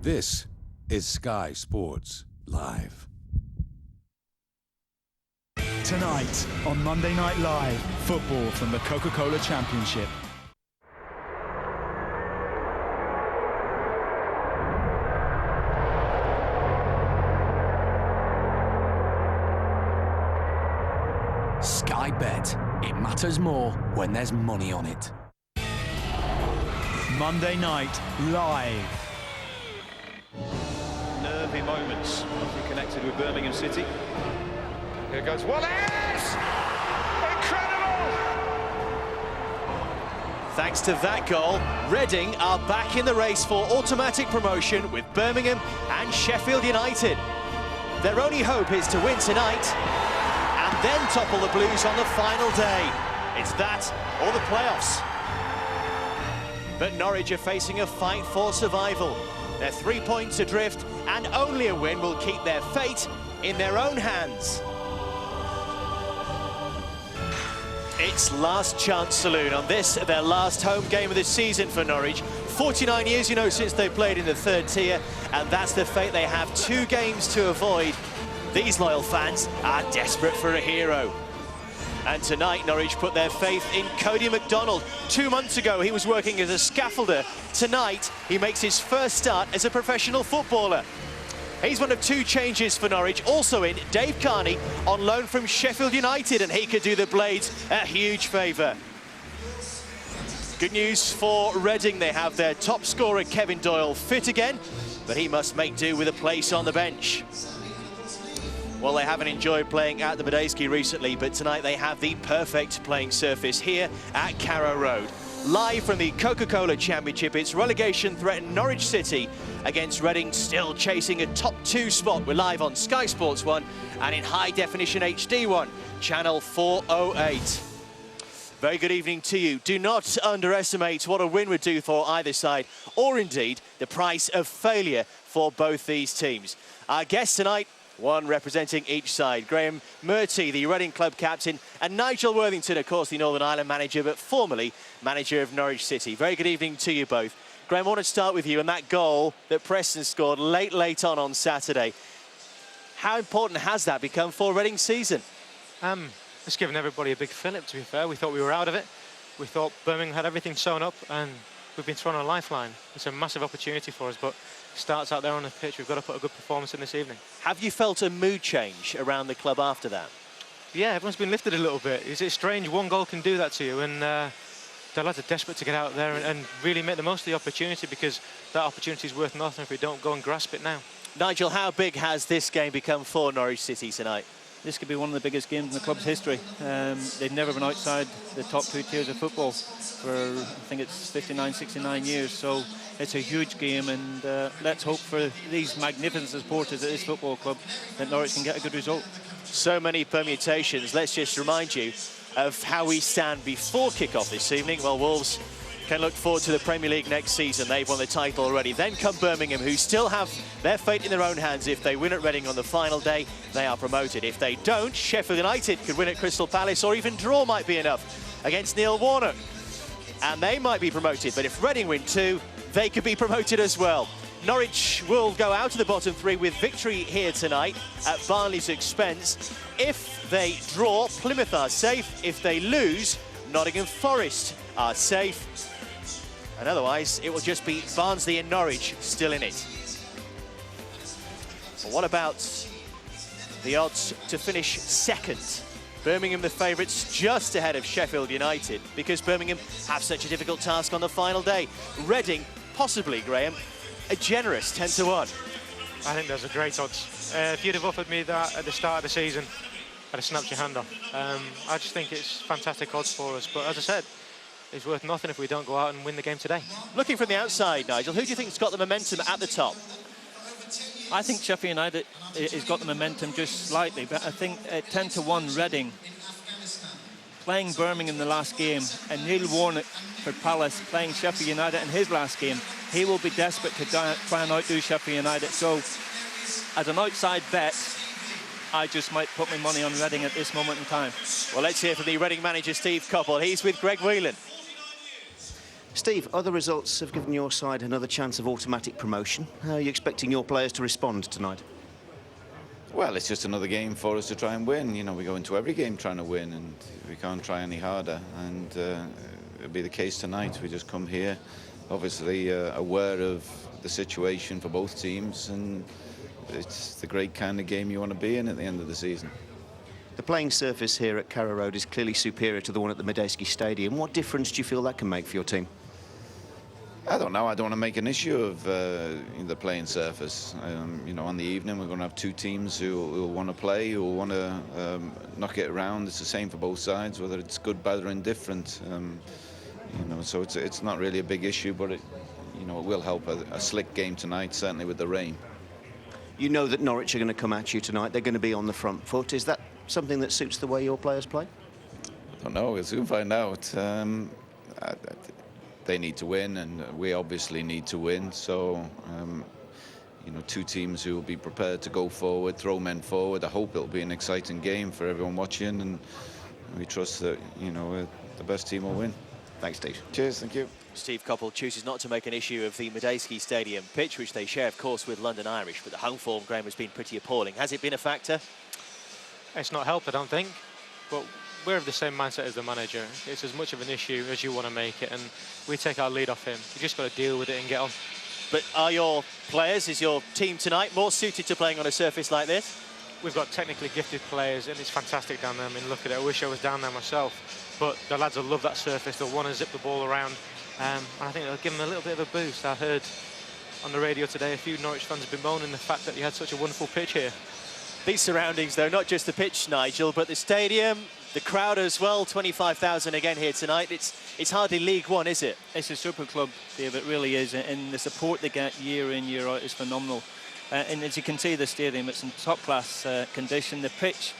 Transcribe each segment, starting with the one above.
This is Sky Sports Live. Tonight on Monday Night Live, football from the Coca-Cola Championship. Sky Bet. It matters more when there's money on it. Monday Night Live. Nervy moments as we connected with Birmingham City. Here goes Wallace! Incredible! Thanks to that goal, Reading are back in the race for automatic promotion with Birmingham and Sheffield United. Their only hope is to win tonight and then topple the Blues on the final day. It's that or the playoffs. But Norwich are facing a fight for survival. They're 3 points adrift, and only a win will keep their fate in their own hands. It's last chance saloon on this, their last home game of the season for Norwich. 49 years, since they played in the third tier, and that's the fate they have. 2 games to avoid. These loyal fans are desperate for a hero. And tonight, Norwich put their faith in Cody MacDonald. 2 months ago, he was working as a scaffolder. Tonight, he makes his first start as a professional footballer. He's one of 2 changes for Norwich. Also in, Dave Carney on loan from Sheffield United, and he could do the Blades a huge favour. Good news for Reading. They have their top scorer, Kevin Doyle, fit again, but he must make do with a place on the bench. Well, they haven't enjoyed playing at the Medeski recently, but tonight they have the perfect playing surface here at Carrow Road. Live from the Coca-Cola Championship, it's relegation-threatened Norwich City against Reading, still chasing a top 2 spot. We're live on Sky Sports 1 and in high-definition HD 1, channel 408. Very good evening to you. Do not underestimate what a win would do for either side, or indeed the price of failure for both these teams. Our guests tonight, one representing each side. Graham Murty, the Reading club captain, and Nigel Worthington, of course, the Northern Ireland manager, but formerly manager of Norwich City. Very good evening to you both. Graham, I want to start with you and that goal that Preston scored late on Saturday. How important has that become for Reading's season? It's given everybody a big fillip, to be fair. We thought we were out of it. We thought Birmingham had everything sewn up, and we've been thrown on a lifeline. It's a massive opportunity for us, but starts out there on the pitch. We've got to put a good performance in this evening. Have you felt a mood change around the club after that? Yeah, everyone's been lifted a little bit. Is it strange? One goal can do that to you, and the lads are desperate to get out there and really make the most of the opportunity, because that opportunity is worth nothing if we don't go and grasp it now. Nigel, how big has this game become for Norwich City tonight? This could be one of the biggest games in the club's history. They've never been outside the top 2 tiers of football for, I think it's 59, 69 years. So it's a huge game, and let's hope for these magnificent supporters at this football club that Norwich can get a good result. So many permutations. Let's just remind you of how we stand before kick-off this evening. Well, Wolves can look forward to the Premier League next season. They've won the title already. Then come Birmingham, who still have their fate in their own hands. If they win at Reading on the final day, they are promoted. If they don't, Sheffield United could win at Crystal Palace, or even draw might be enough against Neil Warnock, and they might be promoted. But if Reading win too, they could be promoted as well. Norwich will go out of the bottom 3 with victory here tonight at Barnley's expense. If they draw, Plymouth are safe. If they lose, Nottingham Forest are safe. And otherwise, it will just be Barnsley and Norwich still in it. But what about the odds to finish second? Birmingham the favourites, just ahead of Sheffield United, because Birmingham have such a difficult task on the final day. Reading, possibly, Graham, a generous 10-1. I think those are great odds. If you'd have offered me that at the start of the season, I'd have snapped your hand off. I just think it's fantastic odds for us. But as I said, it's worth nothing if we don't go out and win the game today. Looking from the outside, Nigel, who do you think's got the momentum at the top? I think Sheffield United has got the momentum just slightly, but I think 10-1 Reading, playing Birmingham in the last game, and Neil Warnock for Palace playing Sheffield United in his last game, he will be desperate to try and outdo Sheffield United. So, as an outside bet, I just might put my money on Reading at this moment in time. Well, let's hear from the Reading manager, Steve Coppell. He's with Greg Whelan. Steve, other results have given your side another chance of automatic promotion. How are you expecting your players to respond tonight? Well, it's just another game for us to try and win. You know, we go into every game trying to win, and we can't try any harder. And it'll be the case tonight. We just come here, obviously aware of the situation for both teams, and it's the great kind of game you want to be in at the end of the season. The playing surface here at Carrow Road is clearly superior to the one at the Medeski Stadium. What difference do you feel that can make for your team? I don't know. I don't want to make an issue of the playing surface. You know, on the evening we're going to have two teams who want to play, who want to knock it around. It's the same for both sides, whether it's good, bad, or indifferent. You know, so it's not really a big issue, but it will help a slick game tonight, certainly with the rain. You know that Norwich are going to come at you tonight. They're going to be on the front foot. Is that something that suits the way your players play? I don't know. We'll soon find out. They need to win, and we obviously need to win. So, you know, two teams who will be prepared to go forward, throw men forward. I hope it'll be an exciting game for everyone watching, and we trust that, you know, the best team will win. Thanks, Steve. Cheers, thank you. Steve Coppell chooses not to make an issue of the Medeski Stadium pitch, which they share, of course, with London Irish, but the home form, Graham, has been pretty appalling. Has it been a factor? It's not helped, I don't think, but we're of the same mindset as the manager. It's as much of an issue as you want to make it, and we take our lead off him. You just got to deal with it and get on. But are your players, is your team tonight more suited to playing on a surface like this? We've got technically gifted players, and it's fantastic down there. I mean, look at it. I wish I was down there myself. But the lads will love that surface. They'll want to zip the ball around. And I think it'll give them a little bit of a boost. I heard on the radio today a few Norwich fans have been moaning the fact that you had such a wonderful pitch here. These surroundings, though, not just the pitch, Nigel, but the stadium, the crowd as well. 25,000 again here tonight. It's hardly League One, is it? It's a super club, Dave, it really is, and the support they get year in, year out is phenomenal. And as you can see, the stadium, it's in top-class condition. The pitch,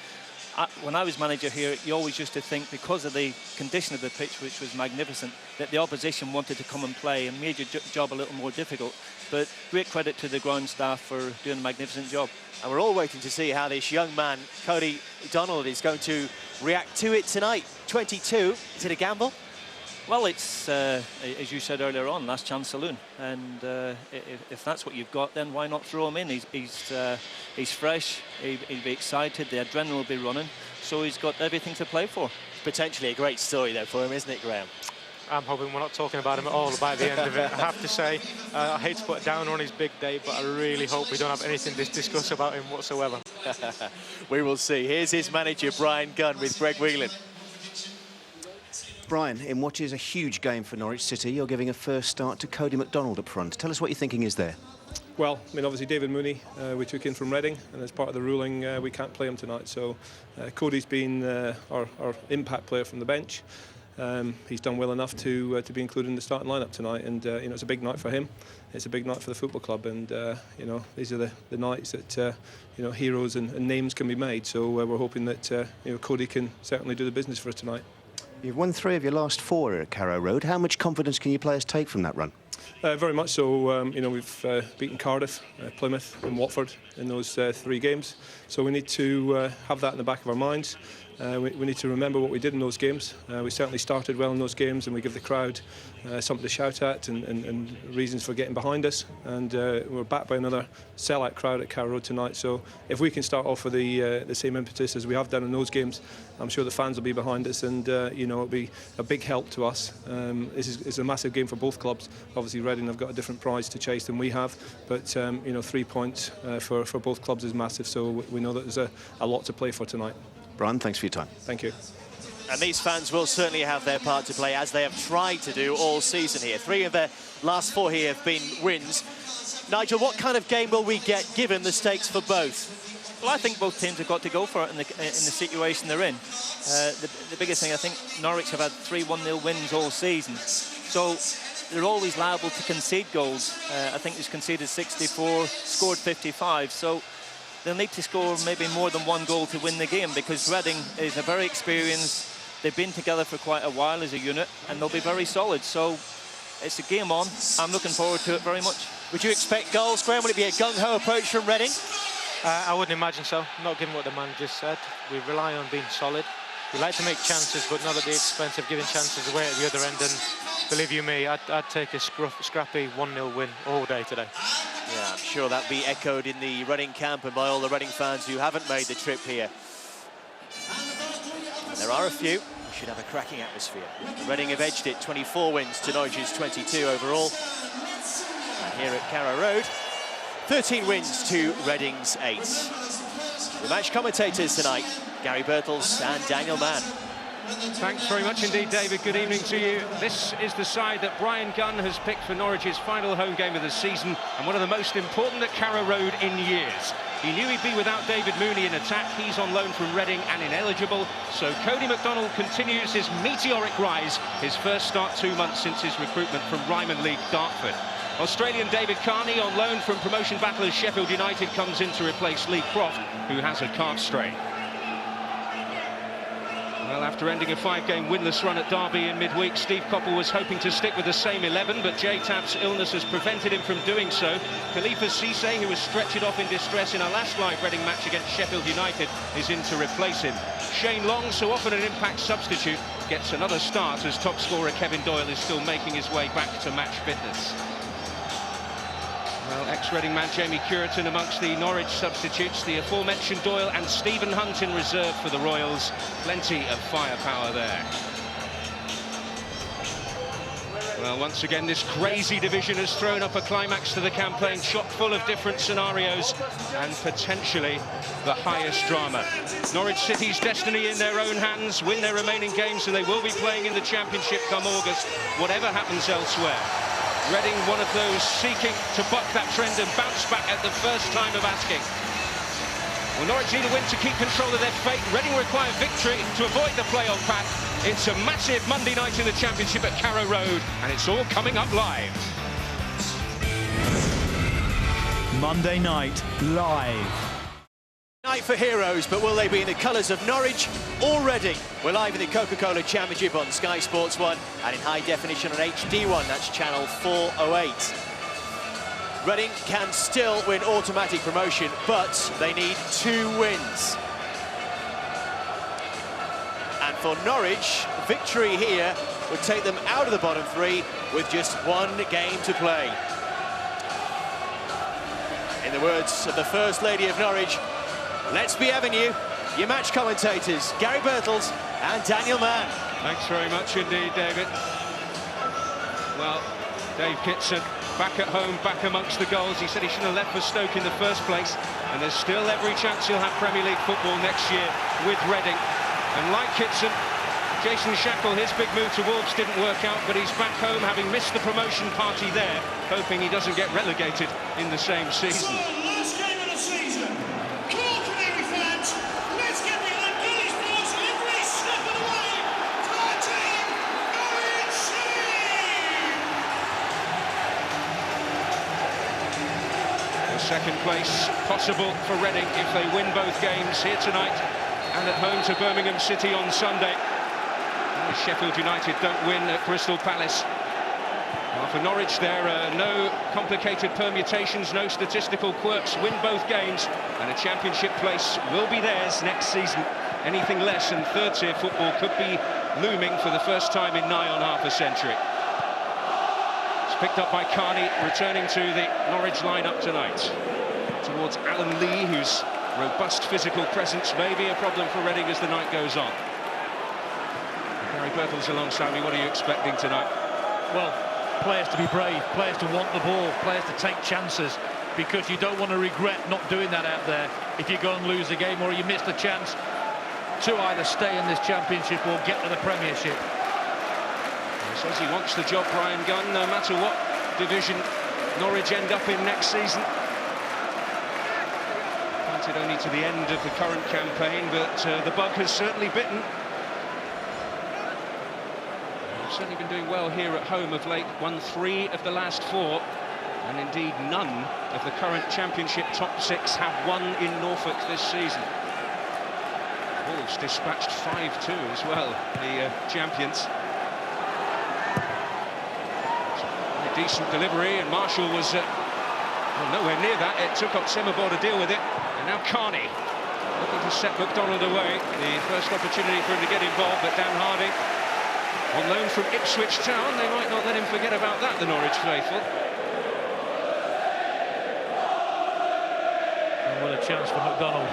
when I was manager here, you always used to think, because of the condition of the pitch, which was magnificent, that the opposition wanted to come and play and made your job a little more difficult. But great credit to the ground staff for doing a magnificent job. And we're all waiting to see how this young man, Cody Donald, is going to react to it tonight. 22, is it a gamble? Well, it's, as you said earlier on, last chance saloon. And if that's what you've got, then why not throw him in? He's fresh, he'll be excited, the adrenaline will be running. So he's got everything to play for. Potentially a great story, though, for him, isn't it, Graham? I'm hoping we're not talking about him at all by the end of it. I have to say, I hate to put down on his big day, but I really hope we don't have anything to discuss about him whatsoever. We will see. Here's his manager, Bryan Gunn, with Greg Whelan. Brian, in what is a huge game for Norwich City, you're giving a first start to Cody MacDonald up front. Tell us what your thinking is there. Well, I mean, obviously David Mooney we took in from Reading, and as part of the ruling we can't play him tonight. So Cody's been our impact player from the bench. He's done well enough to be included in the starting lineup tonight, and you know, it's a big night for him. It's a big night for the football club, and you know, these are the nights that you know, heroes and names can be made. So we're hoping that you know, Cody can certainly do the business for us tonight. You've won 3 of your last 4 at Carrow Road. How much confidence can your players take from that run? Very much so. You know, we've beaten Cardiff, Plymouth and Watford in those 3 games. So we need to have that in the back of our minds. We need to remember what we did in those games. We certainly started well in those games, and we give the crowd something to shout at and reasons for getting behind us. And we're backed by another sellout crowd at Carrow Road tonight. So if we can start off with the same impetus as we have done in those games, I'm sure the fans will be behind us, and you know, it'll be a big help to us. This is a massive game for both clubs. Obviously, Reading have got a different prize to chase than we have, but you know, 3 points for both clubs is massive. So we know that there's a lot to play for tonight. Brian, thanks for your time. Thank you. And these fans will certainly have their part to play, as they have tried to do all season here. 3 of their last 4 here have been wins. Nigel, what kind of game will we get, given the stakes for both? Well, I think both teams have got to go for it in the situation they're in. The biggest thing, I think Norwich have had 3 1-0 wins all season. So they're always liable to concede goals. I think they've conceded 64, scored 55. So they'll need to score maybe more than 1 goal to win the game, because Reading is a very experienced. They've been together for quite a while as a unit, and they'll be very solid. So it's a game on. I'm looking forward to it very much. Would you expect goals, Graham? Will it be a gung-ho approach from Reading? I wouldn't imagine so, not given what the man just said. We rely on being solid. We like to make chances, but not at the expense of giving chances away at the other end. And Believe you me, I'd take a scrappy 1-0 win all day today. Yeah, I'm sure that'll be echoed in the Reading camp and by all the Reading fans who haven't made the trip here. And there are a few. We should have a cracking atmosphere. Reading have edged it, 24 wins to Norwich's 22 overall. And here at Carrow Road, 13 wins to Reading's 8. The match commentators tonight, Gary Birtles and Daniel Mann. Thanks very much indeed, David. Good evening to you. This is the side that Bryan Gunn has picked for Norwich's final home game of the season and one of the most important at Carrow Road in years. He knew he'd be without David Mooney in attack. He's on loan from Reading and ineligible. So Cody MacDonald continues his meteoric rise, his first start 2 months since his recruitment from Ryman League Dartford. Australian David Carney on loan from promotion battlers Sheffield United comes in to replace Lee Croft, who has a calf strain. Well, after ending a 5-game winless run at Derby in midweek, Steve Coppell was hoping to stick with the same 11, but J-Tab's illness has prevented him from doing so. Khalifa Cisse, who was stretchered off in distress in a last live Reading match against Sheffield United, is in to replace him. Shane Long, so often an impact substitute, gets another start as top scorer Kevin Doyle is still making his way back to match fitness. Well, ex-Reading man Jamie Cureton amongst the Norwich substitutes, the aforementioned Doyle and Stephen Hunt in reserve for the Royals. Plenty of firepower there. Well, once again, this crazy division has thrown up a climax to the campaign, chock full of different scenarios and potentially the highest drama. Norwich City's destiny in their own hands, win their remaining games, so they will be playing in the Championship come August, whatever happens elsewhere. Reading, one of those seeking to buck that trend and bounce back at the first time of asking. Well, Norwich need a win to keep control of their fate. Reading require victory to avoid the playoff path. It's a massive Monday night in the Championship at Carrow Road, and it's all coming up live. Monday night live. Night for heroes, but will they be in the colours of Norwich or Reading? We're live in the Coca-Cola Championship on Sky Sports 1 and in high definition on HD1, that's channel 408. Reading can still win automatic promotion, but they need 2 wins. And for Norwich, victory here would take them out of the bottom 3 with just 1 game to play. In the words of the First Lady of Norwich, let's be having you, your match commentators, Gary Birtles and Daniel Mann. Thanks very much indeed, David. Well, Dave Kitson back at home, back amongst the goals. He said he shouldn't have left for Stoke in the first place, and there's still every chance he'll have Premier League football next year with Reading. And like Kitson, Jason Shackell, his big move to Wolves didn't work out, but he's back home having missed the promotion party there, hoping he doesn't get relegated in the same season. Last game of the season. Come on, Canary fans. Let's get behind Billy's boys every step of the way. Our team, Norwich City. The second place possible for Reading if they win both games here tonight and at home to Birmingham City on Sunday. Sheffield United don't win at Crystal Palace. Well, for Norwich, there are no complicated permutations, no statistical quirks. Win both games, and a Championship place will be theirs next season. Anything less and third-tier football could be looming for the first time in nigh on half a century. It's picked up by Carney, returning to the Norwich lineup tonight. Towards Alan Lee, whose robust physical presence may be a problem for Reading as the night goes on. Gary Birtles alongside me, what are you expecting tonight? Well, players to be brave, players to want the ball, players to take chances, because you don't want to regret not doing that out there if you go and lose the game or you miss the chance to either stay in this Championship or get to the Premiership. He says he wants the job, Bryan Gunn, no matter what division Norwich end up in next season. Pointed only to the end of the current campaign, but the bug has certainly bitten. Certainly been doing well here at home of late, won 3 of the last 4, and indeed none of the current Championship top 6 have won in Norfolk this season. Wolves dispatched 5-2 as well, the champions. A decent delivery, and Marshall was well, nowhere near that. It took Oxemabor to deal with it, and now Carney looking to set MacDonald away. The first opportunity for him to get involved, but Dan Harding On loan from Ipswich Town, they might not let him forget about that, the Norwich faithful. And what a chance for McDonald.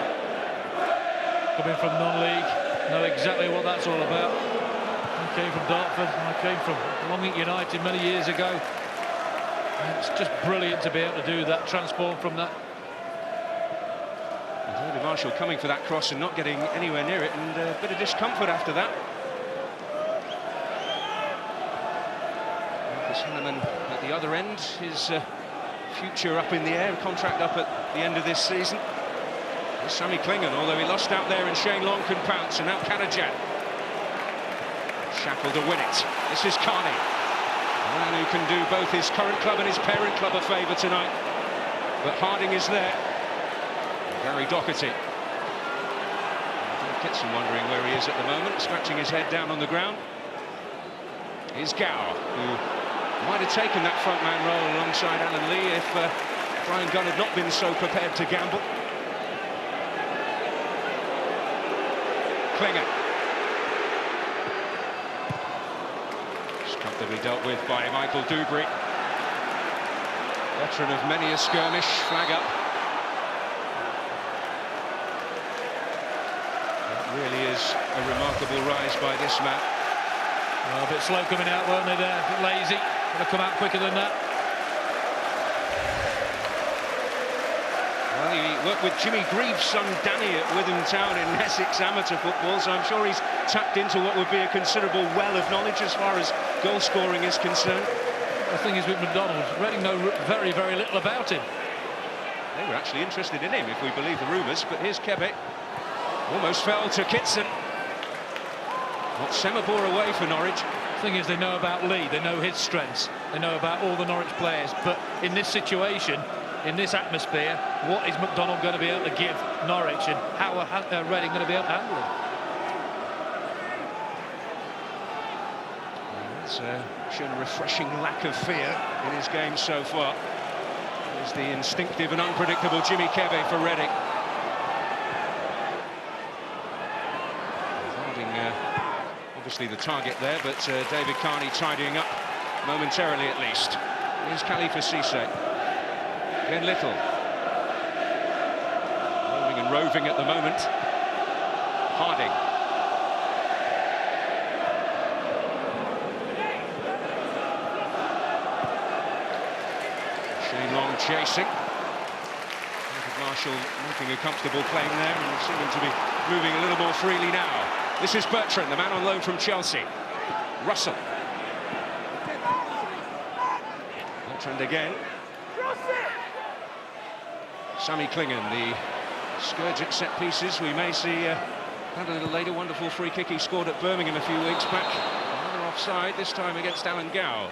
Coming from non-league, know exactly what that's all about. I came from Dartford, I came from Longing United many years ago. And it's just brilliant to be able to do that, transform from that. And David Marshall coming for that cross and not getting anywhere near it, and a bit of discomfort after that. Hanneman at the other end, his future up in the air, contract up at the end of this season. There's Sammy Clingan, although he lost out there, and Shane Long can pounce, and now Karajan. Shackle to win it. This is Carney, a man who can do both his current club and his parent club a favour tonight. But Harding is there. Gary Doherty. Dave Kitson wondering where he is at the moment, scratching his head down on the ground. Here's Gow, who might have taken that frontman role alongside Alan Lee if Bryan Gunn had not been so prepared to gamble. Klinger. Just comfortably dealt with by Michael Dubry. Veteran of many a skirmish, flag up. It really is a remarkable rise by this man. Well, a bit slow coming out, weren't they there? A bit lazy. Could have come out quicker than that. Well, he worked with Jimmy Greaves' son Danny at Witham Town in Essex amateur football, so I'm sure he's tapped into what would be a considerable well of knowledge as far as goal scoring is concerned. The thing is with McDonald, Reading know very, very little about him. They were actually interested in him, if we believe the rumours, but here's Kebe. Almost fell to Kitson. Not Semabor away for Norwich. The thing is, they know about Lee, they know his strengths, they know about all the Norwich players, but in this situation, in this atmosphere, what is McDonald going to be able to give Norwich, and how are Reading going to be able to handle him? He's shown a refreshing lack of fear in his game so far. There's the instinctive and unpredictable Jimmy Kebe for Reading. Obviously the target there, but David Carney tidying up momentarily at least. Here's Khalifa Cisse. Glenn Little. Roving and roving at the moment. Harding. Shane Long chasing. David Marshall making a comfortable claim there and seeming to be moving a little more freely now. This is Bertrand, the man on loan from Chelsea. Russell. Bertrand again. Sammy Clingan, the scourge at set pieces. We may see that a little later. Wonderful free kick he scored at Birmingham a few weeks back. Another offside, this time against Alan Gow.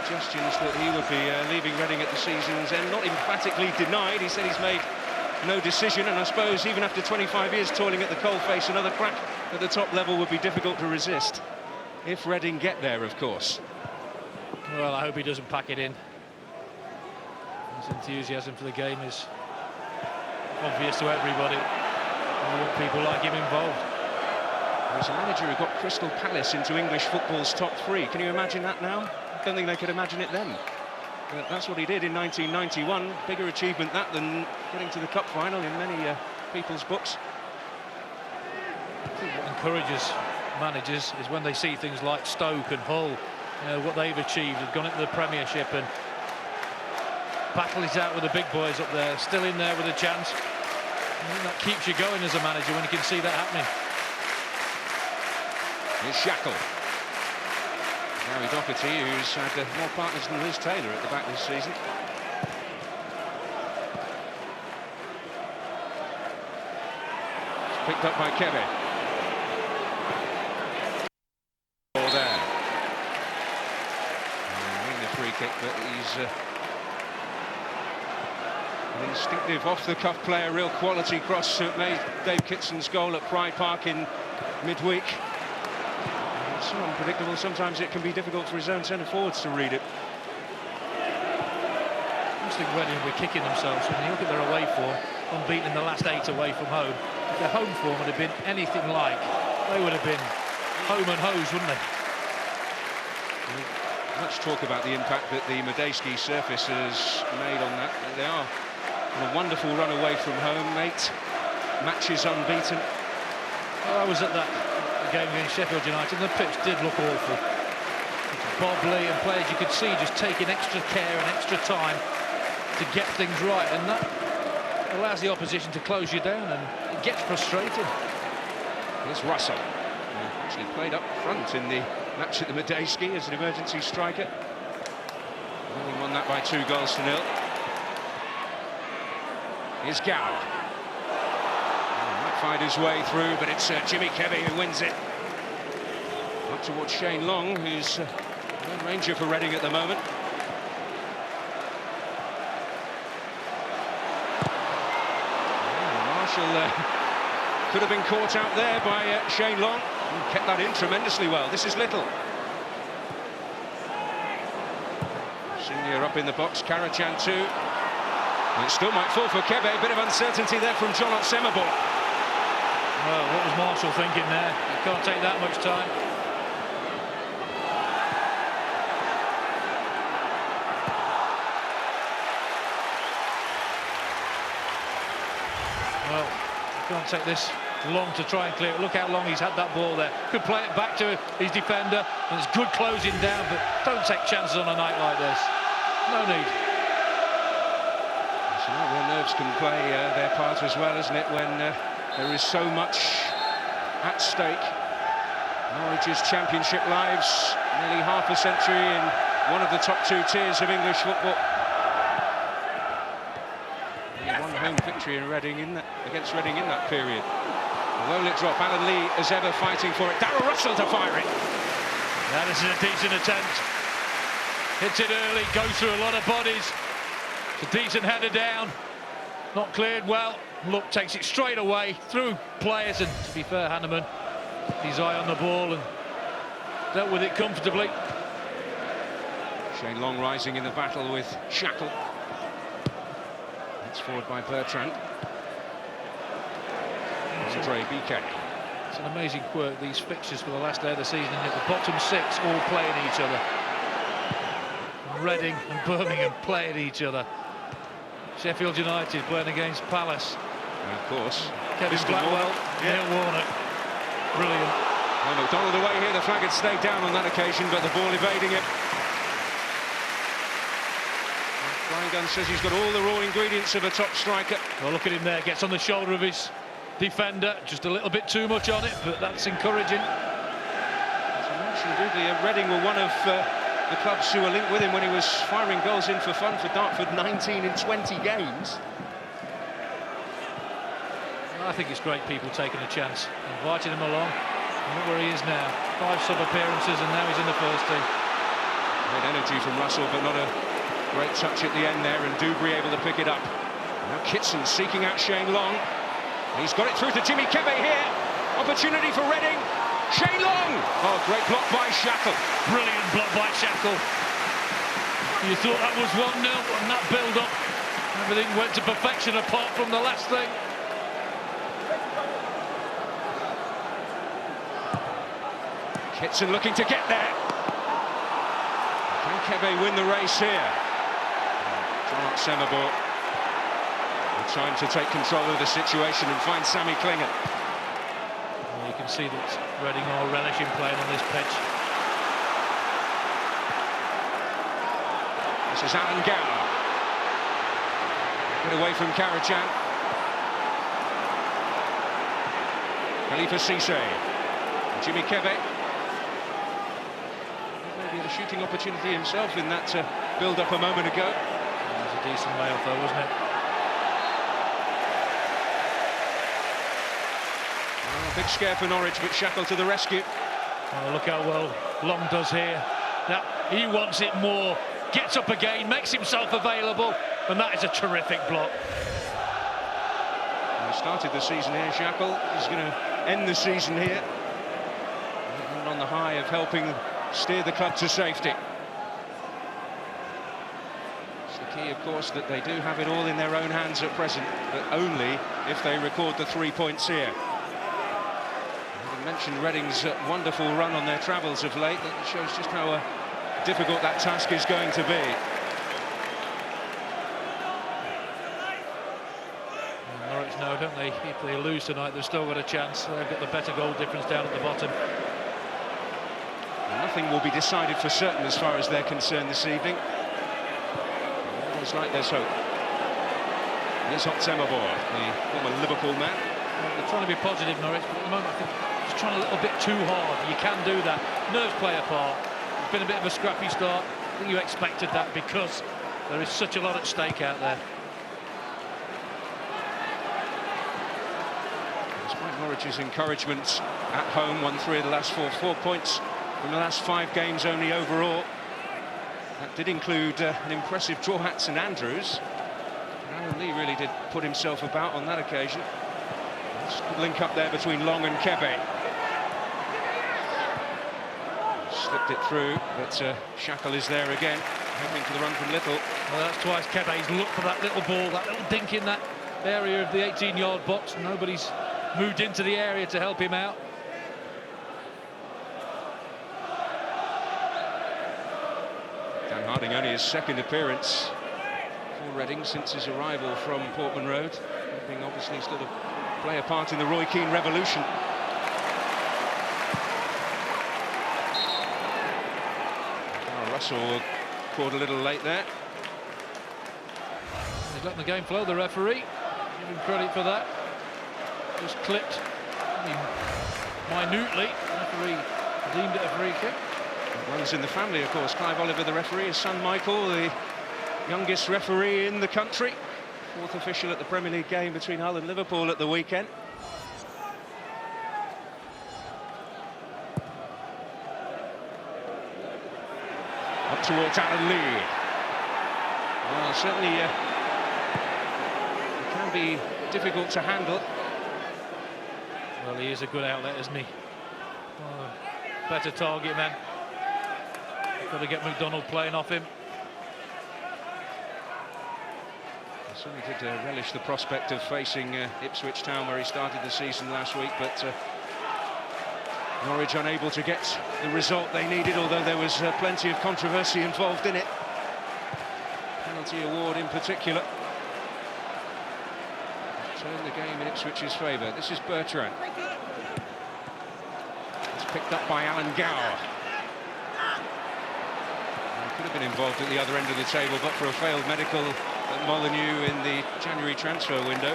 Suggestions that he would be leaving Reading at the season's end, not emphatically denied. He said he's made no decision, and I suppose even after 25 years toiling at the coalface, another crack at the top level would be difficult to resist. If Reading get there, of course. Well, I hope he doesn't pack it in. His enthusiasm for the game is obvious to everybody. I want people like him involved. He's a manager who got Crystal Palace into English football's top three. Can you imagine that now? I don't think they could imagine it then. But that's what he did in 1991. Bigger achievement that than getting to the cup final in many people's books. I think what encourages managers is when they see things like Stoke and Hull, what they've achieved, have gone into the Premiership and battle it out with the big boys up there, still in there with a chance. I think that keeps you going as a manager when you can see that happening. Here's Shackle. Gary Doherty, who's had more partners than Liz Taylor at the back this season. It's picked up by Kebe. Ball there. Winning the free kick, but he's an instinctive off-the-cuff player, real quality cross that made Dave Kitson's goal at Pride Park in midweek. So unpredictable, sometimes it can be difficult for his own centre-forwards to read it. I just think Reading will be kicking themselves when you look at their away form, unbeaten in the last 8 away from home. if their home form had been anything like, they would have been home and hose, wouldn't they? Much talk about the impact that the Medeski surface has made on that. They are on a wonderful run away from home, 8 matches unbeaten. Well, I was at that game against Sheffield United, and the pitch did look awful. Bobbly, and players you could see just taking extra care and extra time to get things right, and that allows the opposition to close you down, and it gets frustrating. Here's Russell, who actually played up front in the match at the Medeski as an emergency striker. Only won that by 2 goals to 0. Here's Gow. Might find his way through, but it's Jimmy Kevy who wins it. Up towards Shane Long, who's a ranger for Reading at the moment. Marshall could have been caught out there by Shane Long. He kept that in tremendously well. This is Little. Senior up in the box, Karachan too. And it still might fall for Kebe. A bit of uncertainty there from John Otsemabo. Well, what was Marshall thinking there? He can't take that much time. Well, he can't take this long to try and clear it. Look how long he's had that ball there. Could play it back to his defender, and it's good closing down, but don't take chances on a night like this. No need. So well, nerves can play their part as well, isn't it, when there is so much at stake. Norwich's championship lives, nearly half a century in one of the top 2 tiers of English football. One home victory in Reading against Reading in that period. Although it drop, Alan Lee as ever fighting for it. Darryl Russell to fire it. Yeah, this is a decent attempt. Hits it early, goes through a lot of bodies. It's a decent header down. Not cleared well. Look, takes it straight away through players, and to be fair, Hanneman, his eye on the ball and dealt with it comfortably. Shane Long rising in the battle with Shackle. It's forward by Bertrand. Andre BK. It's an amazing quirk, these fixtures for the last day of the season, and the bottom 6 all playing each other. Reading and Birmingham playing each other. Sheffield United playing against Palace. And of course, Kevin Blackwell, Neil Warnock. Brilliant. Well, McDonald away here, the flag had stayed down on that occasion, but the ball evading it. Bryan Gunn says he's got all the raw ingredients of a top striker. Well, look at him there, gets on the shoulder of his defender, just a little bit too much on it, but that's encouraging. As I mentioned, Reading were one of the clubs who were linked with him when he was firing goals in for fun for Dartford, 19 in 20 games. I think it's great people taking a chance, inviting him along. And look where he is now, 5 sub-appearances, and now he's in the first team. Great energy from Russell, but not a great touch at the end there, and Dubry able to pick it up. Now Kitson seeking out Shane Long. He's got it through to Jimmy Kebe here. Opportunity for Reading. Shane Long. Oh, great block by Shackle. Brilliant block by Shackle. You thought that was 1-0, and that build-up, everything went to perfection apart from the last thing. Kitson looking to get there. Can Kebe win the race here? John Otsemabo with time to take control of the situation and find Sammy Klinger. Well, you can see that Reading are relishing playing on this pitch. This is Alan Gower. Get away from Karachan. Khalifa Cisse. Jimmy Kebe. Maybe a shooting opportunity himself in that build-up a moment ago. That was a decent layoff though, wasn't it? A big scare for Norwich, but Shackle to the rescue. Oh, look how well Long does here. He wants it more. Gets up again, makes himself available, and that is a terrific block. He started the season here, Shackle. He's going to end the season here. And on the high of helping steer the club to safety. It's the Key, of course, that they do have it all in their own hands at present, but only if they record the 3 points here. I mentioned Reading's wonderful run on their travels of late. That shows just how difficult that task is going to be. Norwich know, don't they? If they lose tonight, they've still got a chance. They've got the better goal difference down at the bottom. Nothing will be decided for certain as far as they're concerned this evening. It's like there's hope. Here's anthropomorphic, the former Liverpool man. Well, they're trying to be positive, Norwich, but at the moment I think just trying a little bit too hard. You can do that. Nerves play a part. It's been a bit of a scrappy start. I think you expected that because there is such a lot at stake out there. Despite Norwich's encouragement at home, won 3 of the last 4 points from the last 5 games only overall. That did include an impressive draw at St Andrews. Alan Lee really did put himself about on that occasion. Good link up there between Long and Kebe. Slipped it through, but Shackle is there again, hoping for the run from Little. Well, that's twice Kebe's looked for that little ball, that little dink in that area of the 18-yard box. Nobody's moved into the area to help him out. Dan Harding only his 2nd appearance for Reading since his arrival from Portman Road, hoping obviously still to play a part in the Roy Keane revolution. Russell caught a little late there. He's letting the game flow, the referee. Give him credit for that. Just clipped minutely. The referee deemed it a free kick. Runs in the family, of course. Clive Oliver, the referee, his son Michael, the youngest referee in the country. 4th official at the Premier League game between Hull and Liverpool at the weekend. Up towards Alan Lee. Well, certainly it can be difficult to handle. Well, he is a good outlet, isn't he? Oh, better target man. Got to get McDonald playing off him. He certainly did relish the prospect of facing Ipswich Town, where he started the season last week, but Norwich unable to get the result they needed, although there was plenty of controversy involved in it. Penalty award in particular. Turned the game in Ipswich's favour. This is Bertrand. It's picked up by Alan Gower. Could have been involved at the other end of the table, but for a failed medical at Molineux in the January transfer window.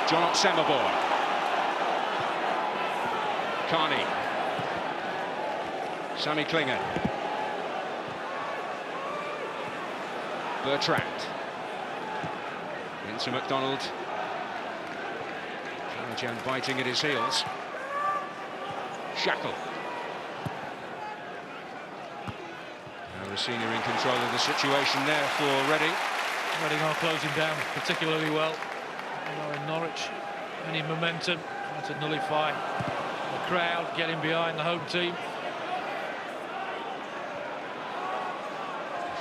John Anthropomorphic. Carney. Sammy Klinger. Bertrand. Into McDonald. Karajan biting at his heels. Shackle. Senior in control of the situation there for Reading. Reading are closing down particularly well. In Norwich, any momentum, trying to nullify the crowd, getting behind the home team.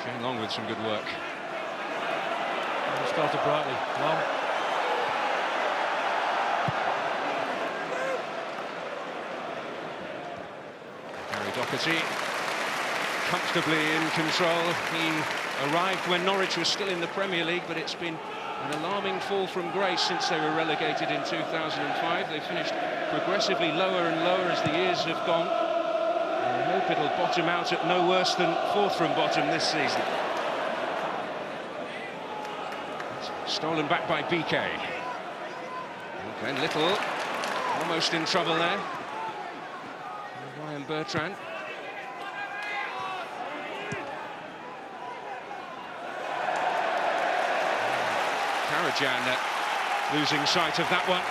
Shane Long with some good work. And started brightly. Long. Gary Doherty comfortably in control. He arrived when Norwich was still in the Premier League, but it's been an alarming fall from grace since they were relegated in 2005. They finished progressively lower and lower as the years have gone. I hope it'll bottom out at no worse than 4th from bottom this season. Stolen back by BK. Okay, Little almost in trouble there. Ryan Bertrand. Karajan losing sight of that one.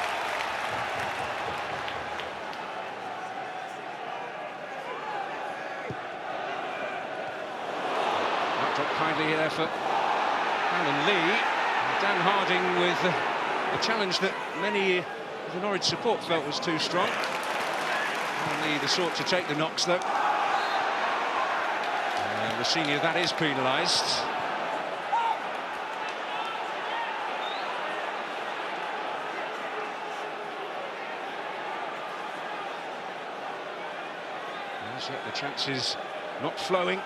That dropped kindly there for Alan Lee. Dan Harding with a challenge that many of the Norwich support felt was too strong. Alan Lee the sort to take the knocks though. the senior, that is penalised. As yet the chances not flowing.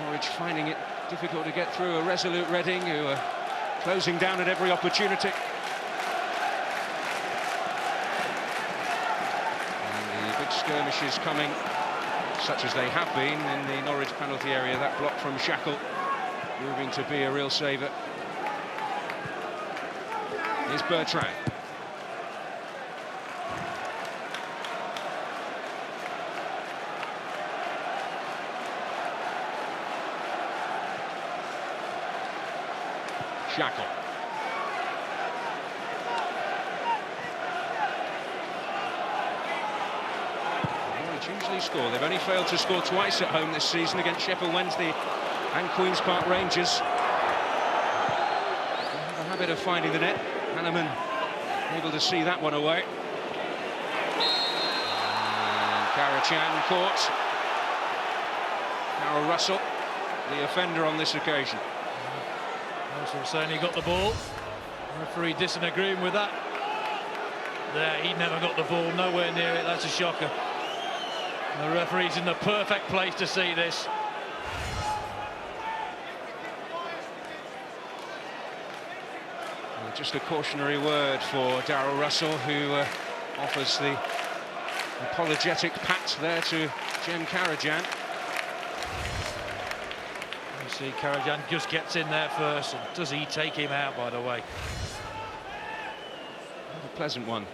Norwich finding it difficult to get through a resolute Reading, who are closing down at every opportunity. And the big skirmishes coming, such as they have been in the Norwich penalty area. That block from Shackle proving to be a real saver. Here's Bertrand. Shackle. Norwich usually score. They've only failed to score twice at home this season, against Sheffield Wednesday and Queen's Park Rangers. They have a habit of finding the net. Hanneman able to see that one away. And Karachan caught. Carrow Russell, the offender on this occasion. Russell saying he got the ball. Referee disagreeing with that. There, he never got the ball, nowhere near it. That's a shocker. The referee's in the perfect place to see this. Well, just a cautionary word for Darryl Russell, who offers the apologetic pat there to Jem Karajan. See, Karajan just gets in there first, and does he take him out, by the way? A pleasant one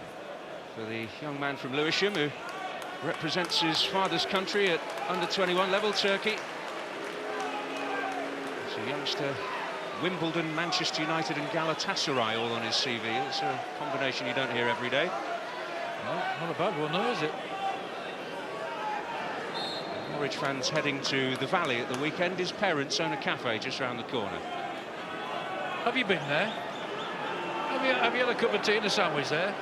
for the young man from Lewisham, who represents his father's country at under-21 level, Turkey. He's a youngster, Wimbledon, Manchester United and Galatasaray all on his CV. It's a combination you don't hear every day. Well, not a bad one, though, is it? Norwich fans heading to the Valley at the weekend. His parents own a cafe just round the corner. Have you been there? Have you had a cup of tea and a sandwich there?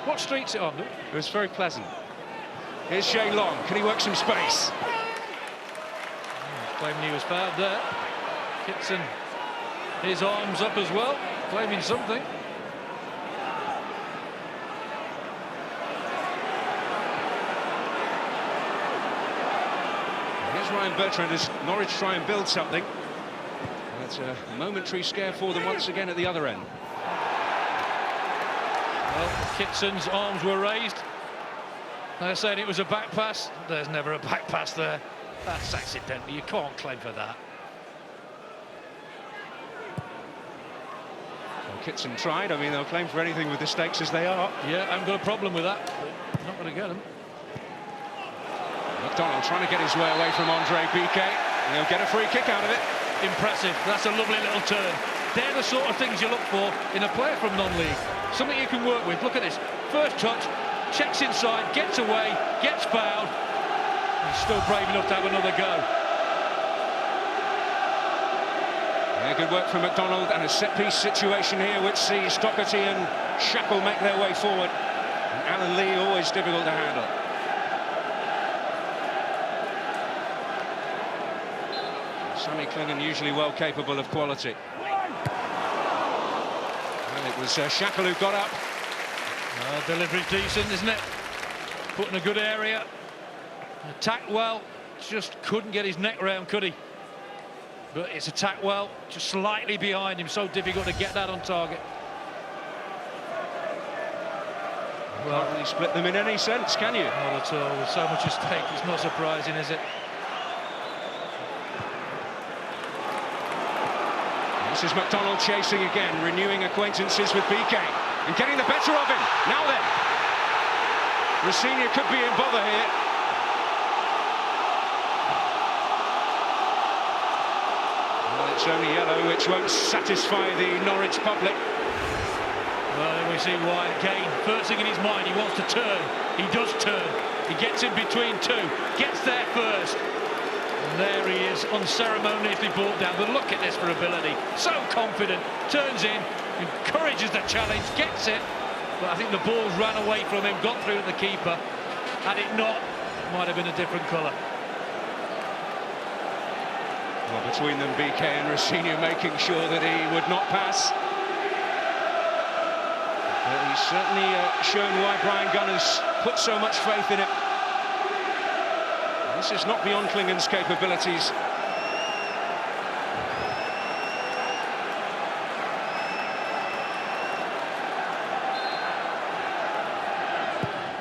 What street's it on? It was very pleasant. Here's Shane Long. Can he work some space? Claiming he was fouled there. Kitson, his arms up as well, claiming something. Ryan Bertrand as Norwich try and build something. That's a momentary scare for them once again at the other end. Well, Kitson's arms were raised. They're saying it was a back pass. There's never a back pass there. That's accidental. You can't claim for that. Well, Kitson tried. I mean, they'll claim for anything with the stakes as they are. Yeah, I haven't got a problem with that. But not going to get them. McDonald trying to get his way away from Andre Biquet. And he'll get a free kick out of it. Impressive. That's a lovely little turn. They're the sort of things you look for in a player from non-league. Something you can work with. Look at this. First touch, checks inside, gets away, gets fouled. He's still brave enough to have another go. Yeah, good work from McDonald, and a set-piece situation here which sees Doherty and Shackle make their way forward. And Alan Lee always difficult to handle. Sammy Clingan usually well capable of quality. And it was Shackle who got up. Delivery's decent, isn't it? Put in a good area. Attacked well, just couldn't get his neck round, could he? But it's attacked well, just slightly behind him, so difficult to get that on target. Well, can't really split them in any sense, can you? Not at all. With so much at stake, it's not surprising, is it? This is McDonald chasing again, renewing acquaintances with Biquet and getting the better of him. Now then, Rossignol could be in bother here. Well, it's only yellow, which won't satisfy the Norwich public. Well, then we see why again. First thing in his mind, he wants to turn. He does turn. He gets in between two, gets there first. And there he is, unceremoniously brought down. But look at this for ability. So confident, turns in, encourages the challenge, gets it. But I think the ball's ran away from him, got through to the keeper. Had it not, might have been a different colour. Well, between them, BK and Rossini making sure that he would not pass. But he's certainly shown why Bryan Gunn has put so much faith in him. This is not beyond Klingen's capabilities.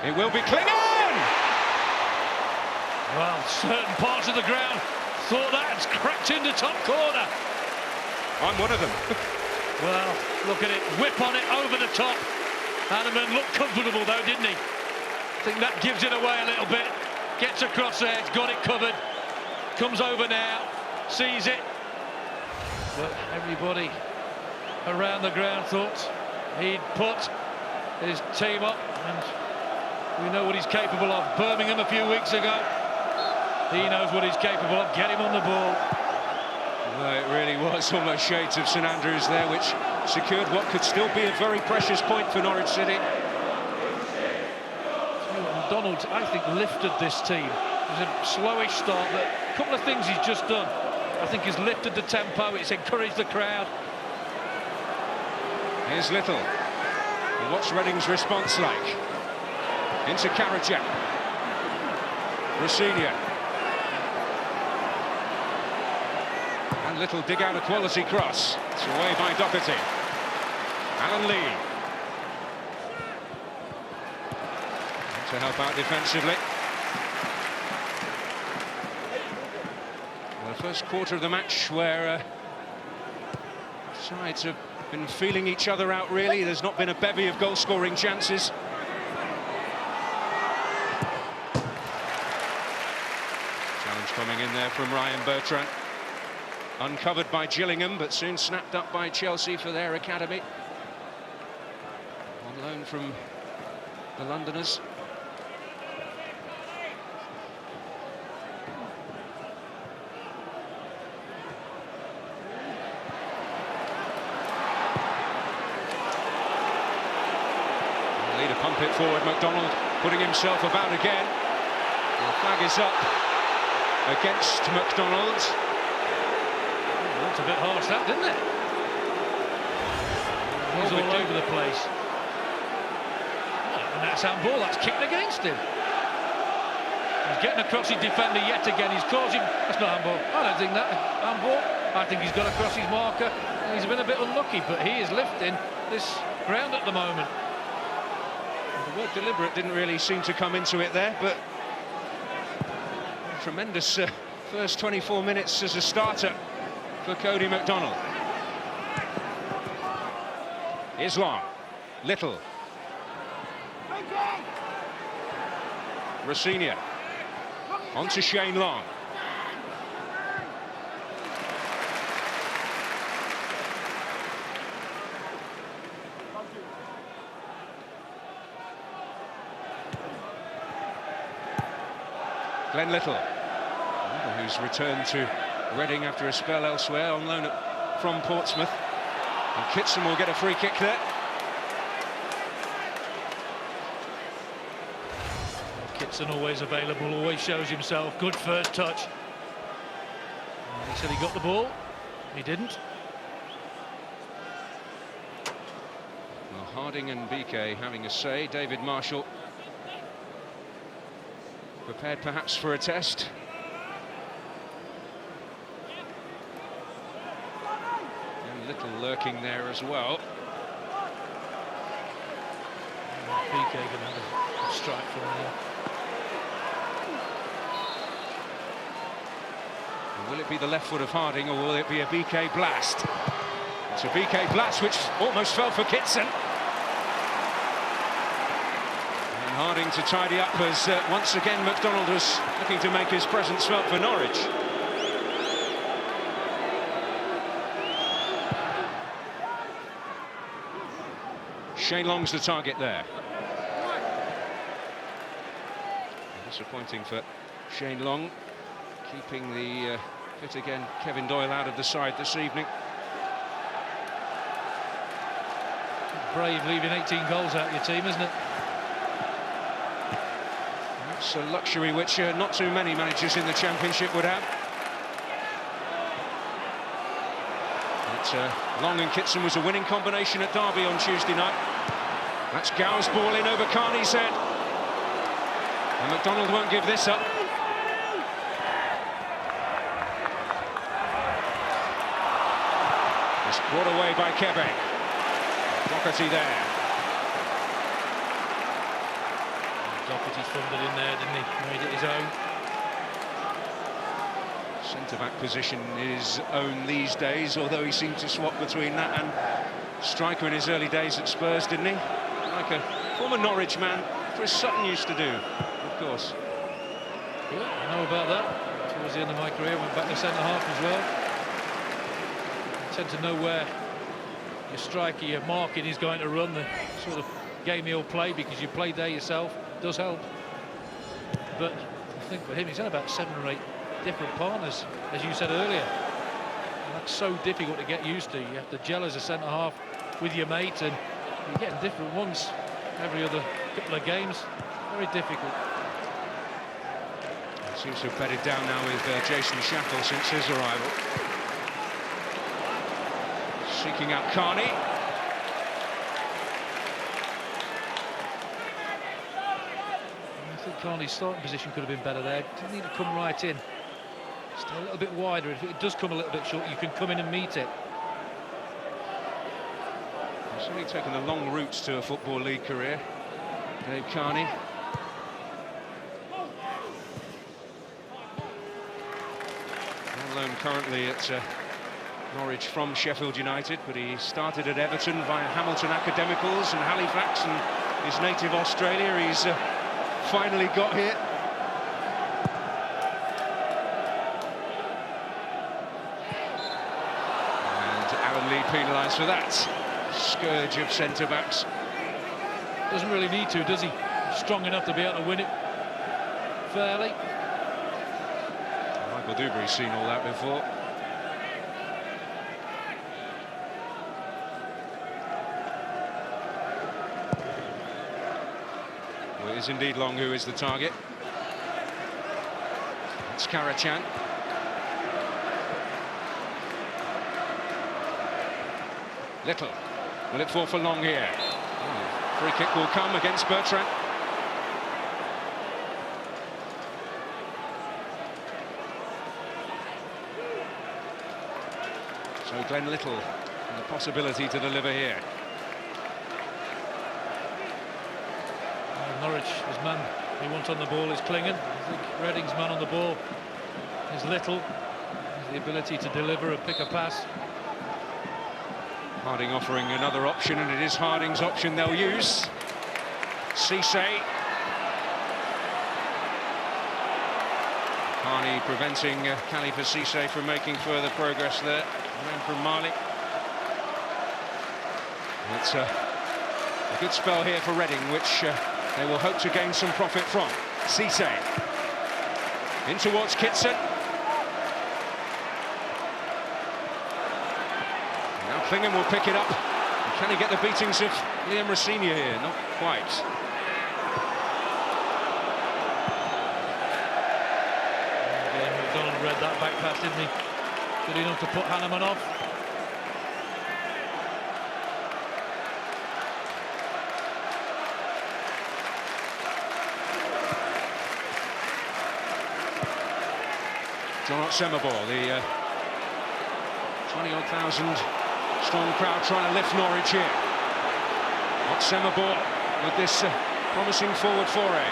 It will be Klingen! Well, certain parts of the ground thought that had cracked into top corner. I'm one of them. Well, look at it, whip on it over the top. Hanneman looked comfortable though, didn't he? I think that gives it away a little bit. Gets across there, it's got it covered. Comes over now, sees it. But everybody around the ground thought he'd put his team up, and we know what he's capable of. Birmingham a few weeks ago. He knows what he's capable of. Get him on the ball. Well, it really was almost shades of St Andrews there, which secured what could still be a very precious point for Norwich City. Donald, I think, lifted this team. It was a slowish start, but a couple of things he's just done, I think, has lifted the tempo. It's encouraged the crowd. Here's Little. And what's Reading's response like? Into Karajak. Rossini. And Little dig out a quality cross. It's away by Doherty. Alan Lee. To help out defensively. Well, the first quarter of the match where sides have been feeling each other out, really. There's not been a bevy of goal-scoring chances. Challenge coming in there from Ryan Bertrand. Uncovered by Gillingham, but soon snapped up by Chelsea for their academy. On loan from the Londoners. Leader pump it forward, McDonald putting himself about again. The flag is up against McDonald. Oh, that's a bit harsh, that, didn't it? He's all over the place. And that's handball, that's kicked against him. He's getting across his defender yet again. He's causing... That's not handball. I don't think that handball. I think he's got across his marker. He's been a bit unlucky, but he is lifting this ground at the moment. The word deliberate didn't really seem to come into it there, but tremendous first 24 minutes as a starter for Cody McDonald. Here's Long. Little. Rossini. On to Shane Long. Glenn Little, who's returned to Reading after a spell elsewhere on loan from Portsmouth. And Kitson will get a free kick there. Kitson always available, always shows himself. Good first touch. And he said he got the ball. He didn't. Well, Harding and BK having a say. David Marshall prepared perhaps for a test. And Little lurking there as well. BK going to have a strike from there. Will it be the left foot of Harding, or will it be a BK blast? It's a BK blast which almost fell for Kitson. And Harding to tidy up as once again McDonald was looking to make his presence felt for Norwich. Shane Long's the target there. Disappointing for Shane Long, keeping the fit again Kevin Doyle out of the side this evening. Brave leaving 18 goals out of your team, isn't it? It's a luxury which not too many managers in the Championship would have. But Long and Kitson was a winning combination at Derby on Tuesday night. That's Gow's ball in over Carney's head. And McDonald won't give this up. It's brought away by Quebec. Doherty there. Doherty funded in there, didn't he? Made it his own. Centre-back position his own these days, although he seemed to swap between that and striker in his early days at Spurs, didn't he? Like a former Norwich man, Chris Sutton used to do, of course. Yeah, I know about that. Towards the end of my career, went back to centre-half as well. You tend to know where your striker, your marking is going to run, the sort of game he'll play, because you played there yourself. Does help. But I think for him, he's had about 7 or 8 different partners, as you said earlier. And that's so difficult to get used to. You have to gel as a centre-half with your mate, and you're getting different ones every other couple of games. Very difficult. Seems to have bedded down now with Jason Shackle since his arrival. Seeking out Carney. I think Carney's starting position could have been better there. Didn't need to come right in. Stay a little bit wider. If it does come a little bit short, you can come in and meet it. He's certainly taken the long routes to a Football League career, Dave Carney. On loan currently at Norwich from Sheffield United, but he started at Everton via Hamilton Academicals and Halifax, and his native Australia. He's finally got here. And Alan Lee penalised for that. Scourge of centre-backs. Doesn't really need to, does he? Strong enough to be able to win it fairly. Michael Dewberry's seen all that before. Well, it is indeed Long who is the target. It's Karachan. Little. Will it fall for Long here? Oh, free kick will come against Bertrand. So Glenn Little, and the possibility to deliver here. Norwich, his man he wants on the ball is Klingon. I think Reading's man on the ball is Little. Has the ability to deliver and pick a pass. Harding offering another option, and it is Harding's option they'll use. Cisse. Carney preventing Khalifa Cisse from making further progress there. And from Marley. It's a good spell here for Reading, which they will hope to gain some profit from. Cisse. In towards Kitson. Now Klingon will pick it up. And can he get the beatings of Liam Rosenior here? Not quite. Again, McDonald read that back pass, didn't he? Good enough to put Hanneman off. John Otsemabor, the 20-odd thousand strong crowd trying to lift Norwich here. Otsemabor with this promising forward foray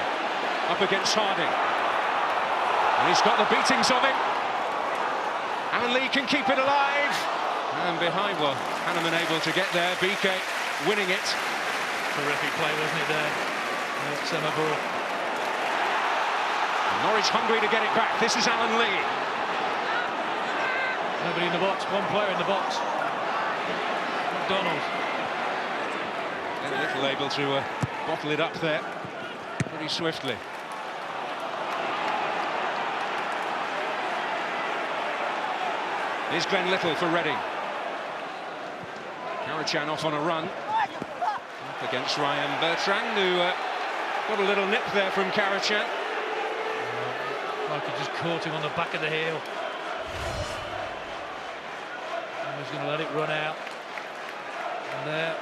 up against Harding. And he's got the beatings of him. Alan Lee can keep it alive. And behind, well, Hanneman able to get there. BK winning it. Terrific play, wasn't it there? Otsemabor. Norwich hungry to get it back. This is Alan Lee. Nobody in the box, one player in the box. McDonald. And Little able to bottle it up there pretty swiftly. Here's Glenn Little for Reading. Karachan off on a run. Up against Ryan Bertrand, who got a little nip there from Karachan. Like he just caught him on the back of the heel. He's going to let it run out. And there,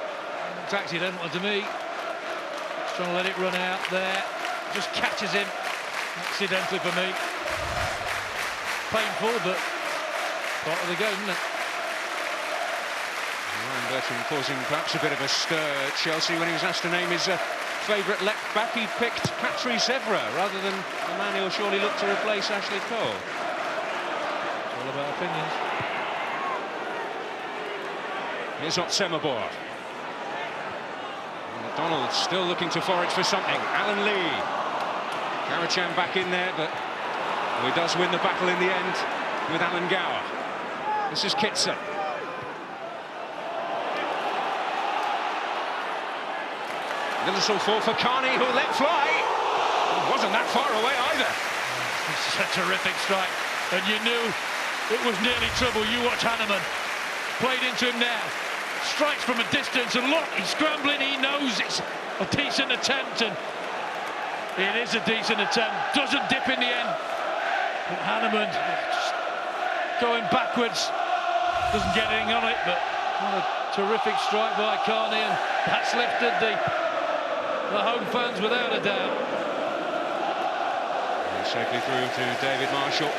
it's accidental to me. He's trying to let it run out there. Just catches him accidentally for me. Painful, but part of the game, isn't it? Ryan Bertrand causing perhaps a bit of a stir at Chelsea when he was asked to name his favourite left back. He picked Patrice Evra rather than the man he'll surely look to replace Ashley Cole. It's all about opinions. Here's Otsemabor. McDonald still looking to forage for something. Alan Lee. Karachan back in there, but he does win the battle in the end with Alan Gower. This is Kitson. Little fall for Carney, who let fly. It wasn't that far away either. It's a terrific strike, and you knew it was nearly trouble. You watch Hanneman. Played into him now. Strikes from a distance, and look, he's scrambling. He knows it's a decent attempt, and it is a decent attempt. Doesn't dip in the end. But Hanneman just going backwards. Doesn't get anything on it, but what a terrific strike by Carney, and that's lifted the home fans without a doubt. And safely through to David Marshall.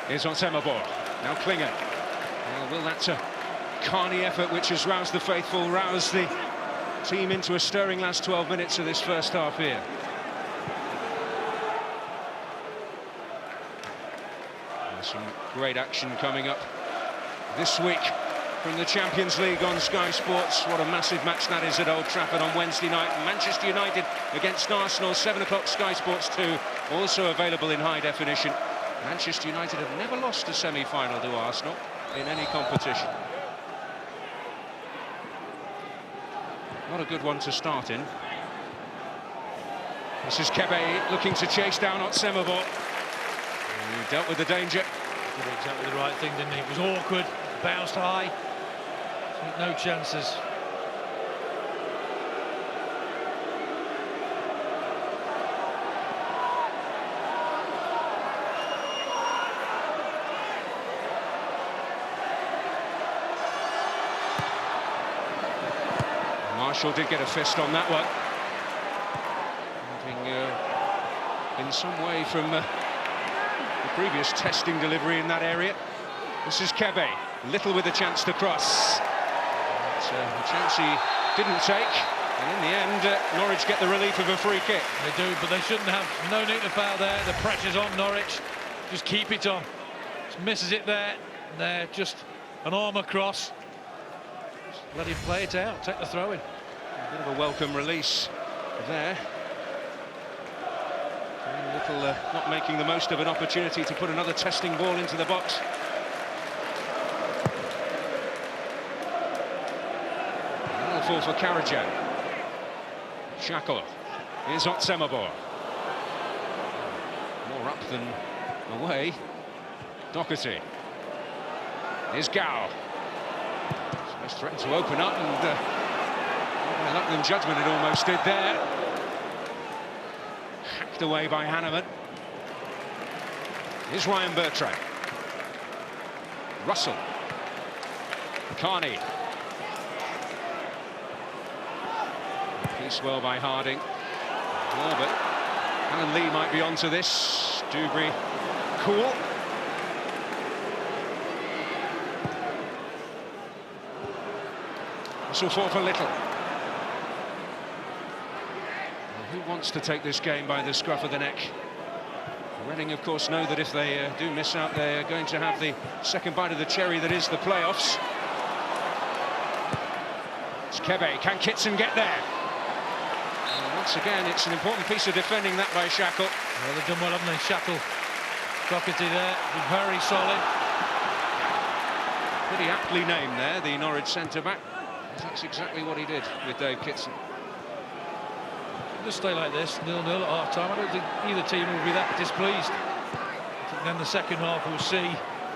Here's Otsemabor. Now Klinger. Well, that's a Carney effort which has roused the faithful, roused the team into a stirring last 12 minutes of this first half here. Some great action coming up this week from the Champions League on Sky Sports. What a massive match that is at Old Trafford on Wednesday night. Manchester United against Arsenal, 7 o'clock, Sky Sports 2, also available in high definition. Manchester United have never lost a semi-final to Arsenal in any competition. Not a good one to start in. This is Kebe looking to chase down Otsemabor. He dealt with the danger. Did exactly the right thing, didn't he? It was awkward, bounced high. No chances. Marshall did get a fist on that one. Moving in some way from the previous testing delivery in that area. This is Kebe, little with a chance to cross. But, a chance he didn't take, and in the end, Norwich get the relief of a free kick. They do, but they shouldn't have. No need to foul there. The pressure's on Norwich. Just keep it on. Just misses it there. There, just an arm across. Just let him play it out. Take the throw in. A bit of a welcome release there. Little not making the most of an opportunity to put another testing ball into the box. Another fall for Karachan. Shackle. Here's Otsemabor. More up than away. Doherty. Here's Gow. He's threatened to open up, and luck than judgment it almost did there. Hacked away by Hanneman. Here's Ryan Bertrand. Russell. Carney. Piece well by Harding. Oh, but Alan Lee might be onto this. Dewberry cool. Whistle for Little. Who wants to take this game by the scruff of the neck? Reading, of course, know that if they do miss out, they're going to have the second bite of the cherry that is the playoffs. It's Kebe. Can Kitson get there? And once again, it's an important piece of defending that by Shackle. Well, they've done well, haven't they? Shackle. Doherty there, very solid. Pretty aptly named there, the Norwich centre-back. That's exactly what he did with Dave Kitson. Just stay like this, 0-0 at half-time. I don't think either team will be that displeased. I think then the second half we'll see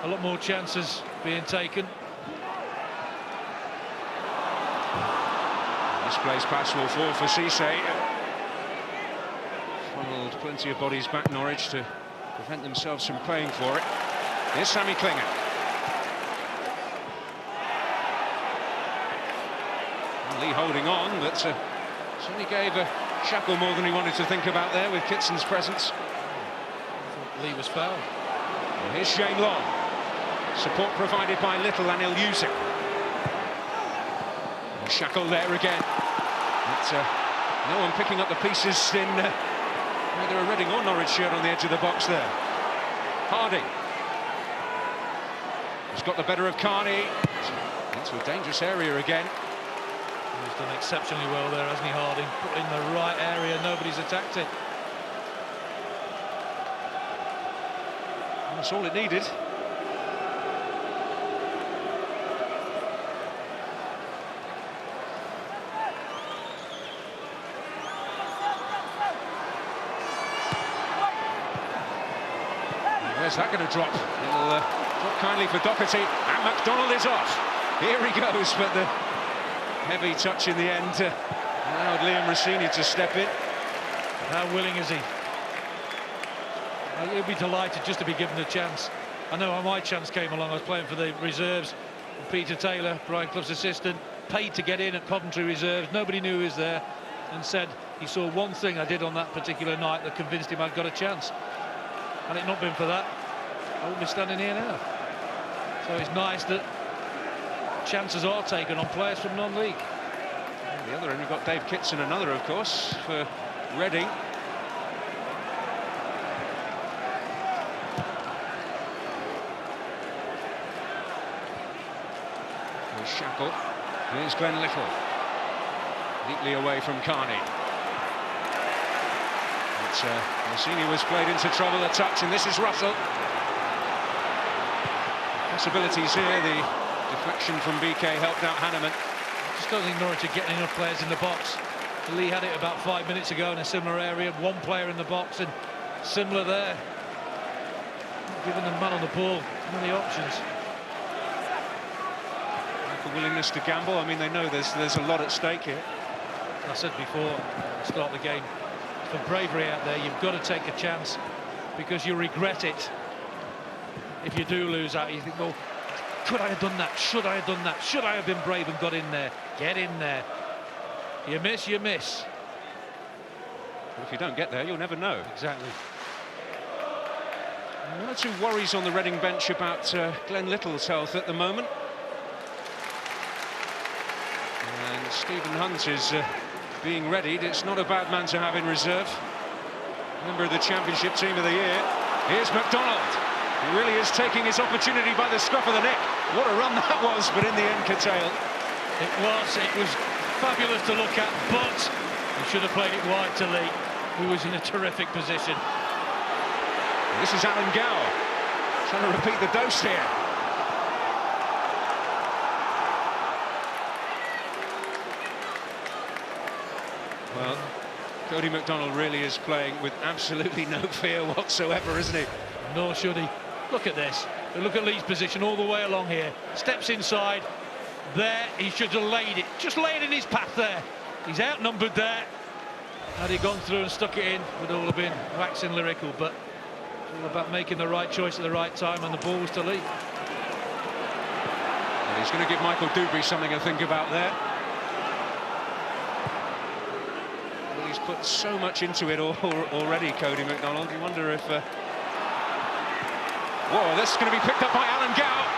a lot more chances being taken. Misplaced pass will fall for Cisse. plenty of bodies back Norwich to prevent themselves from paying for it. Here's Sammy Klinger. Lee holding on, but certainly gave Shackle more than he wanted to think about there with Kitson's presence. Lee was fouled. Well, here's Shane Long. Support provided by Little, and he'll use it. And Shackle there again. But no one picking up the pieces in either a Reading or Norwich shirt on the edge of the box there. Hardy. He's got the better of Carney. Into a dangerous area again. He's done exceptionally well there, hasn't he, Harding? Put in the right area, nobody's attacked it. That's all it needed. Where's that going to drop? It'll drop kindly for Doherty, and McDonald is off. Here he goes, but the heavy touch in the end allowed Liam Rossini to step in. How willing is he? He'll be delighted just to be given a chance. I know my chance came along. I was playing for the reserves. Peter Taylor, Brian Clough's assistant, paid to get in at Coventry reserves. Nobody knew he was there, and said he saw one thing I did on that particular night that convinced him I'd got a chance. Had it not been for that, I wouldn't be standing here now. So it's nice that chances are taken on players from non-league. The other end, we've got Dave Kitson, another, of course, for Reading. Here's Shackle. Here's Glenn Little. Neatly away from Carney. But Rossini was played into trouble, a touch, and this is Russell. Possibilities here. The deflection from BK helped out Hanneman. I just don't think Norwich are getting enough players in the box. Lee had it about 5 minutes ago in a similar area, one player in the box, and similar there. Not giving the man on the ball many options. Like a willingness to gamble. I mean, they know there's a lot at stake here. I said before, at the start of the game, for bravery out there, you've got to take a chance, because you regret it if you do lose out. You think, well, could I have done that? Should I have done that? Should I have been brave and got in there? Get in there. You miss, you miss. But if you don't get there, you'll never know. Exactly. One or two worries on the Reading bench about Glenn Little's health at the moment. And Stephen Hunt is being readied. It's not a bad man to have in reserve. Member of the Championship Team of the Year. Here's McDonald. He really is taking his opportunity by the scruff of the neck. What a run that was, but in the end curtailed. It was fabulous to look at, but he should have played it wide to Lee, who was in a terrific position. This is Alan Gower, trying to repeat the dose here. Well, Cody McDonald really is playing with absolutely no fear whatsoever, isn't he? Nor should he. Look at this. Look at Lee's position all the way along here. Steps inside. There, he should have laid it. Just lay it in his path there. He's outnumbered there. Had he gone through and stuck it in, would all have been waxing lyrical, but it's all about making the right choice at the right time, and the ball was to Lee. And he's going to give Michael Dewberry something to think about there. Well, he's put so much into it already, Cody McDonald. You wonder if... Whoa, this is going to be picked up by Alan Gow.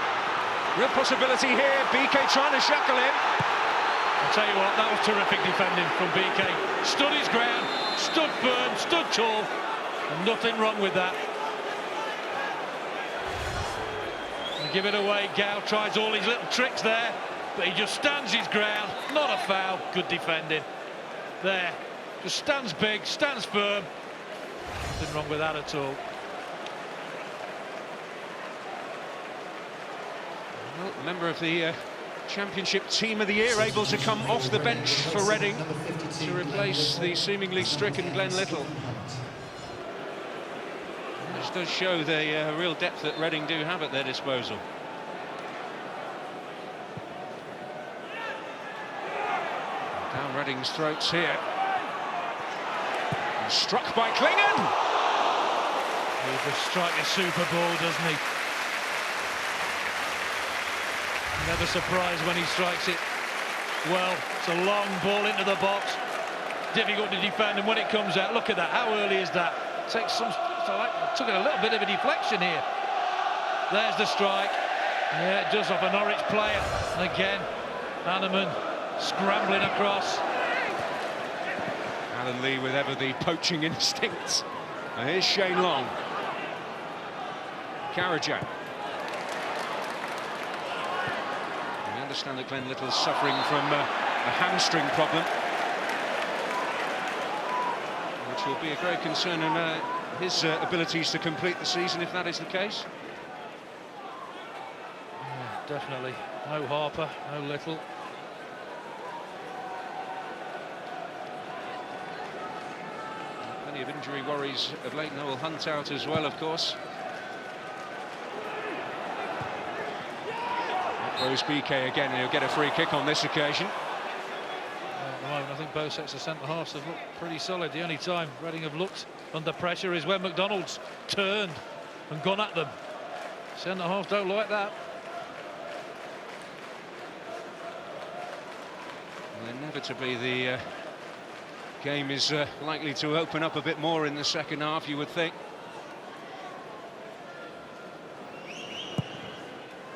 Real possibility here. BK trying to shackle him. I'll tell you what, that was terrific defending from BK. Stood his ground, stood firm, stood tall, and nothing wrong with that. And give it away. Gow tries all his little tricks there, but he just stands his ground. Not a foul. Good defending. There. Just stands big, stands firm. Nothing wrong with that at all. Well, member of the Championship Team of the Year, able to come off the bench for Reading to replace the seemingly stricken Glenn Little. This does show the real depth that Reading do have at their disposal. Down Reading's throats here. Struck by Klingon. He just strike a super ball, doesn't he? Never surprised when he strikes it well. It's a long ball into the box. Difficult to defend, and when it comes out, look at that. How early is that? Takes some. Took a little bit of a deflection here. There's the strike. Yeah, it does off a Norwich player. And again, Hanneman scrambling across. Alan Lee with ever the poaching instincts. And here's Shane Long. Karajan. We understand that Glenn Little's suffering from a hamstring problem, which will be a great concern in his abilities to complete the season if that is the case. Yeah, definitely. No Harper, no Little. Plenty of injury worries of late. Noel Hunt out as well, of course. Rose BK again, and he'll get a free kick on this occasion. At the moment, I think both sets of centre-halves have looked pretty solid. The only time Reading have looked under pressure is when McDonald's turned and gone at them. Centre-halves don't like that. Well, inevitably, the game is likely to open up a bit more in the second half, you would think.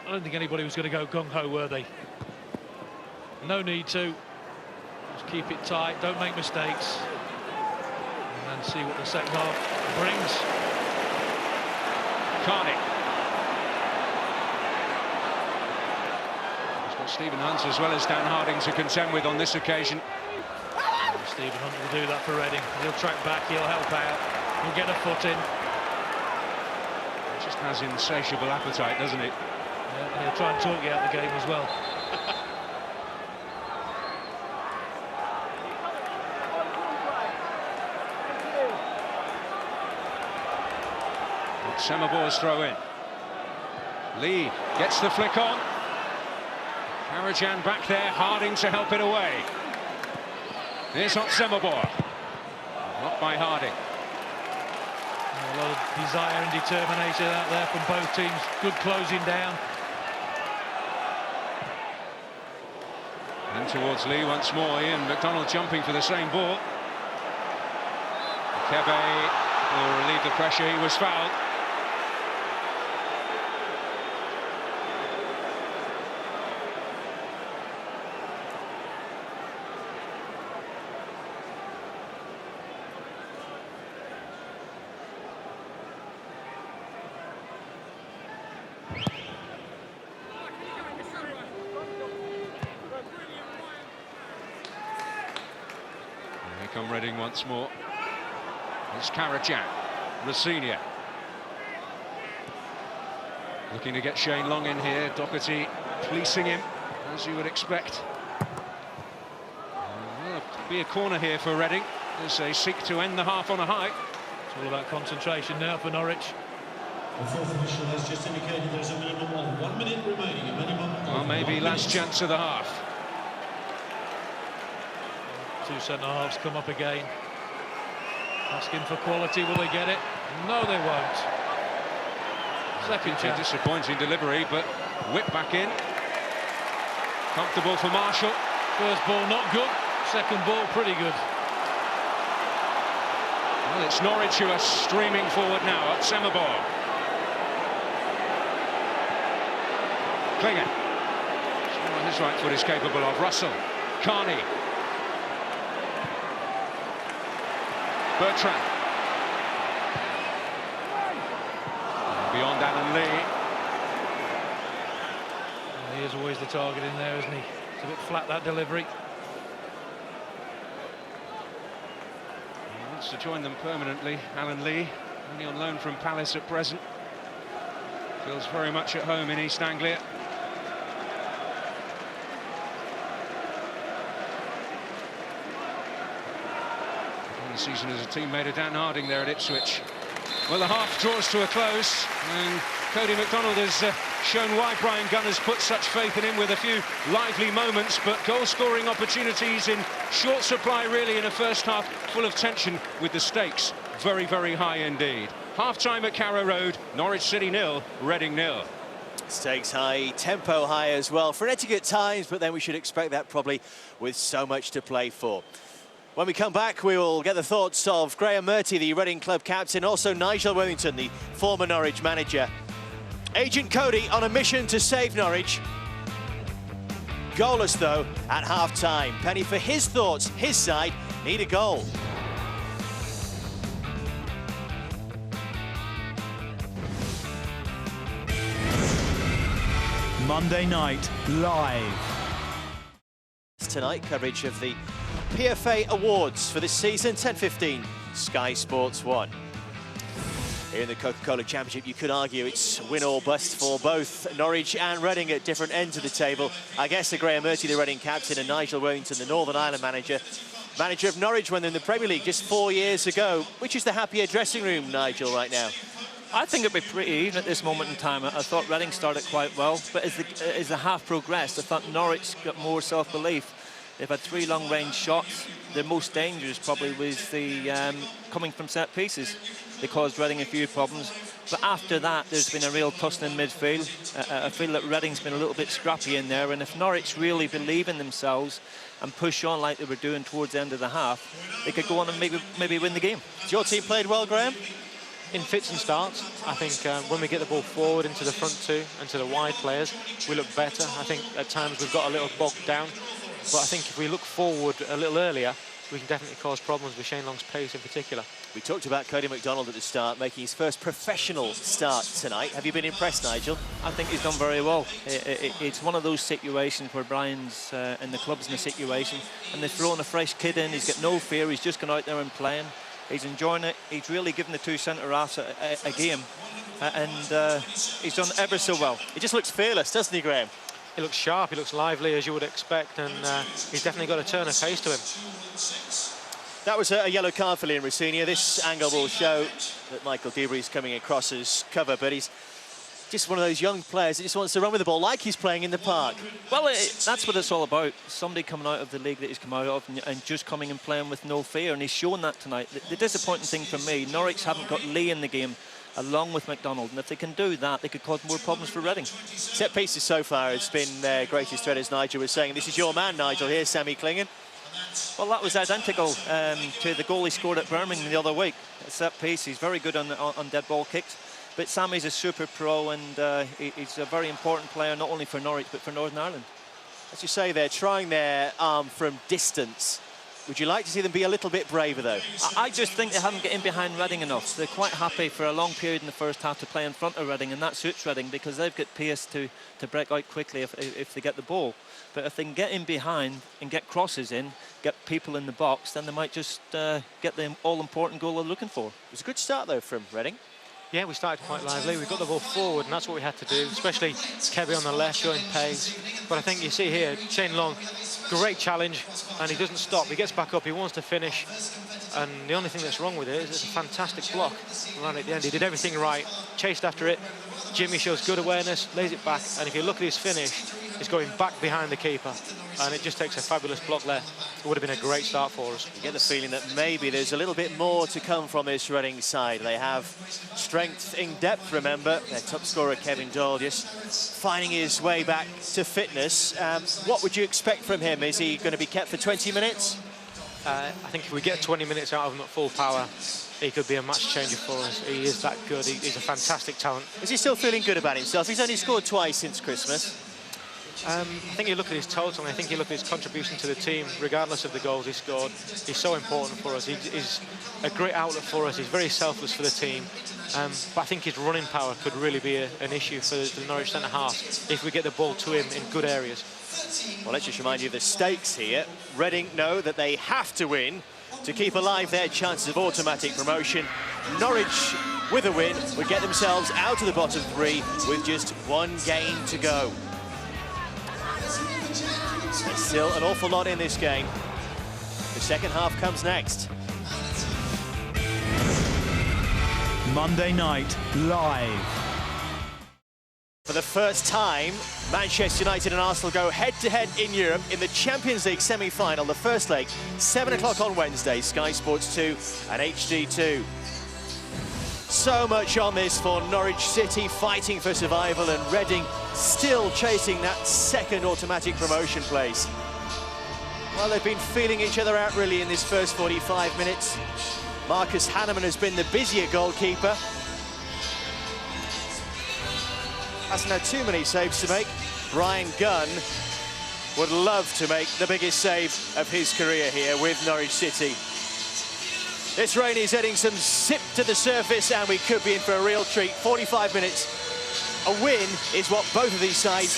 I don't think anybody was going to go gung-ho, were they? No need to. Just keep it tight, don't make mistakes. And then see what the second half brings. Carney. He's got Stephen Hunt as well as Dan Harding to contend with on this occasion. Stephen Hunt will do that for Reading. He'll track back, he'll help out, he'll get a foot in. He just has insatiable appetite, doesn't he? Yeah, he'll try and talk you out the game as well. Semabor's throw in. Lee gets the flick on. Karajan back there, Harding to help it away. Here's not Semabor. Not by Harding. A lot of desire and determination out there from both teams. Good closing down. And towards Lee once more. Ian McDonald jumping for the same ball. Kebe will relieve the pressure. He was fouled. Come Reading once more. It's Karajan, Rossinia. Looking to get Shane Long in here. Doherty fleecing him, as you would expect. Well, be a corner here for Reading as they seek to end the half on a high. It's all about concentration now for Norwich. The fourth official has just indicated there's a minimum of 1 minute remaining. A minimum of well, maybe last chance of the half. Two centre-halves come up again. Asking for quality, will they get it? No, they won't. Second chance. Disappointing delivery, but whip back in. Comfortable for Marshall. First ball not good, second ball pretty good. Well, it's Norwich who are streaming forward now at Semabor. Klingon. His right foot is capable of. Russell. Carney. Bertrand. Beyond Alan Lee. He is always the target in there, isn't he? It's a bit flat, that delivery. He wants to join them permanently, Alan Lee, only on loan from Palace at present. Feels very much at home in East Anglia. Season as a teammate of Dan Harding there at Ipswich. Well, the half draws to a close, and Cody MacDonald has shown why Bryan Gunn has put such faith in him with a few lively moments, but goal-scoring opportunities in short supply, really, in a first half full of tension, with the stakes very, very high indeed. Half-time at Carrow Road, Norwich City 0, Reading 0. Stakes high, tempo high as well. Frenetic at times, but then we should expect that probably with so much to play for. When we come back, we will get the thoughts of Graham Murty, the Reading club captain, also Nigel Wellington, the former Norwich manager. Agent Cody on a mission to save Norwich. Goalless, though, at half-time. Penny, for his thoughts, his side need a goal. Monday night, live. Tonight, coverage of the PFA Awards for this season, 10:15, Sky Sports 1. Here in the Coca-Cola Championship, you could argue it's win or bust for both Norwich and Reading at different ends of the table. I guess Graham Murty, the Reading captain, and Nigel Wellington, the Northern Ireland manager of Norwich when they're in the Premier League just 4 years ago. Which is the happier dressing room, Nigel, right now? I think it'd be pretty even at this moment in time. I thought Reading started quite well, but as the half progressed, I thought Norwich got more self-belief. They've had 3 long-range shots. Their most dangerous probably was the coming from set pieces. They caused Reading a few problems. But after that, there's been a real tussle in midfield. I feel that Reading's been a little bit scrappy in there, and if Norwich really believe in themselves and push on like they were doing towards the end of the half, they could go on and maybe win the game. Your team played well, Graham? In fits and starts. I think when we get the ball forward into the front two and to the wide players, we look better. I think at times we've got a little bogged down. But I think if we look forward a little earlier, we can definitely cause problems with Shane Long's pace in particular. We talked about Cody MacDonald at the start, making his first professional start tonight. Have you been impressed, Nigel? I think he's done very well. It's one of those situations where Brian's and the club's in a situation, and they're throwing a fresh kid in. He's got no fear. He's just gone out there and playing. He's enjoying it. He's really given the 2 centre-halves a game, and he's done ever so well. He just looks fearless, doesn't he, Graham? He looks sharp, he looks lively, as you would expect, and he's definitely got a turn of pace to him. That was a yellow card for Liam Rosenior. This angle will show that Michael Dewberry's coming across as cover, but he's just one of those young players that just wants to run with the ball like he's playing in the park. Well, that's what it's all about. Somebody coming out of the league that he's come out of and just coming and playing with no fear, and he's shown that tonight. The disappointing thing for me, Norwich haven't got Lee in the game along with MacDonald, and if they can do that, they could cause more problems for Reading. Set pieces so far has been their greatest threat, as Nigel was saying. This is your man, Nigel. Here's Sammy Clingan. Well, that was identical to the goal he scored at Birmingham the other week. A set piece, he's very good on dead ball kicks. But Sammy's a super pro, and he's a very important player, not only for Norwich, but for Northern Ireland. As you say, they're trying their arm from distance. Would you like to see them be a little bit braver, though? I just think they haven't got in behind Reading enough. They're quite happy for a long period in the first half to play in front of Reading, and that suits Reading because they've got pace to break out quickly if they get the ball. But if they can get in behind and get crosses in, get people in the box, then they might just get the all-important goal they're looking for. It was a good start, though, from Reading. Yeah, we started quite lively. We got the ball forward, and that's what we had to do, especially Kevin on the left showing pace. But I think you see here, Shane Long, great challenge, and he doesn't stop. He gets back up, he wants to finish, and the only thing that's wrong with it is it's a fantastic block right at the end. He did everything right, chased after it. Jimmy shows good awareness, lays it back, and if you look at his finish, he's going back behind the keeper, and it just takes a fabulous block there. It would have been a great start for us. You get the feeling that maybe there's a little bit more to come from this Reading side. They have strength in depth, remember. Their top scorer, Kevin Doyle, just finding his way back to fitness. What would you expect from him? Is he going to be kept for 20 minutes? I think if we get 20 minutes out of him at full power, he could be a match changer for us. He is that good. He's a fantastic talent. Is he still feeling good about himself? He's only scored twice since Christmas. I think you look at his total, and I think you look at his contribution to the team, regardless of the goals he scored. He's so important for us. He's a great outlet for us. He's very selfless for the team. But I think his running power could really be an issue for the Norwich centre-half if we get the ball to him in good areas. Well, let's just remind you of the stakes here. Reading know that they have to win to keep alive their chances of automatic promotion. Norwich, with a win, would get themselves out of the bottom 3 with just 1 game to go. There's still an awful lot in this game. The second half comes next. Monday Night Live. For the first time, Manchester United and Arsenal go head-to-head in Europe in the Champions League semi-final. The first leg, 7 o'clock on Wednesday, Sky Sports 2 and HD2. So much on this for Norwich City fighting for survival and Reading still chasing that second automatic promotion place. Well, they've been feeling each other out really in this first 45 minutes. Marcus Hanneman has been the busier goalkeeper. Hasn't had too many saves to make. Bryan Gunn would love to make the biggest save of his career here with Norwich City. This rain is adding some zip to the surface and we could be in for a real treat. 45 minutes. A win is what both of these sides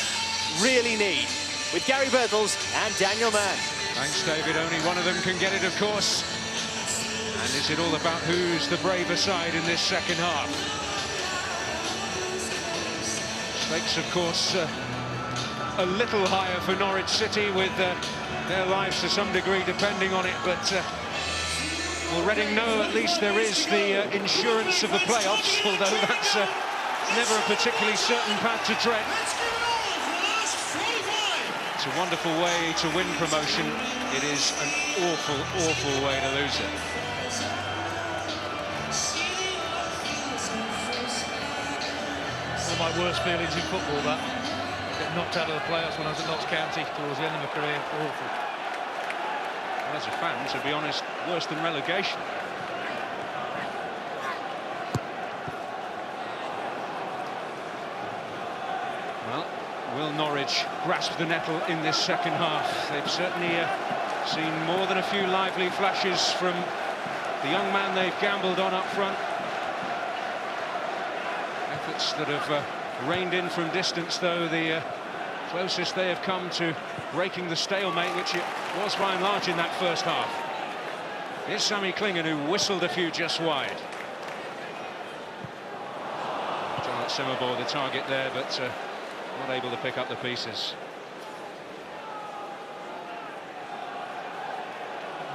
really need. With Gary Birtles and Daniel Mann. Thanks, David. Only one of them can get it, of course. And is it all about who's the braver side in this second half? Stakes, of course, a little higher for Norwich City with their lives to some degree depending on it, but well, Reading know at least there is the insurance of the playoffs, although that's never a particularly certain path to tread. It's a wonderful way to win promotion. It is an awful, awful way to lose it. One of my worst feelings in football, that. Get knocked out of the playoffs when I was at Notts County towards the end of my career. Awful. Well, as a fan, to be honest, worse than relegation. Well, will Norwich grasp the nettle in this second half? They've certainly seen more than a few lively flashes from the young man they've gambled on up front. Efforts that have reined in from distance, though, the closest they have come to breaking the stalemate, which it was by and large in that first half. Here's Sammy Klingen, who whistled a few just wide. John Simmerborg, the target there, but not able to pick up the pieces.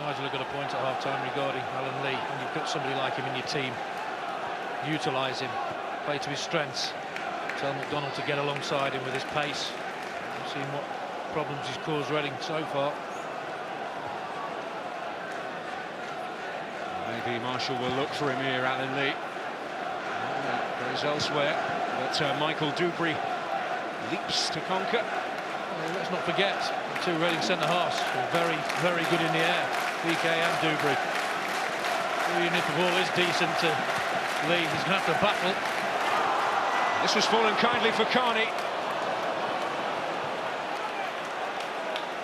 Nigel got a point at half-time regarding Alan Lee, and you've got somebody like him in your team. Utilise him, play to his strengths. Tell McDonald to get alongside him with his pace. We've seen what problems he's caused Reading so far. Maybe Marshall will look for him here, Alan Lee. Goes elsewhere, but Michael Dubry leaps to conquer. Well, let's not forget the two Reading centre-halves are very, very good in the air, PK and Dubry. Even if the ball is decent to Lee, he's going to have to battle. This has fallen kindly for Carney.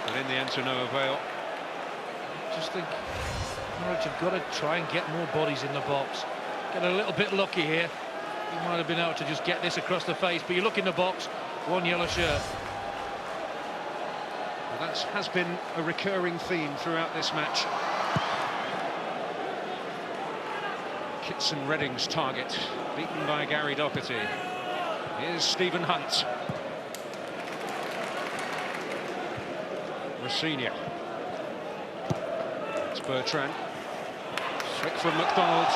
But in the end, to no avail. I just think Norwich have got to try and get more bodies in the box. Get a little bit lucky here. He might have been able to just get this across the face, but you look in the box, one yellow shirt. Well, that has been a recurring theme throughout this match. Kitson Reading's target, beaten by Gary Doherty. Here's Stephen Hunt. Rossignol. It's Bertrand. Trick from McDonald.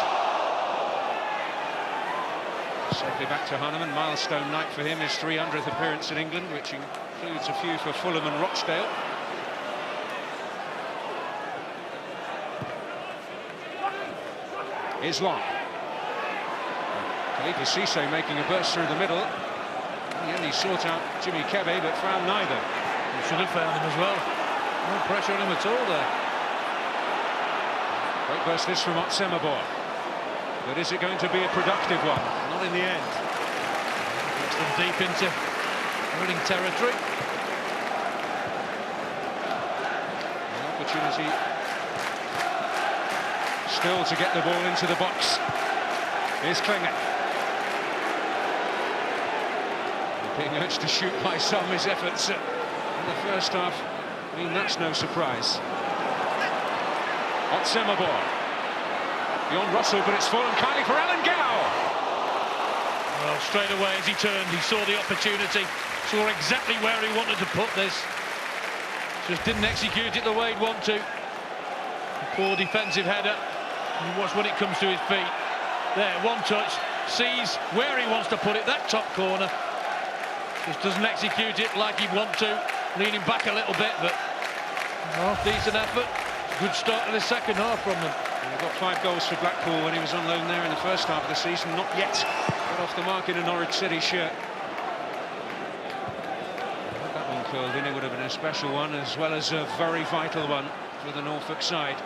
Safely back to Hanneman. Milestone night for him, his 300th appearance in England, which includes a few for Fulham and Rochdale. Islam. Khalifa Cisse making a burst through the middle. In the end, he sought out Jimmy Kebe, but found neither. He should have found him as well. No pressure on him at all there. Great burst this from Otsemabor. But is it going to be a productive one? Not in the end. Gets them deep into Reading territory. An opportunity still to get the ball into the box. Here's Klinger. Being urged to shoot by some, his efforts in the first half, I mean, that's no surprise. Otsemabor. Beyond Russell, but it's fallen kindly for Alan Gow. Well, straight away as he turned, he saw the opportunity, saw exactly where he wanted to put this. Just didn't execute it the way he'd want to. A poor defensive header. And watch when it comes to his feet. There, one touch, sees where he wants to put it, that top corner. Just doesn't execute it like he'd want to, leaning back a little bit, but decent effort. Good start to the second half from them. He got 5 goals for Blackpool when he was on loan there in the first half of the season. Not yet got off the mark in a Norwich City shirt. If that one curled in, it would have been a special one, as well as a very vital one for the Norfolk side.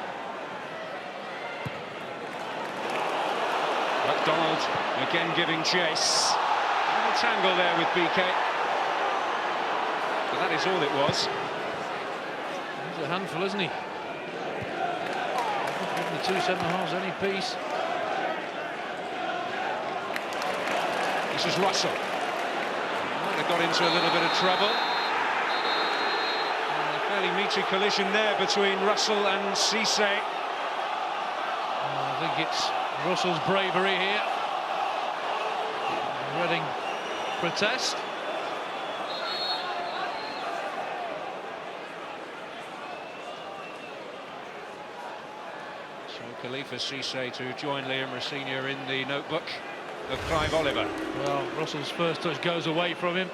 McDonald again giving chase. A little tangle there with BK. But that is all it was. He's a handful, isn't he? Giving the 2 centre-halves any piece. This is Russell. Might have got into a little bit of trouble. A fairly meaty collision there between Russell and Cisse. I think it's Russell's bravery here. Reading protest. So Khalifa Cisse to join Liam Rosenior in the notebook of Clive Oliver. Well, Russell's first touch goes away from him.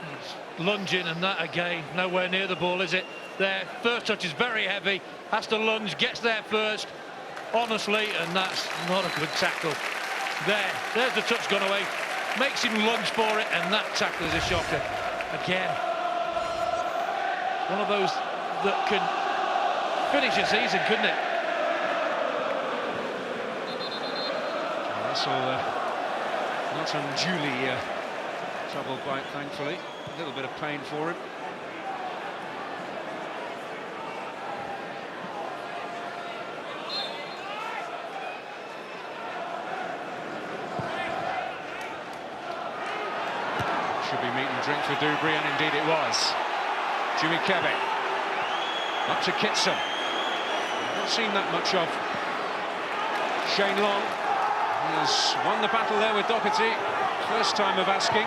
He's lunging, and that again, nowhere near the ball, is it? There, first touch is very heavy, has to lunge, gets there first, honestly, and that's not a good tackle. There's the touch gone away, makes him lunge for it, and that tackle is a shocker. Again, one of those that can finish a season, couldn't it? Russell not unduly troubled by it, thankfully. A little bit of pain for him. Should be meat and drink for Dubry, and indeed it was. Jimmy Kebe up to Kitson. Not seen that much of Shane Long. He has won the battle there with Doherty. First time of asking,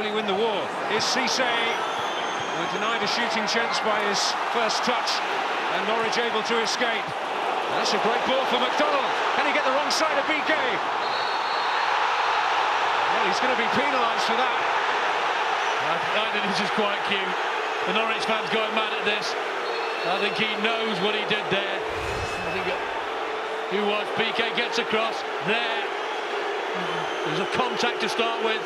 will he win the war? Is Cisse denied a shooting chance by his first touch, and Norwich able to escape. That's a great ball for McDonald. Can he get the wrong side of BK? Well, he's going to be penalised for that. I think this is quite cute. The Norwich fans going mad at this. I think he knows what he did there. I think who was BK gets across there. There's a contact to start with.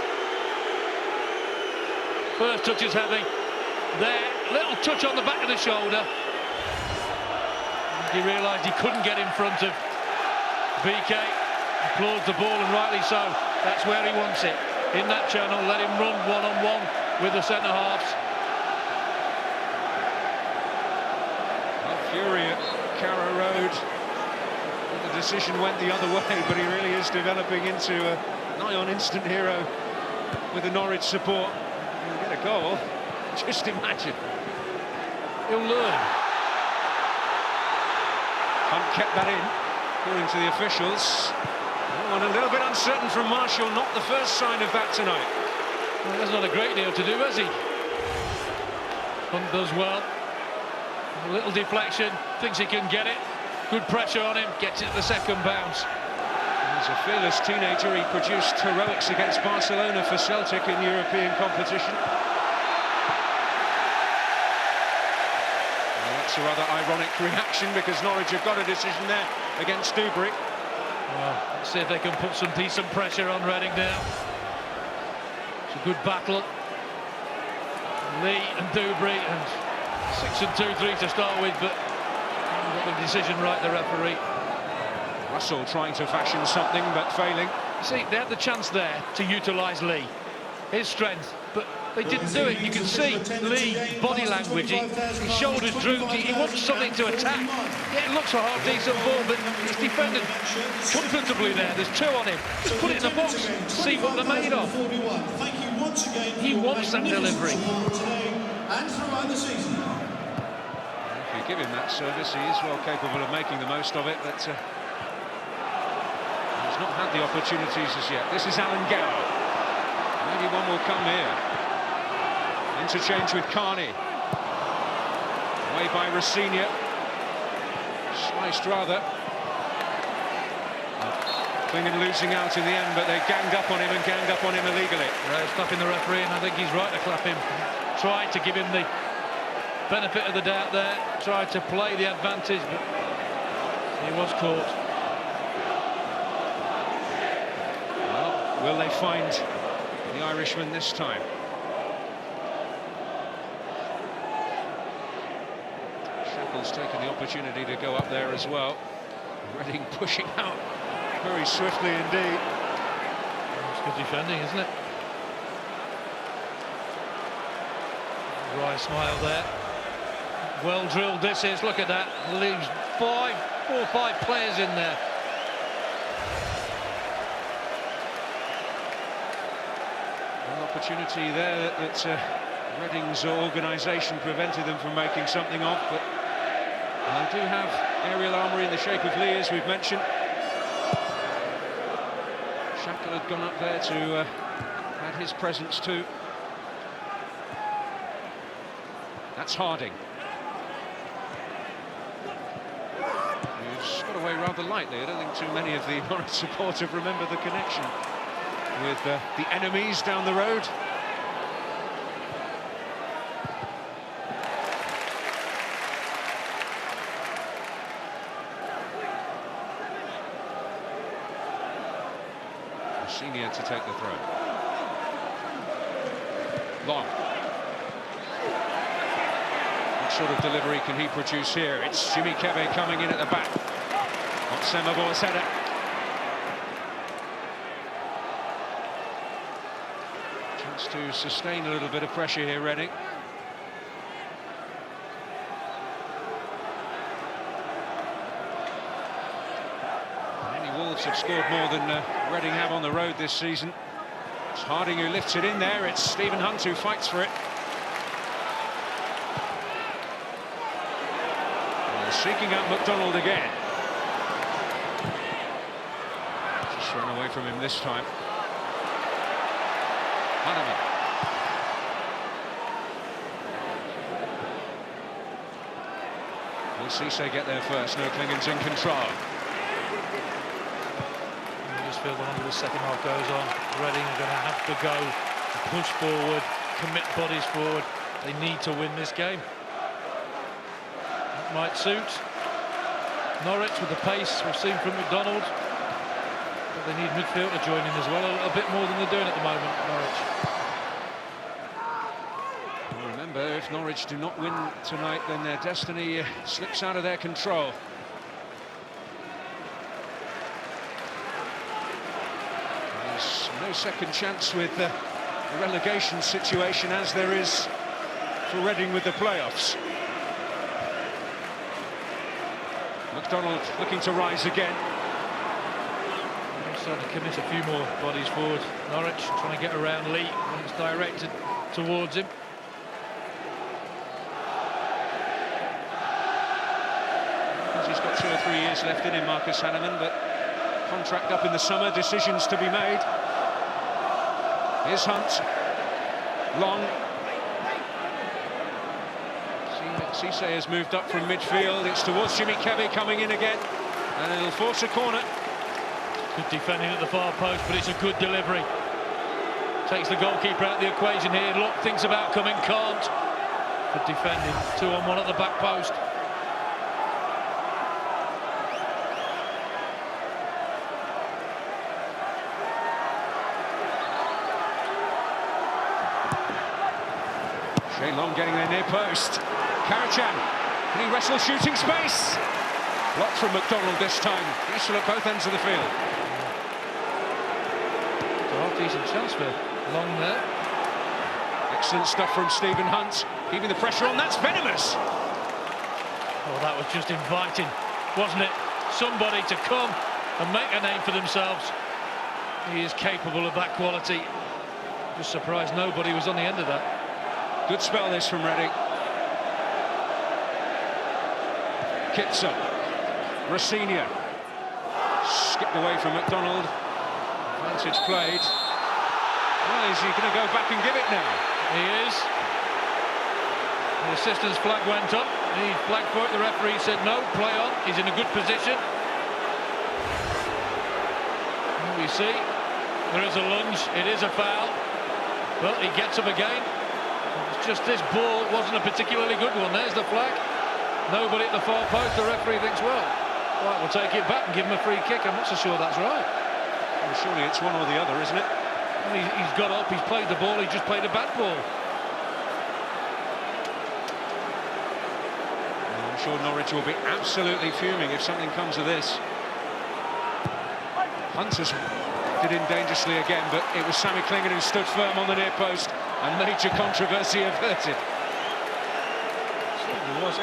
First touch is heavy. There, little touch on the back of the shoulder. He realised he couldn't get in front of BK. Applauds the ball, and rightly so. That's where he wants it. In that channel, let him run one-on-one with the centre-halves. Fury at Carrow Road. The decision went the other way, but he really is developing into a nigh-on instant hero with the Norwich support. He'll get a goal. Just imagine. He'll learn. Hunt kept that in, according to the officials. Oh, and a little bit uncertain from Marshall. Not the first sign of that tonight. Well, there's not a great deal to do, has he? Hunt does well. A little deflection, thinks he can get it. Good pressure on him, gets it at the second bounce. He's a fearless teenager. He produced heroics against Barcelona for Celtic in European competition. Well, that's a rather ironic reaction, because Norwich have got a decision there against Dubry. Well, let's see if they can put some decent pressure on Reading now. It's a good battle. Lee and Dubry, and 6 and 2-3 to start with, but got the decision right, the referee. Russell trying to fashion something, but failing. See, they had the chance there to utilise Lee, his strength, but they didn't do it. You can see Lee, body language, his shoulders drooped, he wants something to attack. Yeah, it looks a half-decent ball, but he's defended comfortably there. There's 2 on him. Just put it in the box, see what they're made of. He wants that delivery. And throughout the season. If you give him that service, he is well capable of making the most of it, but he's not had the opportunities as yet. This is Alan Gower. Maybe one will come here. Interchange with Carney. Away by Rosenior. Sliced rather. Bingham losing out in the end, but they ganged up on him and ganged up on him illegally. Right, clapping the referee, and I think he's right to clap him. Tried to give him the benefit of the doubt there, tried to play the advantage, but he was caught. Well, will they find the Irishman this time? Shackle's taken the opportunity to go up there as well. Reading pushing out very swiftly indeed. It's good defending, isn't it? Wry smile there. Well drilled this is, look at that. Leaves 4 or 5 players in there. An opportunity there that Reading's organisation prevented them from making something of, but they do have aerial armour in the shape of Lee, as we've mentioned. Shackle had gone up there to add his presence too. That's Harding. He's got away rather lightly. I don't think too many of the Norwich supporters remember the connection with the enemies down the road. Senior to take the throw. Long. What sort of delivery can he produce here? It's Jimmy Kebe coming in at the back. Otsemabor's header. Chance to sustain a little bit of pressure here, Reading. Wolves have scored more than Reading have on the road this season. It's Harding who lifts it in there. It's Stephen Hunt who fights for it. And seeking out McDonald again. Just run away from him this time. Hanneman. Will Cisse get there first? No, Klingen's in control. The longer the second half goes on, Reading are going to have to go push forward, commit bodies forward. They need to win this game. That might suit Norwich with the pace we've seen from McDonald, but they need midfield to join in as well, a bit more than they're doing at the moment, Norwich. Well, remember, if Norwich do not win tonight, then their destiny slips out of their control. No second chance with the relegation situation as there is for Reading with the playoffs. McDonald looking to rise again. They're starting to commit a few more bodies forward. Norwich trying to get around Lee when it's directed towards him. He's got 2 or 3 years left in him, Marcus Hanneman, but contract up in the summer, decisions to be made. Here's Hunt. Long. Cisse has moved up from midfield. It's towards Jimmy Kebe coming in again. And it'll force a corner. Good defending at the far post, but it's a good delivery. Takes the goalkeeper out of the equation here. Look, thinks about coming, can't. Good defending. 2-on-1 at the back post. Long getting there near post. Karachan, can he wrestle shooting space? Blocked from McDonald this time. Useful at both ends of the field. So half decent chance for Long there. Excellent stuff from Stephen Hunt. Keeping the pressure on, that's venomous. Oh, that was just inviting, wasn't it? Somebody to come and make a name for themselves. He is capable of that quality. Just surprised nobody was on the end of that. Good spell this from Reading. Kitson. Rossignol. Skipped away from McDonald. Advantage played. Well, is he going to go back and give it now? He is. The assistant's flag went up. He flagged for it. The referee said no, play on. He's in a good position. you see, there is a lunge, it is a foul, but he gets him again. It's just this ball wasn't a particularly good one. There's the flag. Nobody at the far post. The referee thinks, well, right, we'll take it back and give him a free kick. I'm not so sure that's right. Well, surely it's one or the other, isn't it? Well, he's got up, he's played the ball, he just played a bad ball. I'm sure Norwich will be absolutely fuming if something comes of this. Hunters did in dangerously again, but it was Sammy Clingan who stood firm on the near post, and major controversy averted. Certainly was.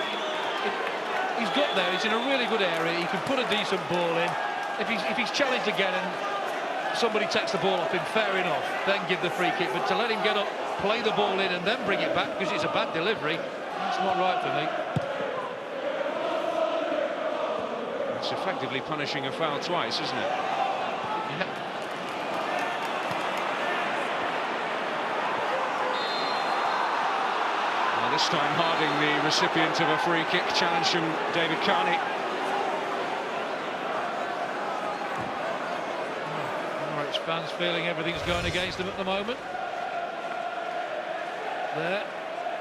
He's got there, he's in a really good area, he can put a decent ball in. If he's challenged again and somebody takes the ball off him, fair enough, then give the free kick, but to let him get up, play the ball in and then bring it back because it's a bad delivery, that's not right for me. It's effectively punishing a foul twice, isn't it? Yeah. Well, this time Harding, the recipient of a free kick challenge from David Carney. Norwich fans feeling everything's going against them at the moment. There.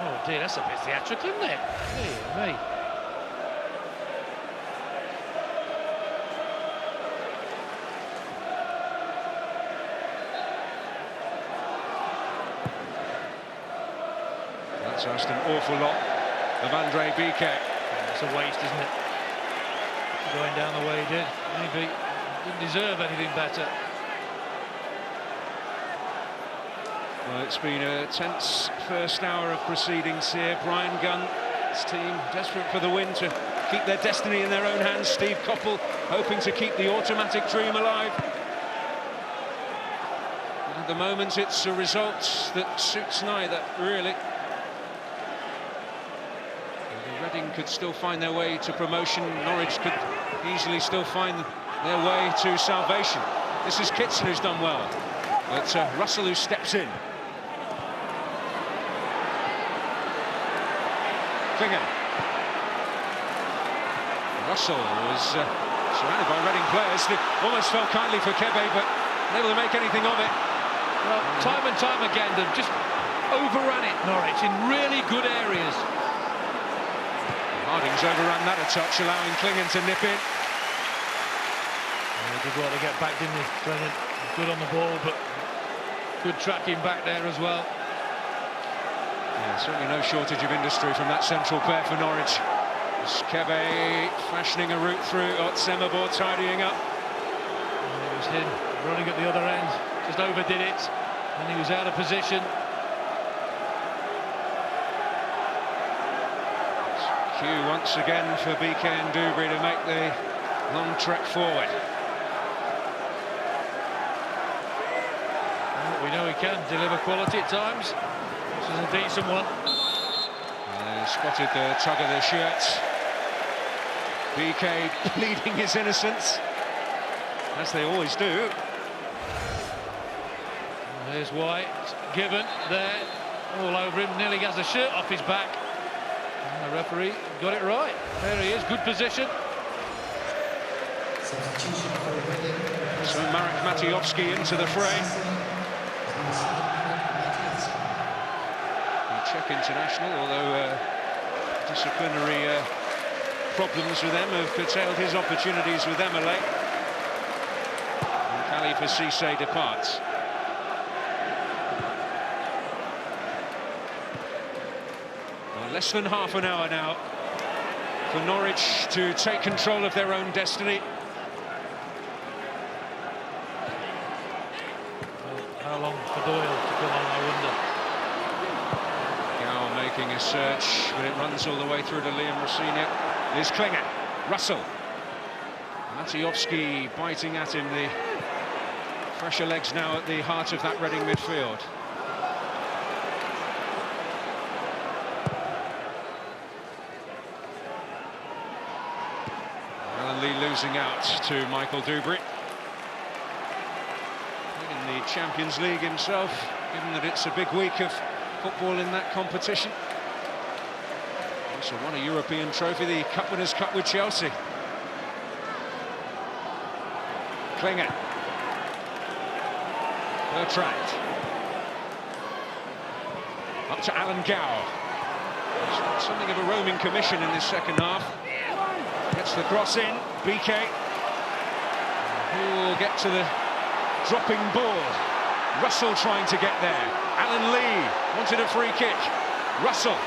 Oh dear, that's a bit theatrical, isn't it? Dear me. That's asked an awful lot of Andre BK. It's a waste, isn't it? Going down the way he did. Maybe didn't deserve anything better. Well, it's been a tense first hour of proceedings here. Bryan Gunn, his team, desperate for the win to keep their destiny in their own hands. Steve Coppell hoping to keep the automatic dream alive. But at the moment, it's a result that suits neither, really. Reading could still find their way to promotion. Norwich could easily still find their way to salvation. This is Kitson who's done well, but Russell who steps in. Clingan. Russell was surrounded by Reading players. They almost felt kindly for Kebe, but unable to make anything of it. Well, time and time again, they've just overrun it, Norwich, in really good areas. Harding's overrun that a touch, allowing Clingan to nip in. He did well to get back, didn't he, Clingan? Good on the ball, but good tracking back there as well. Yeah, certainly no shortage of industry from that central pair for Norwich. Kebe fashioning a route through, Otsemabor tidying up. And it was him running at the other end, just overdid it, and he was out of position. Cue once again for BK and Dubry to make the long trek forward. Well, we know he can deliver quality at times. This is a decent one. Spotted the tug of their shirts. BK pleading his innocence, as they always do. And there's White, Gibbon there, all over him, nearly gets the shirt off his back. And the referee got it right. There he is, good position. So Marek Matiowski into the frame. The Czech international, although disciplinary problems with them have curtailed his opportunities with Emelec. And Khalifa Cisse departs. Well, less than half an hour now for Norwich to take control of their own destiny. Well, how long for Doyle to come on, I wonder? Gow making a search, but it runs all the way through to Liam Rossigna. There's Clingan, Russell. Matiowski biting at him, the fresher legs now at the heart of that Reading midfield. Alan Lee losing out to Michael Dubry. In the Champions League himself, given that it's a big week of football in that competition. Also won a European trophy, the Cup Winners' Cup with Chelsea. Clingan. Bertrand. Up to Alan Gow. Something of a roaming commission in this second half. Gets the cross in, BK. Who will get to the dropping ball? Russell trying to get there. Alan Lee wanted a free kick. Russell.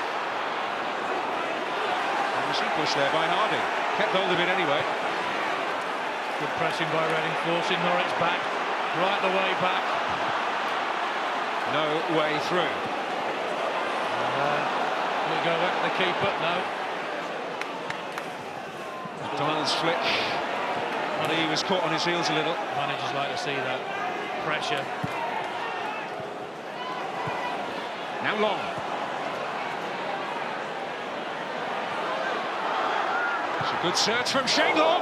And was he pushed there by Harding? Kept hold of it anyway. Good pressing by Reading, forcing Norwich back. Right the way back. No way through. Will it go back to the keeper? No. McDonald's flick. Well, he was caught on his heels a little. Managers like to see that pressure. Now Long. It's a good search from Shane Long.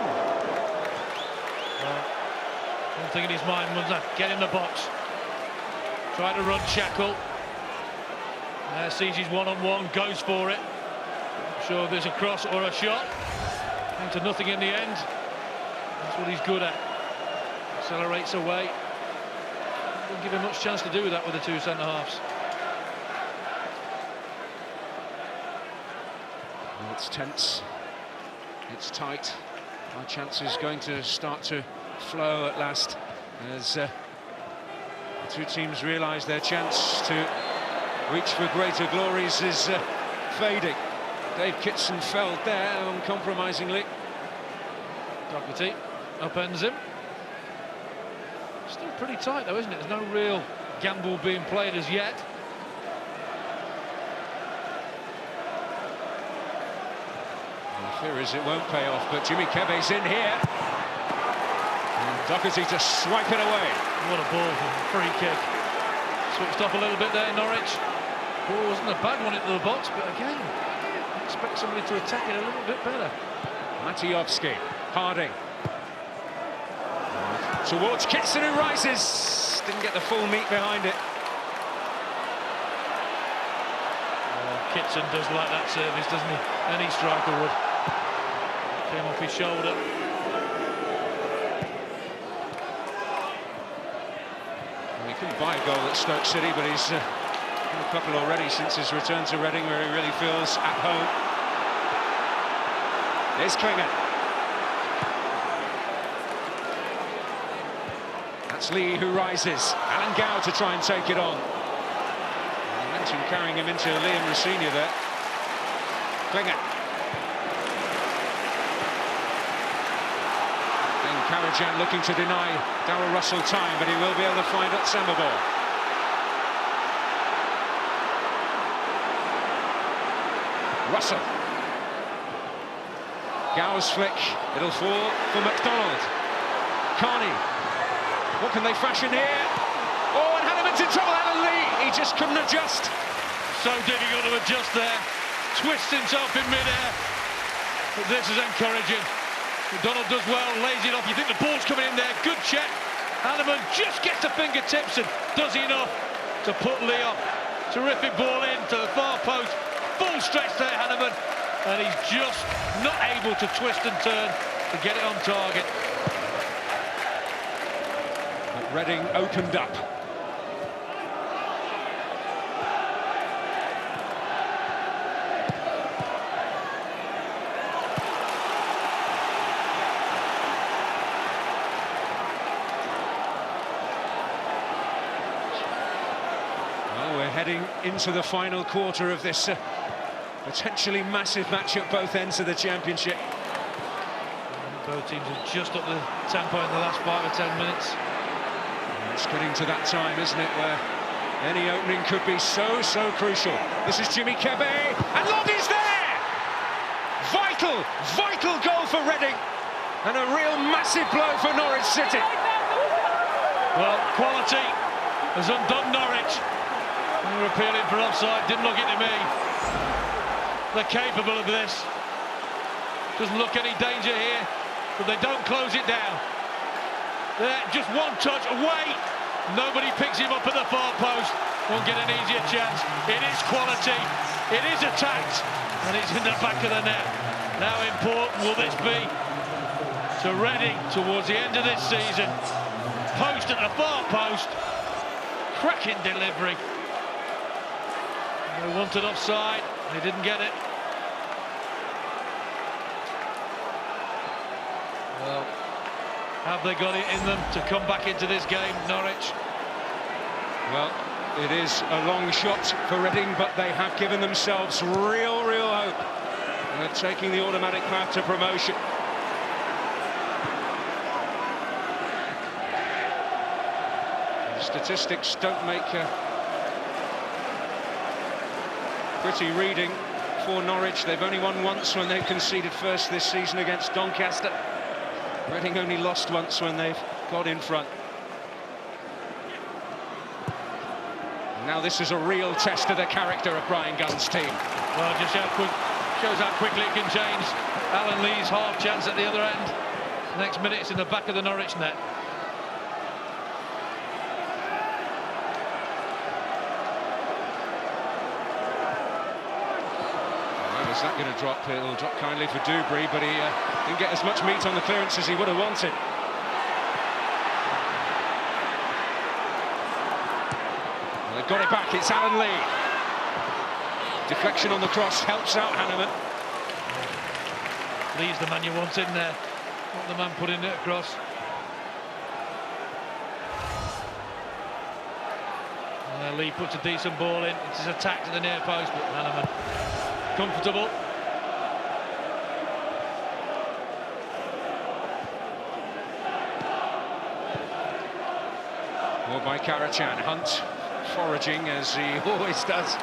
Well, one thing in his mind was that get in the box. Try to run Shackle. Sees his one-on-one, goes for it. Not sure if there's a cross or a shot. Into nothing in the end. That's what he's good at. Accelerates away. Didn't give him much chance to do that with the two centre-halves. Well, it's tense. It's tight. Our chance is going to start to flow at last as the two teams realise their chance to reach for greater glories is fading. Dave Kitson fell there uncompromisingly. Doherty upends him. Still pretty tight though, isn't it? There's no real gamble being played as yet. The fear is it won't pay off, but Jimmy Kebe's in here. And Doherty to swipe it away. What a ball, free kick. Switched off a little bit there, Norwich. Ball wasn't a bad one into the box, but again, I expect somebody to attack it a little bit better. Matijovski, Harding. Towards Kitson, who rises. Didn't get the full meat behind it. Kitson does like that service, doesn't he? Any striker would. Came off his shoulder. Well, he couldn't buy a goal at Stoke City, but he's had a couple already since his return to Reading, where he really feels at home. There's Klinger. That's Lee who rises. Alan Gow to try and take it on. Momentum carrying him into Liam Rossini there. Klinger. And Karajan looking to deny Darryl Russell time, but he will be able to find Otsamabor. Russell. Gow's flick. It'll fall for McDonald. Carney. What can they fashion here? Oh, and Hanneman's in trouble. Alan Lee. He just couldn't adjust. So difficult to adjust there. Twists himself in mid-air. But this is encouraging. McDonald does well, lays it off. You think the ball's coming in there. Good check. Hanneman just gets the fingertips and does enough to put Lee off. Terrific ball in to the far post. Full stretch there, Hanneman. And he's just not able to twist and turn to get it on target. But Reading opened up. Well, we're heading into the final quarter of this potentially massive match at both ends of the championship. Both teams have just up the tempo in the last 5 or 10 minutes. It's getting to that time, isn't it, where any opening could be so crucial. This is Jimmy Kebe, and Long is there! Vital goal for Reading, and a real massive blow for Norwich City. Well, quality has undone Norwich. They were appealing for offside, didn't look it to me. They're capable of this. Doesn't look any danger here, but they don't close it down. There, just one touch away. Nobody picks him up at the far post. Won't get an easier chance. It is quality. It is attacked, and it's in the back of the net. How important will this be to Reading towards the end of this season? Post at the far post. cracking delivery. They wanted offside, they didn't get it. Well, have they got it in them to come back into this game, Norwich? Well, it is a long shot for Reading, but they have given themselves real hope. They're taking the automatic path to promotion. The statistics don't make a pretty reading for Norwich. They've only won once when they've conceded first this season against Doncaster. Reading only lost once when they've got in front. Now this is a real test of the character of Bryan Gunn's team. Well, just shows how quickly it can change. Alan Lee's half chance at the other end. Next minute it's in the back of the Norwich net. Is that going to drop? It'll drop kindly for Dewberry, but he didn't get as much meat on the clearance as he would have wanted. Well, they've got it back. It's Alan Lee. Deflection on the cross helps out Hanneman. Lee's the man you want in there, not the man putting it across. Lee puts a decent ball in. It's his attack to the near post, but Hanneman comfortable. More by Karachan. Hunt foraging as he always does.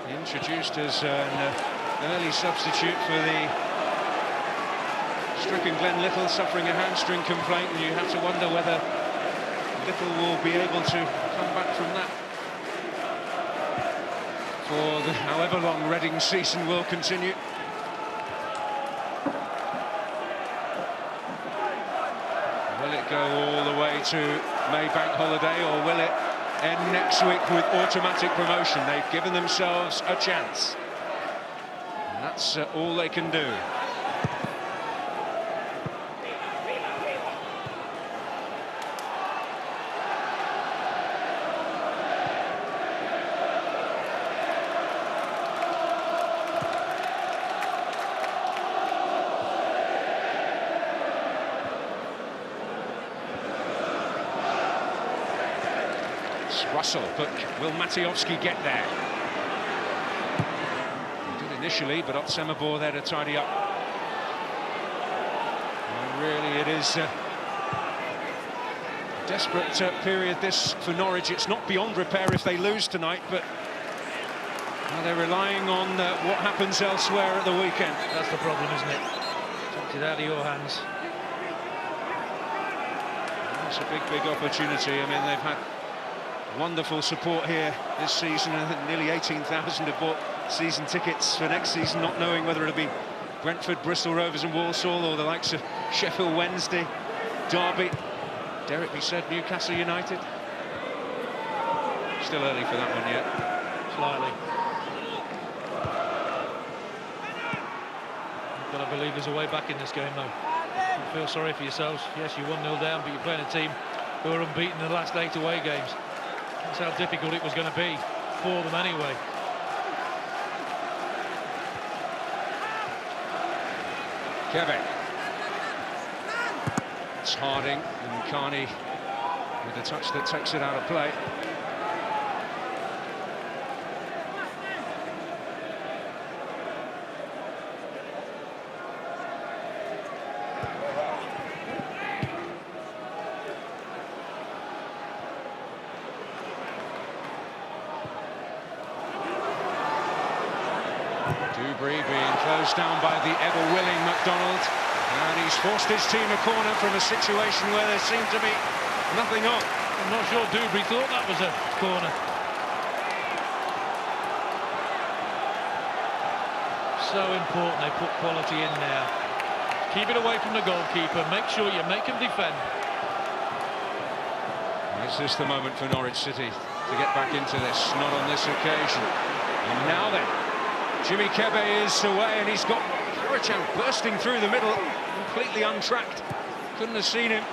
Introduced as an early substitute for the stricken Glenn Little, suffering a hamstring complaint, and you have to wonder whether Little will be able to come back from that for the however long Reading season will continue. Will it go all the way to May Bank holiday, or will it end next week with automatic promotion? They've given themselves a chance, and that's all they can do. Russell, but will Matiowski get there? He did initially, but Otsemabor there to tidy up. And really, it is a desperate period this for Norwich. It's not beyond repair if they lose tonight, but they're relying on what happens elsewhere at the weekend. That's the problem, isn't it? Takes it out of your hands. It's a big opportunity. I mean, they've had wonderful support here this season. I think nearly 18,000 have bought season tickets for next season, not knowing whether it'll be Brentford, Bristol Rovers and Walsall, or the likes of Sheffield Wednesday, Derby, Derek, he said Newcastle United. Still early for that one yet. Slightly. You've got to believe there's a way back in this game, though. Don't feel sorry for yourselves. Yes, you're 1-0 down, but you're playing a team who are unbeaten in the last 8 away games. That's how difficult it was going to be for them anyway. Kevin. It's Harding and Carney with a touch that takes it out of play. Dewberry being closed down by the ever-willing McDonald, and he's forced his team a corner from a situation where there seemed to be nothing on. I'm not sure Dewberry thought that was a corner. So important they put quality in there. Keep it away from the goalkeeper, make sure you make him defend. Is this the moment for Norwich City to get back into this? Not on this occasion. And now then, Jimmy Kebe is away, and he's got Karachan bursting through the middle, completely untracked. Couldn't have seen him.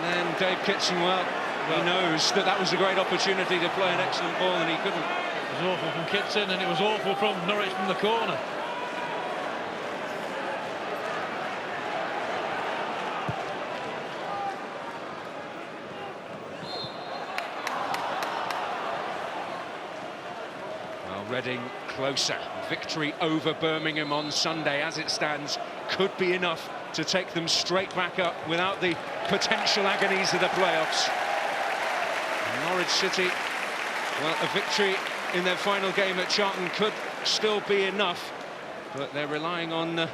And Dave Kitson, well, he knows that that was a great opportunity to play an excellent ball and he couldn't. It was awful from Kitson and it was awful from Norwich from the corner. Well, Reading closer. Victory over Birmingham on Sunday, as it stands, could be enough to take them straight back up without the potential agonies of the playoffs. Norwich City, well, a victory in their final game at Charlton could still be enough, but they're relying on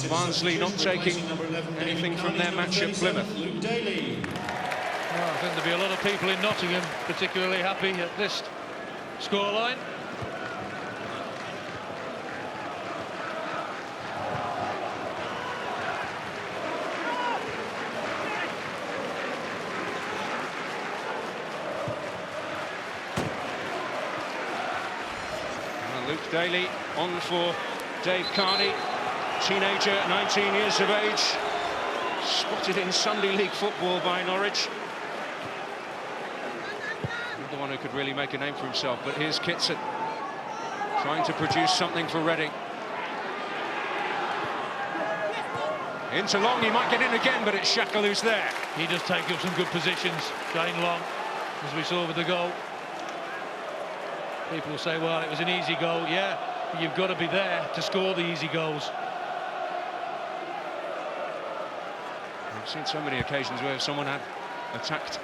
Barnsley not taking anything from their match at Plymouth. Well, I think there'll be a lot of people in Nottingham particularly happy at this scoreline. Luke Daly on for Dave Carney, teenager, 19 years of age, spotted in Sunday League football by Norwich. Not the one who could really make a name for himself, but here's Kitson trying to produce something for Reading. Into Long, he might get in again, but it's Xhaka who's there. He does take up some good positions, Shane Long, as we saw with the goal. People will say, well, it was an easy goal. Yeah, but you've got to be there to score the easy goals. I've seen so many occasions where if someone had attacked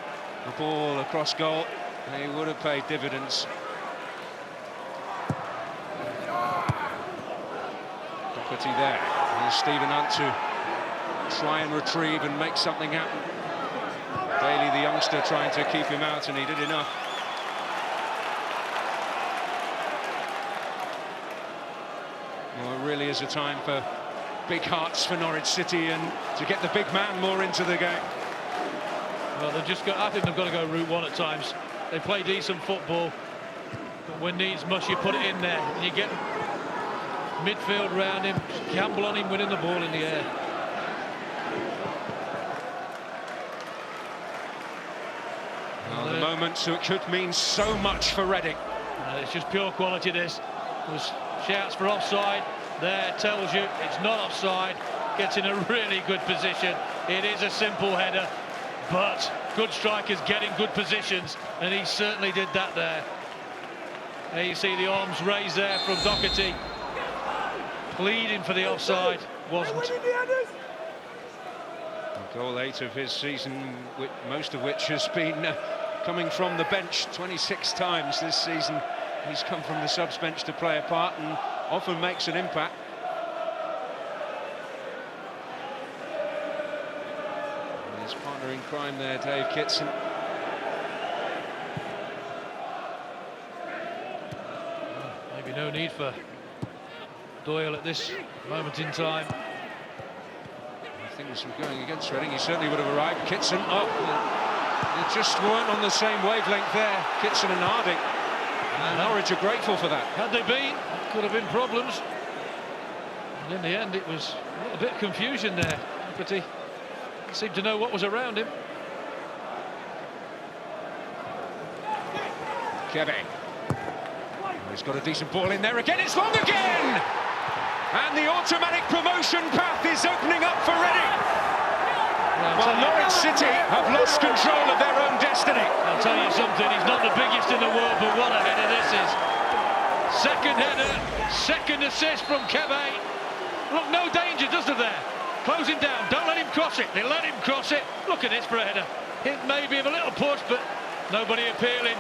the ball across goal, they would have paid dividends. Doherty there. Here's Stephen Hunt to try and retrieve and make something happen. Daly, the youngster, trying to keep him out, and he did enough. Well, it really is a time for big hearts for Norwich City and to get the big man more into the game. Well, they've just got, I think they've got to go route one at times. They play decent football, but when needs must, you put it in there. And you get midfield round him, gamble on him, winning the ball in the air. Well, the moment, so it could mean so much for Reading. It's just pure quality, this. There's shouts for offside. There, tells you it's not offside. Gets in a really good position. It is a simple header, but good strikers get in good positions, and he certainly did that there. There you see the arms raised there from Doherty, pleading for the offside. Wasn't. Goal 8 of his season, most of which has been coming from the bench. 26 times this season he's come from the subs bench to play a part and often makes an impact. And his partner in crime there, Dave Kitson. Maybe no need for Doyle at this moment in time. Things were going against Reading, he certainly would have arrived. Kitson, they just weren't on the same wavelength there, Kitson and Harding. And Norwich are grateful for that. Had they been, could have been problems. And in the end, it was a little bit of confusion there. But he seemed to know what was around him. Kebe. He's got a decent ball in there again. It's Long again! And the automatic promotion path is opening up for Reading. Well, Norwich City have lost control of their own destiny. I'll tell you something, he's not the biggest in the world, but what a header this is. Second header, second assist from Kebe. Look, no danger, does there there? Close him down, don't let him cross it. They let him cross it. Look at this for a header. Hint maybe of a little push, but nobody appealing.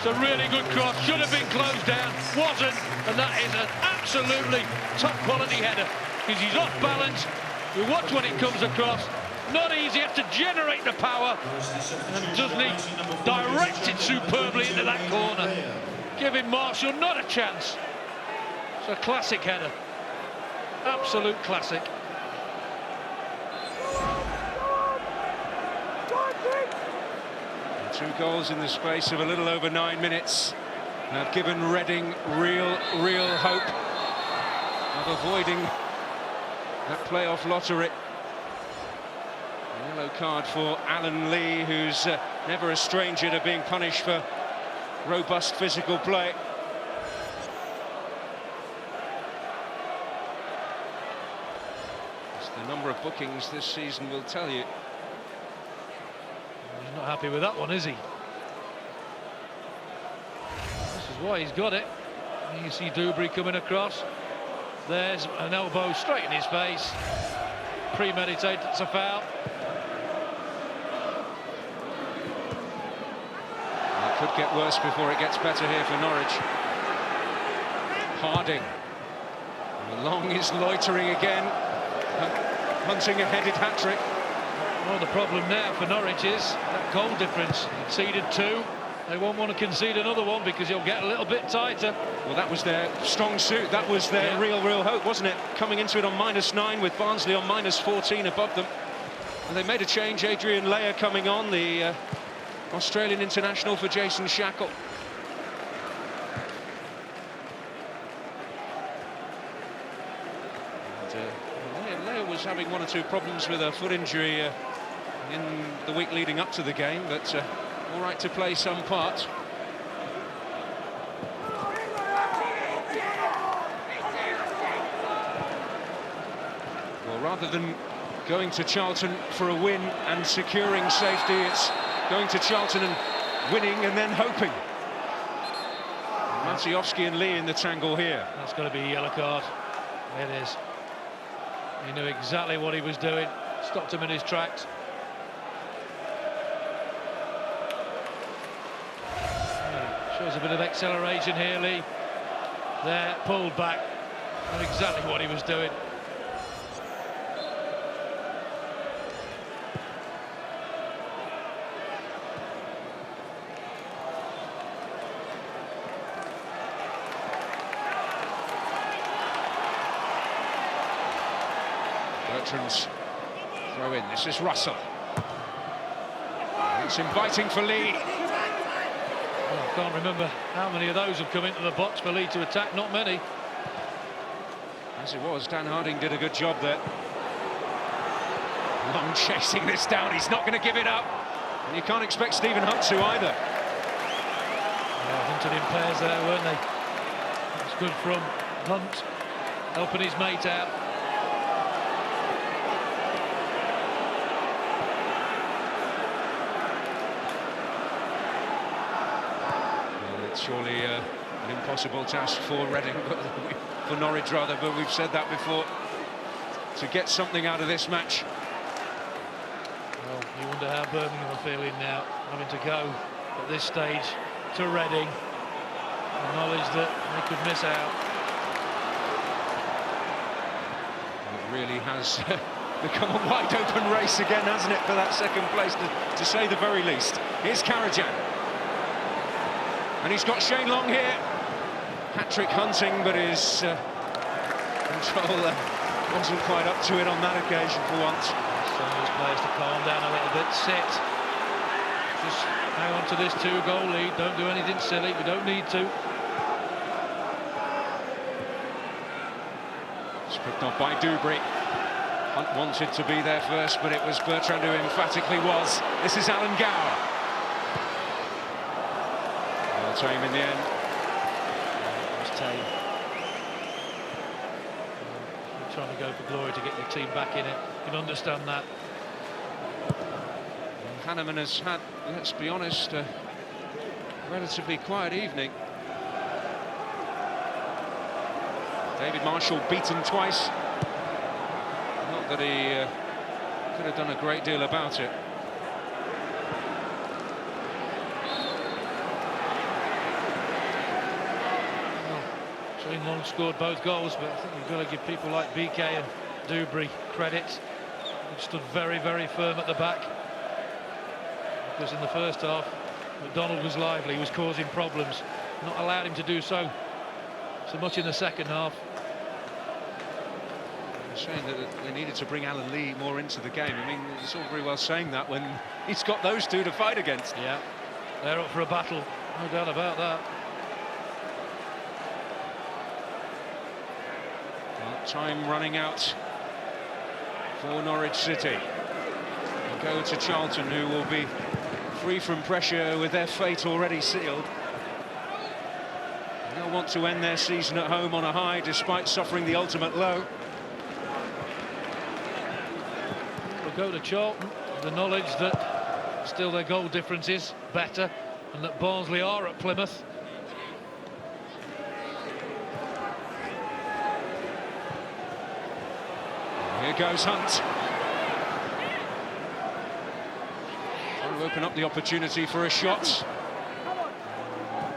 It's a really good cross, should have been closed down, wasn't, and that is an absolutely top quality header, because he's off balance. You watch when it comes across, not easy, has to generate the power, and doesn't he direct it superbly into that corner. Giving Marshall not a chance. It's a classic header, absolute classic. Two goals in the space of a little over 9 minutes have given Reading real hope of avoiding that playoff lottery. The yellow card for Alan Lee, who's never a stranger to being punished for robust physical play. As the number of bookings this season will tell you. He's not happy with that one, is he? This is why he's got it. You see Dubry coming across. There's an elbow straight in his face. Premeditated, it's a foul. It could get worse before it gets better here for Norwich. Harding. Long is loitering again, hunting a headed hat-trick. Well, the problem now for Norwich is that goal difference. Conceded 2. They won't want to concede another one because he'll get a little bit tighter. Well, that was their strong suit. That was their real hope, wasn't it? Coming into it on -9 with Barnsley on -14 above them. And they made a change. Adrian Leyer coming on, the Australian international for Jason Shackle. And, Leyer was having 1 or 2 problems with a foot injury in the week leading up to the game, but all right to play some part. Well, rather than going to Charlton for a win and securing safety, it's going to Charlton and winning and then hoping. Maciejowski and Lee in the tangle here. That's got to be a yellow card. It is. He knew exactly what he was doing. Stopped him in his tracks. Shows a bit of acceleration here, Lee. There, pulled back. Knew exactly what he was doing. Bertrand's throw in. This is Russell. It's inviting for Lee. Well, I can't remember how many of those have come into the box for Lee to attack. Not many. As it was, Dan Harding did a good job there. Long chasing this down. He's not going to give it up. And you can't expect Stephen Hunt to either. Yeah, hunted in pairs there, weren't they? That's good from Hunt, helping his mate out. Surely an impossible task for Reading, for Norwich rather, but we've said that before, to get something out of this match. Well, you wonder how Birmingham are feeling now, having to go at this stage to Reading, the knowledge that they could miss out. It really has become a wide open race again, hasn't it, for that second place, to say the very least. Here's Karajan. And he's got Shane Long here. Hat-trick hunting, but his control wasn't quite up to it on that occasion for once. Some of those players to calm down a little bit, sit. Just hang on to this 2-goal lead, don't do anything silly, we don't need to. It's picked up by Dubry. Hunt wanted to be there first, but it was Bertrand who emphatically was. This is Alan Gower. Tame in the end. It was Tame. You're trying to go for glory to get your team back in it. You can understand that. Well, Hanneman has had, let's be honest, a relatively quiet evening. David Marshall beaten twice. Not that he could have done a great deal about it. Shane Long scored both goals, but I think you've got to give people like BK and Dubry credit. They've stood very, very firm at the back. Because in the first half, McDonald was lively, he was causing problems. Not allowed him to do so much in the second half. I'm saying that they needed to bring Alan Lee more into the game. I mean, it's all very well saying that when he's got those two to fight against. Yeah, they're up for a battle, no doubt about that. Well, time running out for Norwich City. go to Charlton, who will be free from pressure with their fate already sealed. They'll want to end their season at home on a high, despite suffering the ultimate low. We'll go to Charlton, the knowledge that still their goal difference is better, and that Barnsley are at Plymouth. Here goes Hunt. Trying to open up the opportunity for a shot.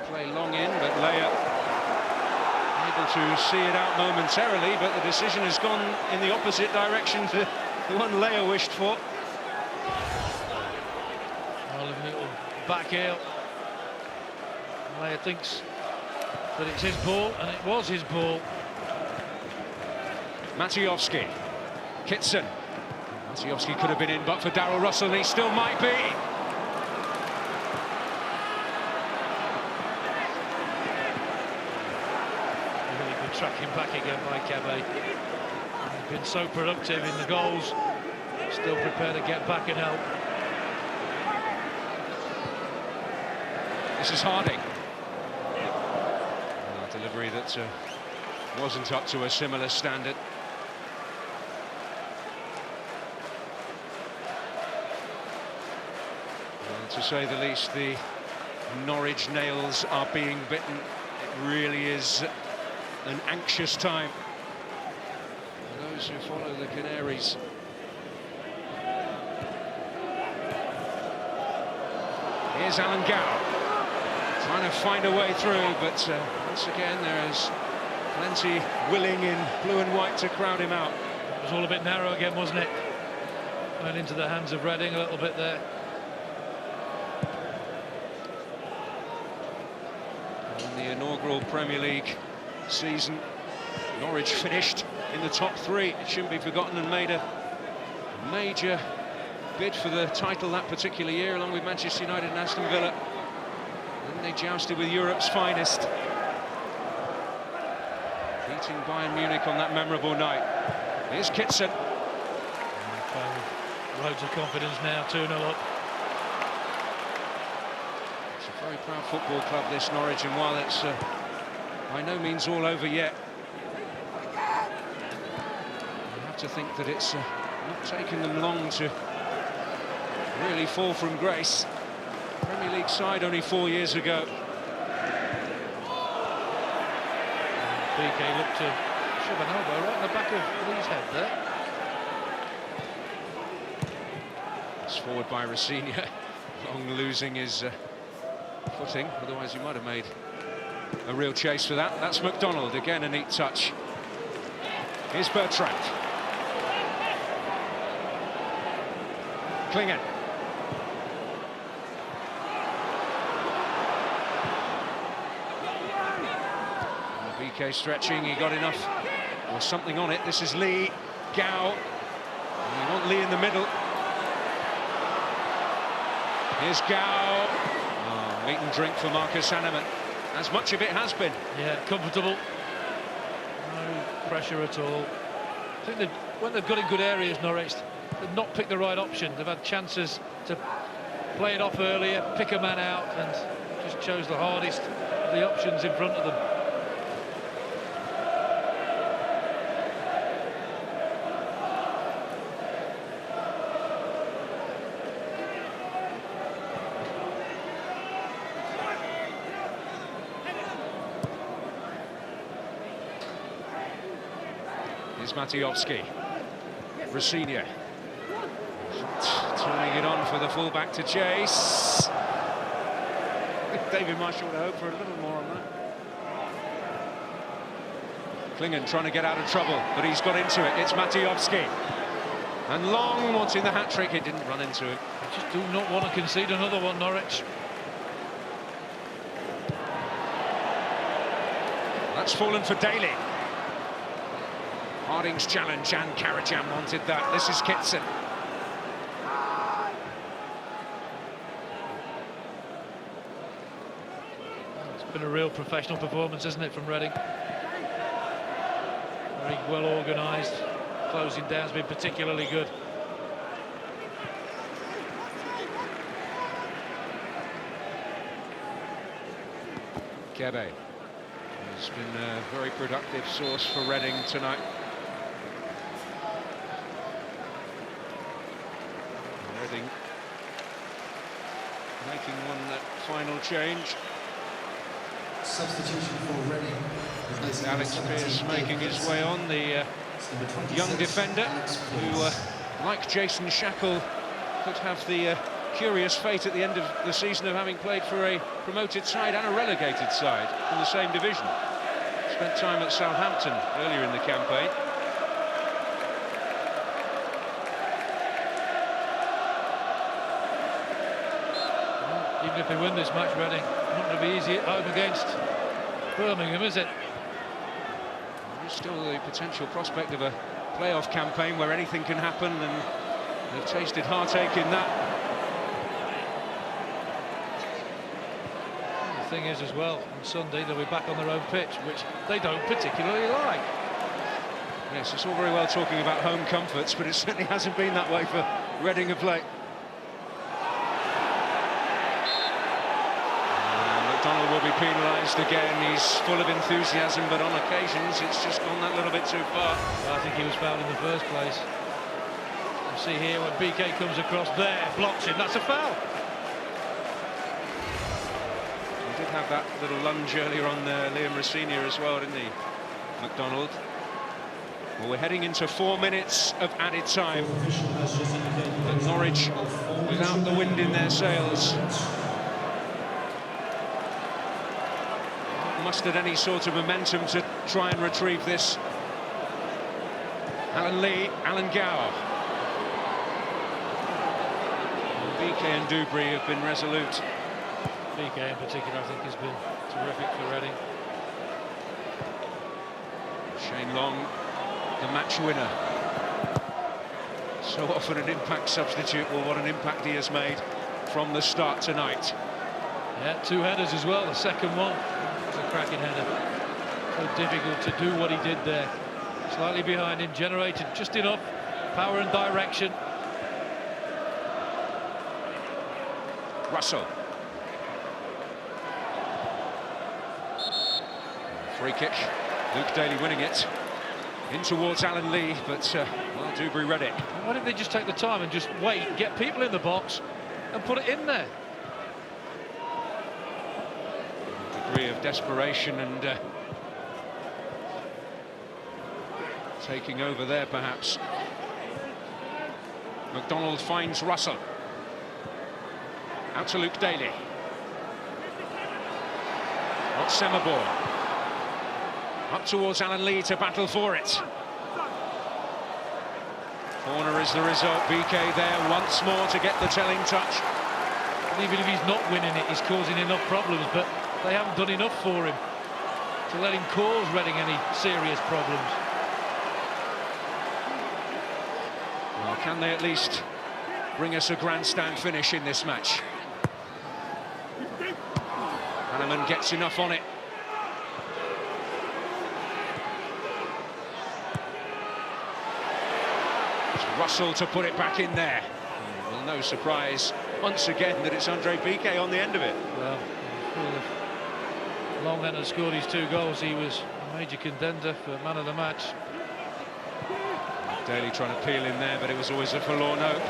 Play long in, but Leia able to see it out momentarily, but the decision has gone in the opposite direction to the one Leia wished for. Well, a little back out. Leia thinks that it's his ball, and it was his ball. Maciejowski. Kitson. Maciejowski could have been in, but for Darryl Russell, and he still might be. Really good tracking back again by Cabé. He's been so productive in the goals. Still prepared to get back and help. This is Harding. A delivery that wasn't up to a similar standard. To say the least, the Norwich nails are being bitten. It really is an anxious time for those who follow the Canaries. Here's Alan Gow, trying to find a way through, but once again there is plenty willing in blue and white to crowd him out. It was all a bit narrow again, wasn't it? Went into the hands of Reading a little bit there. In the inaugural Premier League season, Norwich finished in the top three. It shouldn't be forgotten, and made a major bid for the title that particular year, along with Manchester United and Aston Villa. And they jousted with Europe's finest, beating Bayern Munich on that memorable night. Here's Kitson. Loads of confidence now, 2-0 up. It's a very proud football club, this Norwich, and while it's by no means all over yet, you have to think that it's not taken them long to really fall from grace. Premier League side only 4 years ago. BK looked to shove an elbow right in the back of Lee's head there. It's forward by Rosinia. Long losing his footing, otherwise he might have made a real chase for that. That's McDonald, again a neat touch. Here's Bertrand. Klingen. BK stretching, he got enough or something on it. This is Lee, Gow. And you want Lee in the middle. Here's Gow. Oh, meat and drink for Marcus Hanneman, as much of it has been. Yeah, comfortable. No pressure at all. I think when they've got in good areas, Norwich, they've not picked the right option. They've had chances to play it off earlier, pick a man out, and just chose the hardest of the options in front of them. Here's Maciejowski. Rosinia. Turning it on for the fullback to chase. David Marshall would hope for a little more on that. Klingen trying to get out of trouble, but he's got into it. It's Maciejowski. And Long wanting the hat-trick, it didn't run into him. They just do not want to concede another one, Norwich. That's fallen for Daly. Harding's challenge, and Karajan wanted that. This is Kitson. It's been a real professional performance, isn't it, from Reading? Very well organised. Closing down's been particularly good. Kebe has been a very productive source for Reading tonight. Reading making that final change. Substitution for Reading. Alex Pearce making his way on, the young defender who, like Jason Shackle, could have the curious fate at the end of the season of having played for a promoted side and a relegated side in the same division. Spent time at Southampton earlier in the campaign. Even if they win this match, Reading, not going to be easy at home against Birmingham, is it? There's still the potential prospect of a playoff campaign where anything can happen, and they've tasted heartache in that. The thing is, as well, on Sunday they'll be back on their own pitch, which they don't particularly like. Yes, it's all very well talking about home comforts, but it certainly hasn't been that way for Reading of late. Donald will be penalised again. He's full of enthusiasm, but on occasions it's just gone that little bit too far. Well, I think he was fouled in the first place. You see here when BK comes across there, blocks him, that's a foul. He did have that little lunge earlier on Liam Rossini as well, didn't he, McDonald? Well, we're heading into 4 minutes of added time. But Norwich without the wind in their sails. Mustered any sort of momentum to try and retrieve this. Alan Lee, Alan Gower. BK and Dubry have been resolute. BK in particular, I think, has been terrific for Reading. Shane Long, the match winner. So often an impact substitute. Well, what an impact he has made from the start tonight. Yeah, 2 headers as well, the second one. A cracking header. So difficult to do what he did there. Slightly behind him, generated just enough power and direction. Russell. Free kick. Luke Daly winning it. In towards Alan Lee, but well, Dubry read it. Why didn't they just take the time and just wait, get people in the box and put it in there? Degree of desperation and taking over there, perhaps. McDonald finds Russell. Out to Luke Daly. Not Semabor. Up towards Alan Lee to battle for it. Corner is the result. BK there once more to get the telling touch. And even if he's not winning it, he's causing enough problems, but they haven't done enough for him to let him cause Reading any serious problems. Well, can they at least bring us a grandstand finish in this match? Hanneman gets enough on it. It's Russell to put it back in there. Well, no surprise once again that it's Andre BK on the end of it. Well, Long then had scored his 2 goals. He was a major contender for man of the match. Daly trying to peel in there, but it was always a forlorn hope.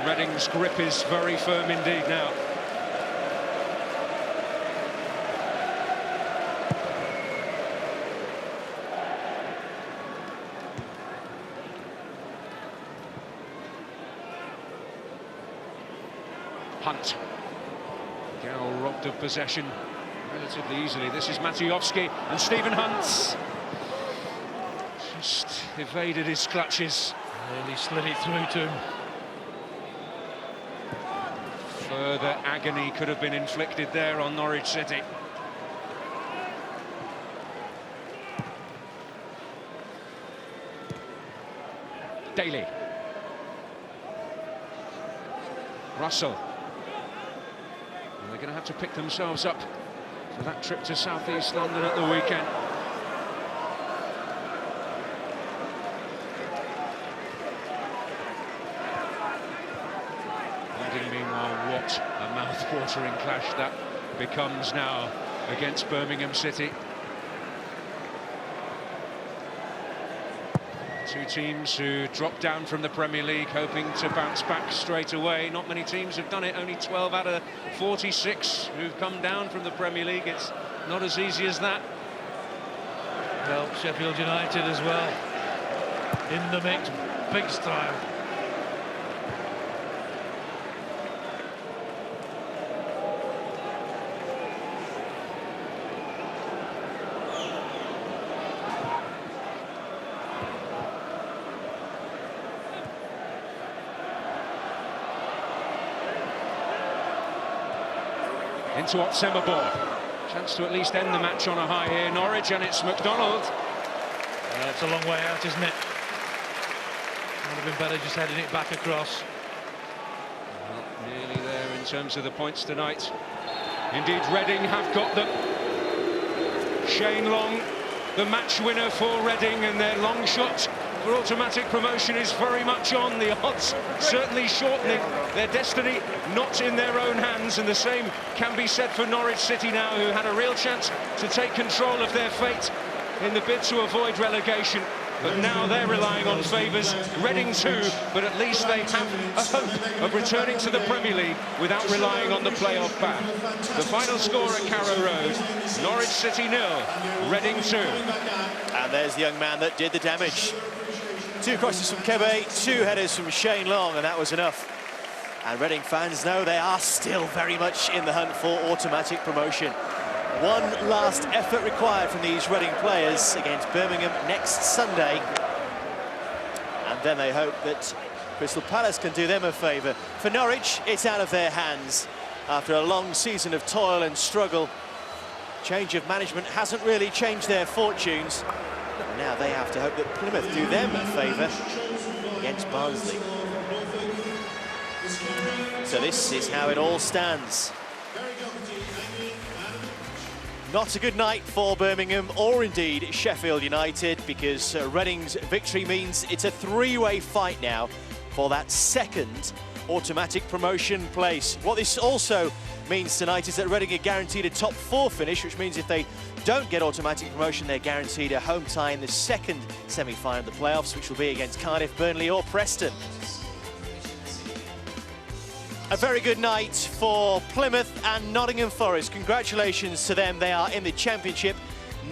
Reading's grip is very firm indeed now. Hunt. Carroll robbed of possession relatively easily. This is Matyowski and Stephen Hunt just evaded his clutches. Nearly slid it through to him. Further agony could have been inflicted there on Norwich City. Daly. Russell. They're going to have to pick themselves up for that trip to South East London at the weekend. Meanwhile, what a mouth-watering clash that becomes now. against Birmingham City. Two teams who dropped down from the Premier League hoping to bounce back straight away. Not many teams have done it, only 12 out of 46 who've come down from the Premier League. It's not as easy as that. Well, Sheffield United as well, in the mix, big style. Into Otsemabor. Chance to at least end the match on a high here. Norwich, and it's McDonald. It's a long way out, isn't it? Would have been better just heading it back across. Well, nearly there in terms of the points tonight. Indeed, Reading have got them. Shane Long, the match winner for Reading, and their long shot for automatic promotion is very much on. The odds certainly shortening. Their destiny not in their own hands, and the same can be said for Norwich City now, who had a real chance to take control of their fate in the bid to avoid relegation. But now they're relying on favours. Reading too, but at least they have a hope of returning to the Premier League without relying on the playoff path. The final score at Carrow Road, Norwich City 0, Reading 2. And there's the young man that did the damage. 2 crosses from Kebe, 2 headers from Shane Long, and that was enough. And Reading fans know they are still very much in the hunt for automatic promotion. One last effort required from these Reading players against Birmingham next Sunday. And then they hope that Crystal Palace can do them a favour. For Norwich, it's out of their hands. After a long season of toil and struggle, change of management hasn't really changed their fortunes. And now they have to hope that Plymouth do them a favour against Barnsley. So this is how it all stands. Not a good night for Birmingham, or indeed Sheffield United, because Reading's victory means it's a 3-way fight now for that second automatic promotion place. What this also means tonight is that Reading are guaranteed a top 4 finish, which means if they don't get automatic promotion, they're guaranteed a home tie in the second semi-final of the playoffs, which will be against Cardiff, Burnley or Preston. A very good night for Plymouth and Nottingham Forest. Congratulations to them. They are in the Championship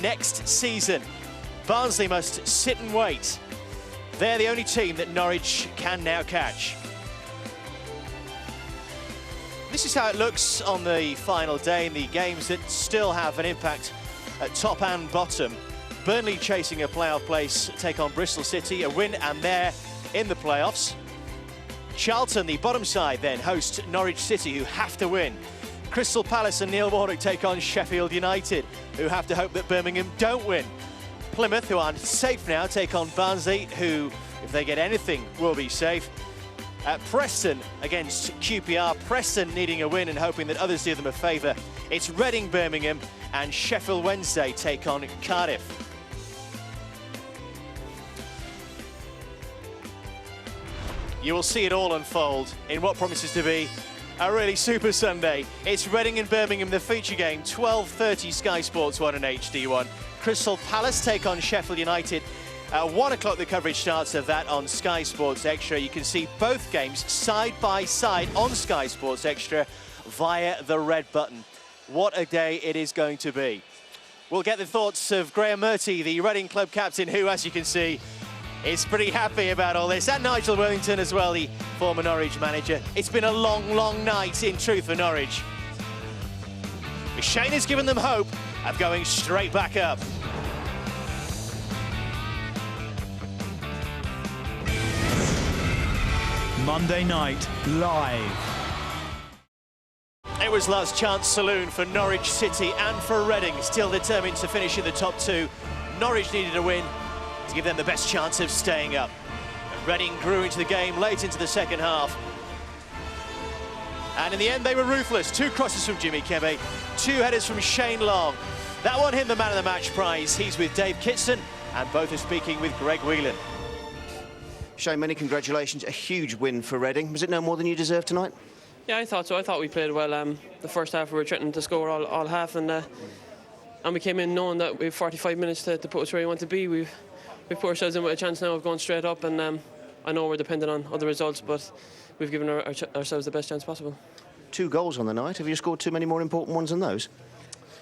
next season. Barnsley must sit and wait. They're the only team that Norwich can now catch. This is how it looks on the final day in the games that still have an impact at top and bottom. Burnley chasing a playoff place, take on Bristol City, a win and they're in the playoffs. Charlton, the bottom side, then host Norwich City, who have to win. Crystal Palace and Neil Warnock take on Sheffield United, who have to hope that Birmingham don't win. Plymouth, who are safe now, take on Barnsley, who, if they get anything, will be safe. Preston against QPR. Preston needing a win and hoping that others do them a favour. It's Reading, Birmingham, and Sheffield Wednesday take on Cardiff. You will see it all unfold in what promises to be a really super Sunday. It's Reading and Birmingham, the feature game, 12:30 Sky Sports 1 and HD1. Crystal Palace take on Sheffield United. 1 o'clock the coverage starts of that on Sky Sports Extra. You can see both games side by side on Sky Sports Extra via the red button. What a day it is going to be. We'll get the thoughts of Graham Murty, the Reading club captain, who, as you can see, is pretty happy about all this. And Nigel Wellington as well, the former Norwich manager. It's been a long, long night, in truth, for Norwich. Shane has given them hope of going straight back up. Monday night, live. It was last chance saloon for Norwich City and for Reading, still determined to finish in the top 2. Norwich needed a win to give them the best chance of staying up. And Reading grew into the game late into the second half. And in the end, they were ruthless. 2 crosses from Jimmy Kebe, 2 headers from Shane Long. That won him the Man of the Match prize. He's with Dave Kitson, and both are speaking with Greg Whelan. Shane, many congratulations. A huge win for Reading. Was it no more than you deserved tonight? Yeah, I thought so. I thought we played well. The first half we were threatening to score all half, and and we came in knowing that we have 45 minutes to put us where we want to be. We've put ourselves in with a chance now of going straight up, and I know we're dependent on other results, but we've given ourselves the best chance possible. 2 goals on the night. Have you scored too many more important ones than those?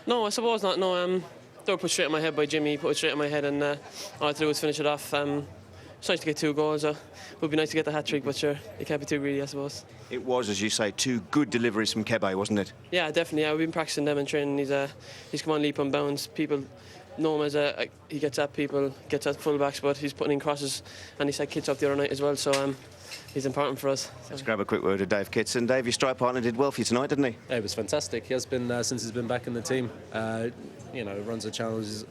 No, I suppose not. No, they were put straight in my head by Jimmy. He put it straight in my head, and all I had to do was finish it off. It's nice to get 2 goals. It would be nice to get the hat-trick, but sure, you can't be too greedy, I suppose. It was, as you say, 2 good deliveries from Kebe, wasn't it? Yeah, definitely. Yeah, we've been practicing them in training. He's come on leap and bounds. People know him as he gets at people, gets at fullbacks, but he's putting in crosses, and he set Kitts up the other night as well. So he's important for us. Let's grab a quick word with Dave Kitson. Dave, your strike partner did well for you tonight, didn't he? Yeah, it was fantastic. He has been since he's been back in the team. Runs the challenges.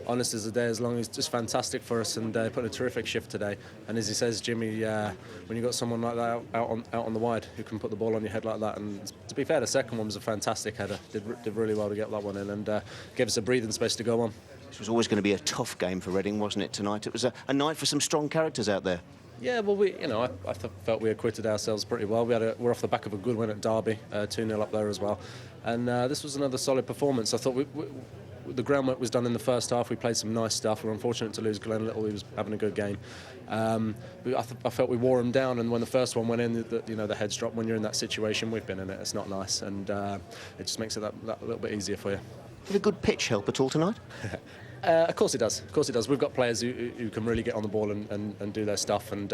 Honest as the day, as long as just fantastic for us, and put a terrific shift today. And as he says, Jimmy, when you've got someone like that out on the wide who can put the ball on your head like that, and to be fair, the second one was a fantastic header. Did really well to get that one in, and gave us a breathing space to go on. This was always going to be a tough game for Reading, wasn't it, tonight? It was a night for some strong characters out there. Yeah, well, I felt we acquitted ourselves pretty well. We're off the back of a good win at Derby, 2-0 up there as well. And this was another solid performance. I thought the groundwork was done in the first half. We played some nice stuff. We were unfortunate to lose Glenn Little. He was having a good game. I felt we wore him down, and when the first one went in, the heads dropped. When you're in that situation, we've been in it. It's not nice, and it just makes it that little bit easier for you. Did a good pitch help at all tonight? Of course it does. Of course it does. We've got players who can really get on the ball and do their stuff, and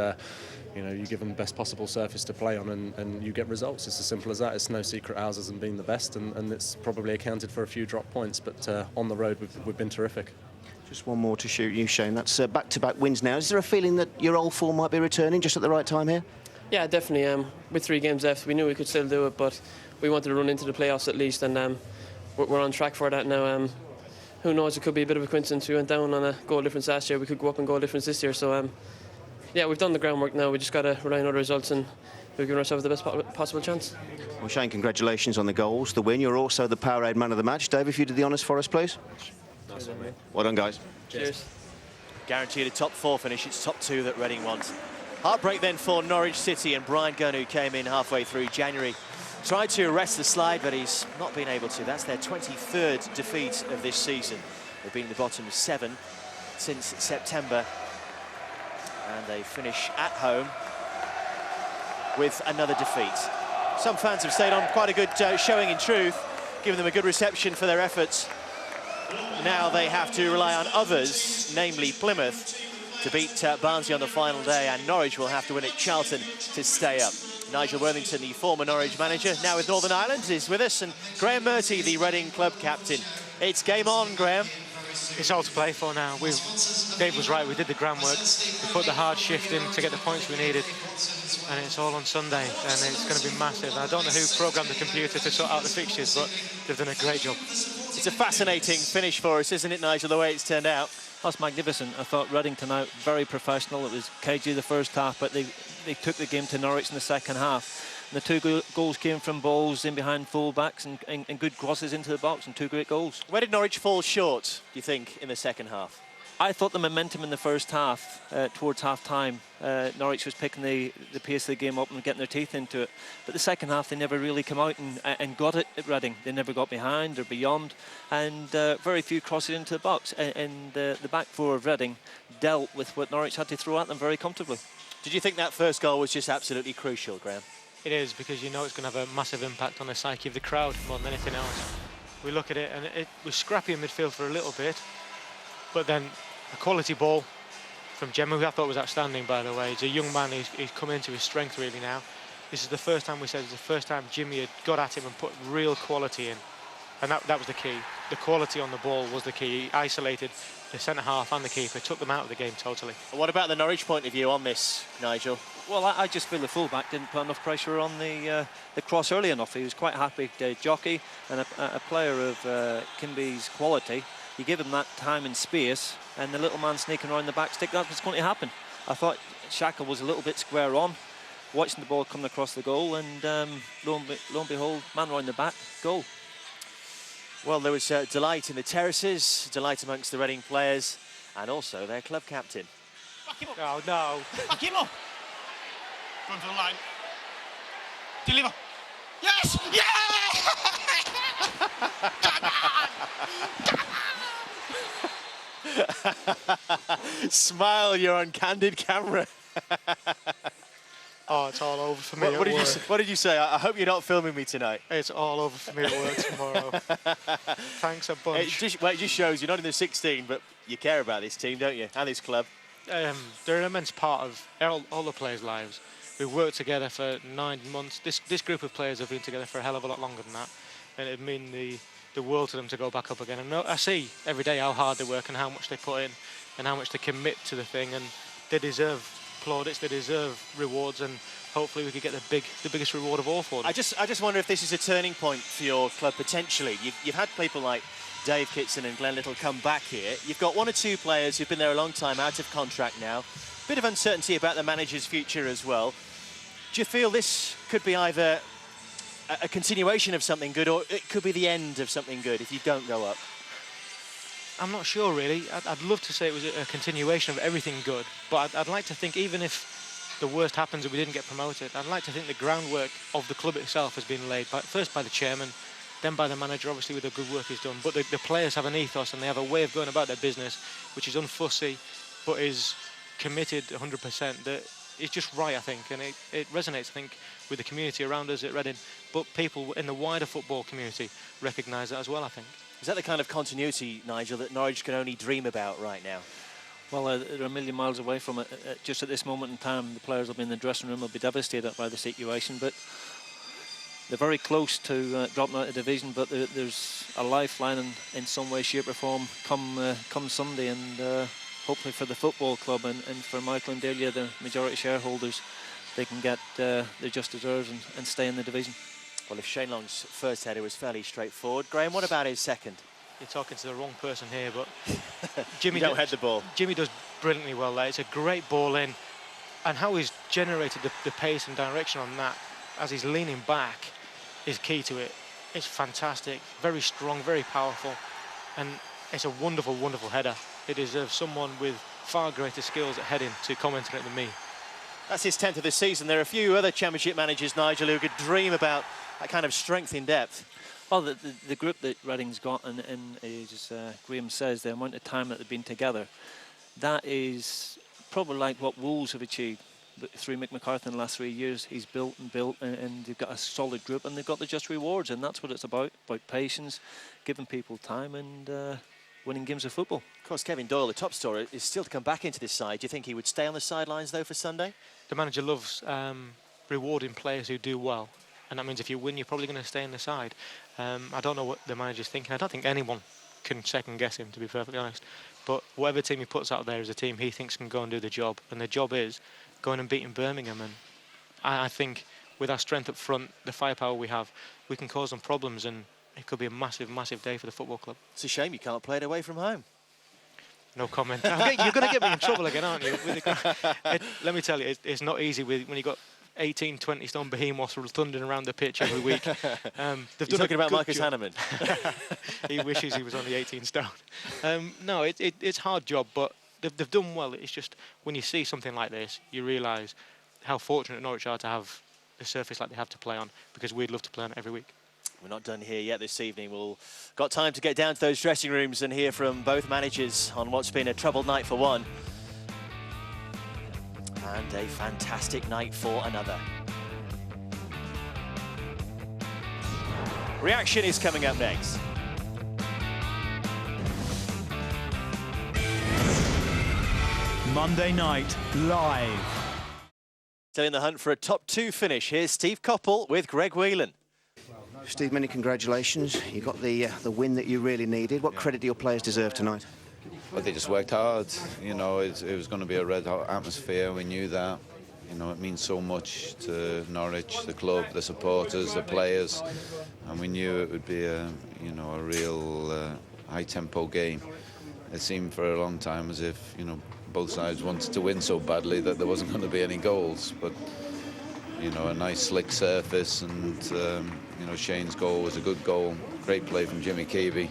you give them the best possible surface to play on, and you get results. It's as simple as that. It's no secret ours hasn't been the best, and it's probably accounted for a few drop points, but on the road we've been terrific. Just one more to shoot you, Shane. That's back-to-back wins now. Is there a feeling that your old form might be returning just at the right time here? Yeah, definitely. With 3 games left, we knew we could still do it, but we wanted to run into the playoffs at least, and we're on track for that now. Who knows, it could be a bit of a coincidence. We went down on a goal difference last year. We could go up in goal difference this year. So, yeah, we've done the groundwork now. We just got to rely on other results, and we've given ourselves the best possible chance. Well, Shane, congratulations on the goals, the win. You're also the Powerade man of the match. Dave, if you did the honours for us, please. Nice one, mate. Well done, guys. Cheers. Guaranteed a top 4 finish. It's top 2 that Reading wants. Heartbreak then for Norwich City, and Bryan Gunn, who came in halfway through January, tried to arrest the slide, but he's not been able to. That's their 23rd defeat of this season. They've been in the bottom 7 since September, and they finish at home with another defeat. Some fans have stayed on quite a good showing in truth, giving them a good reception for their efforts. Now they have to rely on others, namely Plymouth, to beat Barnsley on the final day, and Norwich will have to win at Charlton to stay up. Nigel Worthington, the former Norwich manager, now with Northern Ireland, is with us, and Graham Murty, the Reading club captain. It's game on, Graham. It's all to play for now. Dave was right, we did the groundwork. We put the hard shift in to get the points we needed. And it's all on Sunday, and it's going to be massive. I don't know who programmed the computer to sort out the fixtures, but they've done a great job. It's a fascinating finish for us, isn't it, Nigel, the way it's turned out? That's magnificent. I thought Reading tonight, very professional. It was cagey the first half, but they took the game to Norwich in the second half. And the 2 goals came from balls in behind full-backs and good crosses into the box, and 2 great goals. Where did Norwich fall short, do you think, in the second half? I thought the momentum in the first half, towards half-time, Norwich was picking the pace of the game up and getting their teeth into it. But the second half, they never really come out and got it at Reading. They never got behind or beyond, and very few crosses into the box. And the back 4 of Reading dealt with what Norwich had to throw at them very comfortably. Did you think that first goal was just absolutely crucial, Graham? It is, because you know it's going to have a massive impact on the psyche of the crowd more than anything else. We look at it, and it was scrappy in midfield for a little bit, but then a quality ball from Gemma, who I thought was outstanding, by the way. He's a young man, he's come into his strength really now. This is the first time Jimmy had got at him and put real quality in. And that was the key. The quality on the ball was the key. He isolated the centre-half and the keeper, took them out of the game totally. What about the Norwich point of view on this, Nigel? Well, I just feel the full-back didn't put enough pressure on the cross early enough. He was quite happy to jockey, and a player of Kimby's quality, you give him that time and space, and the little man sneaking around the back stick, that's what's going to happen. I thought Shaka was a little bit square on, watching the ball come across the goal, and lo and behold, man around the back, goal. Well, there was delight in the terraces, delight amongst the Reading players, and also their club captain. Back him up. Oh, no. Back him up. Run to the line. Deliver. Yes! Yeah! Come on! Come on! Smile, you're on candid camera. Oh, it's all over for me What at work. what did you say? I hope you're not filming me tonight. It's all over for me at work tomorrow. Thanks a bunch. It just shows you're not in the 16, but you care about this team, don't you? And this club. They're an immense part of all the players' lives. We've worked together for 9 months. This group of players have been together for a hell of a lot longer than that. And it'd mean the world to them to go back up again. And I see every day how hard they work and how much they put in and how much they commit to the thing. And they deserve plaudits, they deserve rewards, and hopefully we could get the biggest reward of all for them. I just wonder if this is a turning point for your club potentially. You've had people like Dave Kitson and Glenn Little come back here. You've got 1 or 2 players who've been there a long time, out of contract now. Bit of uncertainty about the manager's future as well. Do you feel this could be either a continuation of something good, or it could be the end of something good if you don't go up? I'm not sure, really. I'd love to say it was a continuation of everything good, but I'd like to think even if the worst happens and we didn't get promoted, I'd like to think the groundwork of the club itself has been laid, first by the chairman, then by the manager, obviously with the good work he's done. But the players have an ethos and they have a way of going about their business, which is unfussy, but is committed 100%. That is just right, I think, and it resonates, I think, with the community around us at Reading. But people in the wider football community recognise that as well, I think. Is that the kind of continuity, Nigel, that Norwich can only dream about right now? Well, they're a million miles away from it. Just at this moment in time, the players will be in the dressing room, will be devastated by the situation, but they're very close to dropping out of division, but there's a lifeline in some way, shape or form come Sunday, and hopefully for the football club and for Michael and Delia, the majority shareholders, they can get their just deserves and stay in the division. Well, if Shane Long's first header was fairly straightforward, Graham, what about his second? You're talking to the wrong person here, but Jimmy don't head the ball. Jimmy does brilliantly well there. It's a great ball in, and how he's generated the pace and direction on that as he's leaning back is key to it. It's fantastic, very strong, very powerful, and it's a wonderful, wonderful header. It deserves someone with far greater skills at heading to comment on it than me. That's his 10th of the season. There are a few other Championship managers, Nigel, who could dream about that kind of strength in depth. Well, the group that Reading's got, and as Graham says, the amount of time that they've been together, that is probably like what Wolves have achieved through Mick McCarthy in the last 3 years. He's built, and they've got a solid group, and they've got the just rewards, and that's what it's about patience, giving people time, and winning games of football. Of course, Kevin Doyle, the top scorer, is still to come back into this side. Do you think he would stay on the sidelines, though, for Sunday? The manager loves rewarding players who do well, and that means if you win, you're probably going to stay in the side. I don't know what the manager's thinking. I don't think anyone can second guess him, to be perfectly honest. But whatever team he puts out there is a team he thinks can go and do the job, and the job is going and beating Birmingham. And I think with our strength up front, the firepower we have, we can cause them problems, and it could be a massive, massive day for the football club. It's a shame you can't play it away from home. No comment. You're going to get me in trouble again, aren't you? Let me tell you, it's not easy when you've got 18, 20 stone behemoths thundering around the pitch every week. You're talking about Marcus Hanneman. He wishes he was only 18 stone. No, it's a hard job, but they've done well. It's just when you see something like this, you realise how fortunate Norwich are to have the surface like they have to play on, because we'd love to play on it every week. We're not done here yet this evening. We've got time to get down to those dressing rooms and hear from both managers on what's been a troubled night for one and a fantastic night for another. Reaction is coming up next. Monday night live. Still in the hunt for a top 2 finish. Here's Steve Coppell with Greg Whelan. Steve, many congratulations. You got the win that you really needed. What credit do your players deserve tonight? Well, they just worked hard. You know, it was going to be a red-hot atmosphere. We knew that. You know, it means so much to Norwich, the club, the supporters, the players, and we knew it would be a real high-tempo game. It seemed for a long time as if, you know, both sides wanted to win so badly that there wasn't going to be any goals. But you know, a nice slick surface, and you know, Shane's goal was a good goal. Great play from Jimmy Keevy,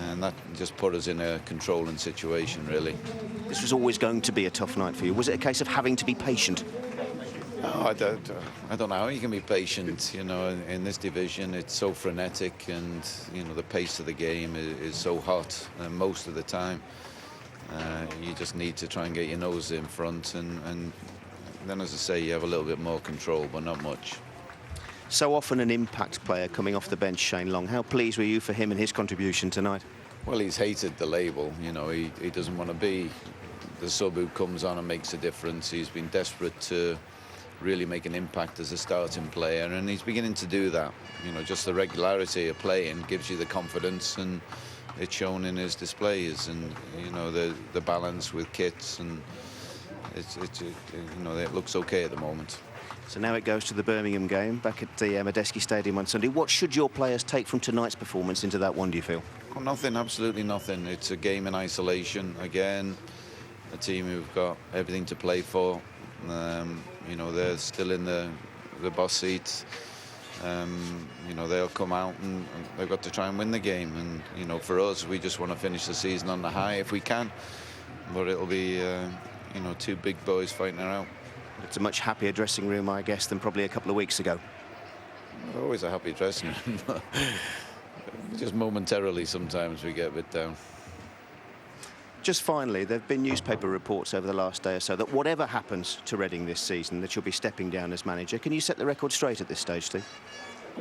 and that just put us in a controlling situation, really. This was always going to be a tough night for you. Was it a case of having to be patient? No, I don't know how you can be patient. You know, in this division, it's so frenetic, and you know, the pace of the game is so hot most of the time. You just need to try and get your nose in front, and then, as I say, you have a little bit more control, but not much. So often an impact player coming off the bench, Shane Long. How pleased were you for him and his contribution tonight? Well, he's hated the label. You know, he doesn't want to be the sub who comes on and makes a difference. He's been desperate to really make an impact as a starting player, and he's beginning to do that. You know, just the regularity of playing gives you the confidence, and it's shown in his displays, and you know, the balance with kits, and you know, it looks okay at the moment. So now it goes to the Birmingham game back at the Medeski Stadium on Sunday. What should your players take from tonight's performance into that one, do you feel? Oh, nothing, absolutely nothing. It's a game in isolation again. A team who've got everything to play for. You know, they're still in the boss seats. You know, they'll come out and they've got to try and win the game. And you know, for us, we just want to finish the season on the high if we can. But it'll be, you know, two big boys fighting it out. It's a much happier dressing room, I guess, than probably a couple of weeks ago. Always a happy dressing room. Just momentarily, sometimes we get a bit down. Just finally, there have been newspaper reports over the last day or so that whatever happens to Reading this season, that you'll be stepping down as manager. Can you set the record straight at this stage, Steve?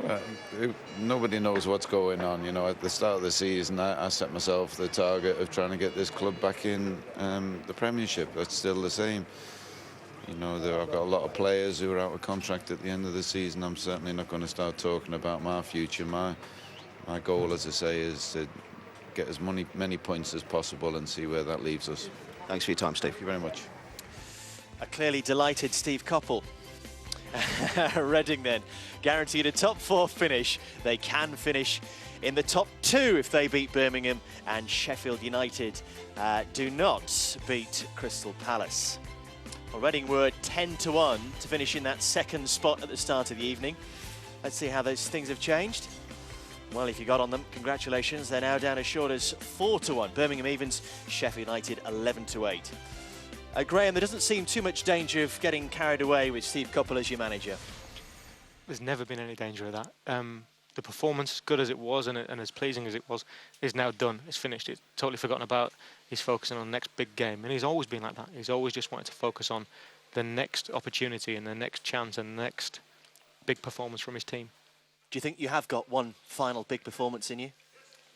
Well, nobody knows what's going on. You know, at the start of the season, I set myself the target of trying to get this club back in the Premiership. That's still the same. You know, I've got a lot of players who are out of contract at the end of the season. I'm certainly not going to start talking about my future. My goal, as I say, is to get as many points as possible and see where that leaves us. Thanks for your time, Steve. Thank you very much. A clearly delighted Steve Coppell. Reading then guaranteed a top 4 finish. They can finish in the top 2 if they beat Birmingham, and Sheffield United do not beat Crystal Palace. Well, Reading were 10-1 to finish in that second spot at the start of the evening. Let's see how those things have changed. Well, if you got on them, congratulations. They're now down as short as 4-1. Birmingham evens, Sheffield United 11-8. Graham, there doesn't seem too much danger of getting carried away with Steve Coppell as your manager. There's never been any danger of that. The performance, as good as it was and as pleasing as it was, is now done. It's finished. It's totally forgotten about. He's focusing on the next big game. And he's always been like that. He's always just wanted to focus on the next opportunity and the next chance and the next big performance from his team. Do you think you have got one final big performance in you?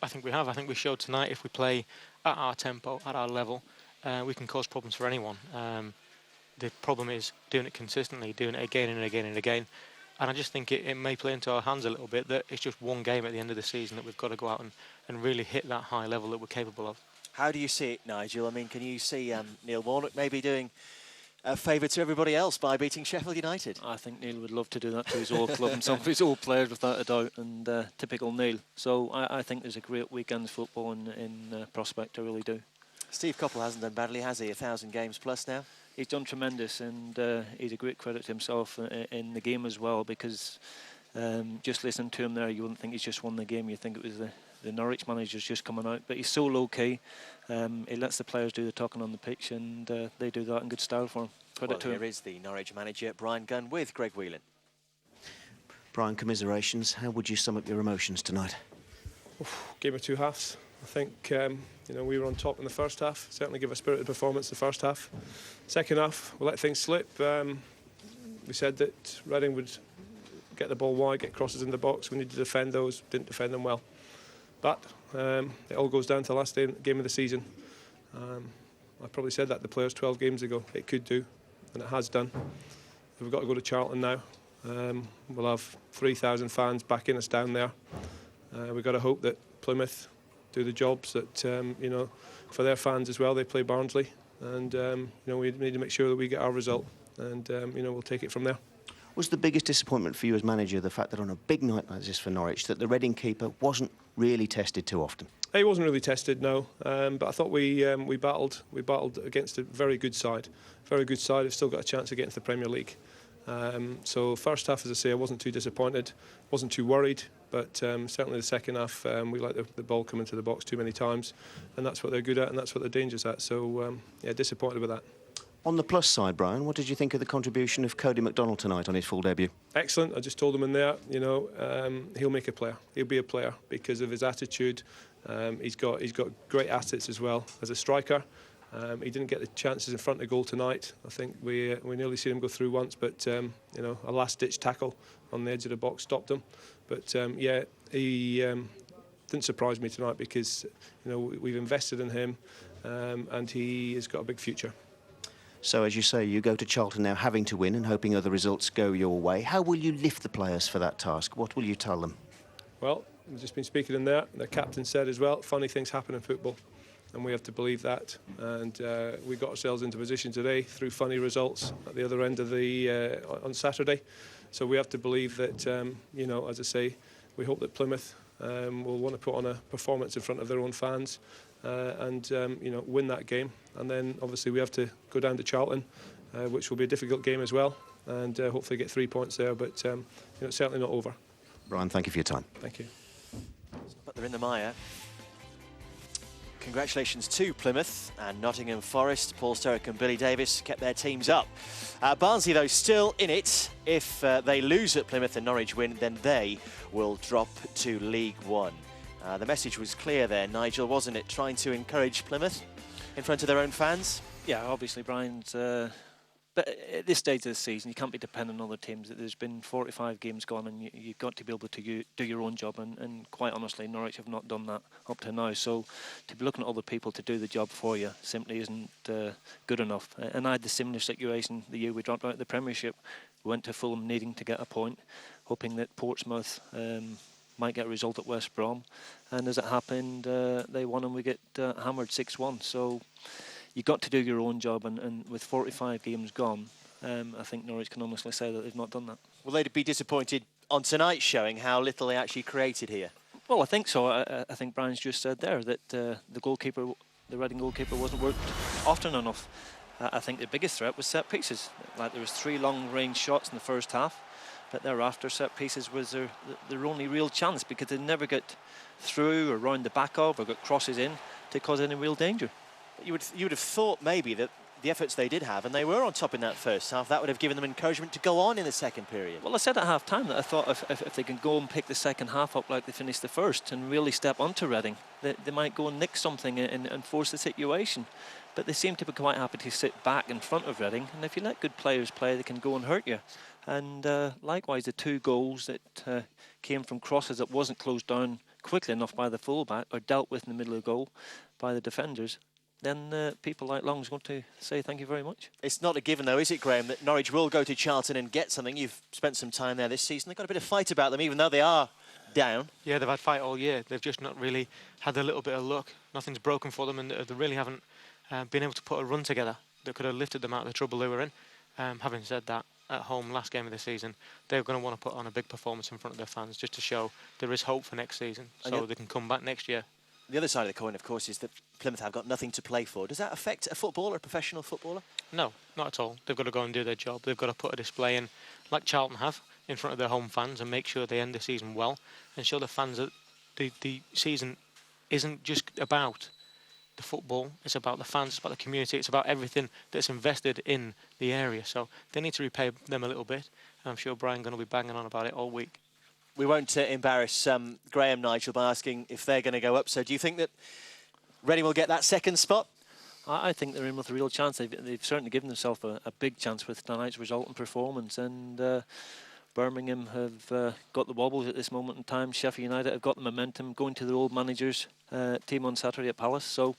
I think we have. I think we showed tonight if we play at our tempo, at our level, we can cause problems for anyone. The problem is doing it consistently, doing it again and again and again. And I just think it may play into our hands a little bit that it's just one game at the end of the season that we've got to go out and really hit that high level that we're capable of. How do you see it, Nigel? I mean, can you see Neil Warnock maybe doing a favour to everybody else by beating Sheffield United? I think Neil would love to do that to his old club and some of his old players, without a doubt, and typical Neil. So I think there's a great weekend's football in prospect, I really do. Steve Coppell hasn't done badly, has he? 1,000 games plus now? He's done tremendous, and he's a great credit to himself in the game as well, because just listening to him there, you wouldn't think he's just won the game. You think it was the Norwich manager's just coming out, but he's so low-key. He lets the players do the talking on the pitch, and they do that in good style for him. Credit to him. Here is the Norwich manager, Bryan Gunn, with Greg Whelan. Bryan, commiserations. How would you sum up your emotions tonight? Game of two halves. I think you know, we were on top in the first half. Certainly give a spirited performance the first half. Second half, we let things slip. We said that Reading would get the ball wide, get crosses in the box. We needed to defend those. Didn't defend them well. But it all goes down to the last game of the season. I probably said that to the players 12 games ago. It could do, and it has done. We've got to go to Charlton now. We'll have 3,000 fans backing us down there. We've got to hope that Plymouth do the jobs that, you know, for their fans as well. They play Barnsley, and you know, we need to make sure that we get our result, and you know, we'll take it from there. Was the biggest disappointment for you as manager the fact that on a big night like this for Norwich, that the Reading keeper wasn't really tested too often? He wasn't really tested, no. But I thought we battled against a very good side. Very good side. Have still got a chance to get into the Premier League. So first half, as I say, I wasn't too disappointed, wasn't too worried. But certainly the second half, we let the ball come into the box too many times, and that's what they're good at, and that's what they're dangerous at. So yeah, disappointed with that. On the plus side, Bryan, what did you think of the contribution of Cody McDonald tonight on his full debut? Excellent. I just told him in there, you know, he'll make a player. He'll be a player because of his attitude. He's got great assets as well as a striker. He didn't get the chances in front of goal tonight. I think we nearly seen him go through once, but you know, a last-ditch tackle on the edge of the box stopped him. But yeah, he didn't surprise me tonight because you know we've invested in him, and he has got a big future. So, as you say, you go to Charlton now having to win and hoping other results go your way. How will you lift the players for that task? What will you tell them? Well, we've just been speaking in there. The captain said as well, funny things happen in football, and we have to believe that. And we got ourselves into position today through funny results at the other end of the on Saturday. So we have to believe that, you know, as I say, we hope that Plymouth will want to put on a performance in front of their own fans. And you know, win that game, and then obviously we have to go down to Charlton, which will be a difficult game as well, and hopefully get 3 points there. But you know, it's certainly not over. Bryan, thank you for your time. Thank you. But they're in the mire. Congratulations to Plymouth and Nottingham Forest. Paul Sturrock and Billy Davis kept their teams up. Barnsley, though, still in it. If they lose at Plymouth and Norwich win, then they will drop to League One. The message was clear there, Nigel, wasn't it? Trying to encourage Plymouth in front of their own fans? Yeah, obviously, Brian's... but at this stage of the season, you can't be dependent on other teams. There's been 45 games gone, and you've got to be able to do your own job. And quite honestly, Norwich have not done that up to now. So to be looking at other people to do the job for you simply isn't good enough. And I had the similar situation the year we dropped out of the Premiership. We went to Fulham needing to get a point, hoping that Portsmouth... might get a result at West Brom, and as it happened, they won and we get hammered 6-1. So you've got to do your own job, and with 45 games gone, I think Norwich can honestly say that they've not done that. Will they be disappointed on tonight's showing how little they actually created here? Well, I think so. I think Brian's just said there that the goalkeeper, the Reading goalkeeper, wasn't worked often enough. I think the biggest threat was set pieces. Like there was 3 long-range shots in the first half. But thereafter, set pieces was their only real chance because they never got through or round the back of or got crosses in to cause any real danger. You would have thought maybe that the efforts they did have, and they were on top in that first half, that would have given them encouragement to go on in the second period. Well, I said at half-time that I thought if they can go and pick the second half up like they finished the first and really step onto Reading, they might go and nick something and force the situation. But they seem to be quite happy to sit back in front of Reading, and if you let good players play, they can go and hurt you. And likewise, the 2 goals that came from crosses that wasn't closed down quickly enough by the fullback or dealt with in the middle of the goal by the defenders, then people like Long's going to say thank you very much. It's not a given, though, is it, Graham, that Norwich will go to Charlton and get something? You've spent some time there this season. They've got a bit of fight about them, even though they are down. Yeah, they've had fight all year. They've just not really had a little bit of luck. Nothing's broken for them, and they really haven't been able to put a run together that could have lifted them out of the trouble they were in. Having said that, at home last game of the season, they're going to want to put on a big performance in front of their fans just to show there is hope for next season, so they can come back next year. The other side of the coin, of course, is that Plymouth have got nothing to play for. Does that affect a footballer, a professional footballer? No, not at all. They've got to go and do their job. They've got to put a display in, like Charlton have, in front of their home fans and make sure they end the season well and show the fans that the season isn't just about the football, it's about the fans, it's about the community, it's about everything that's invested in the area. So they need to repay them a little bit, and I'm sure Bryan Gunn will be banging on about it all week. We won't embarrass Graham, Nigel, by asking if they're going to go up. So do you think that Reading will get that second spot? I think they're in with a real chance. They've certainly given themselves a big chance with tonight's result and performance, and Birmingham have got the wobbles at this moment in time. Sheffield United have got the momentum going to their old manager's team on Saturday at Palace. So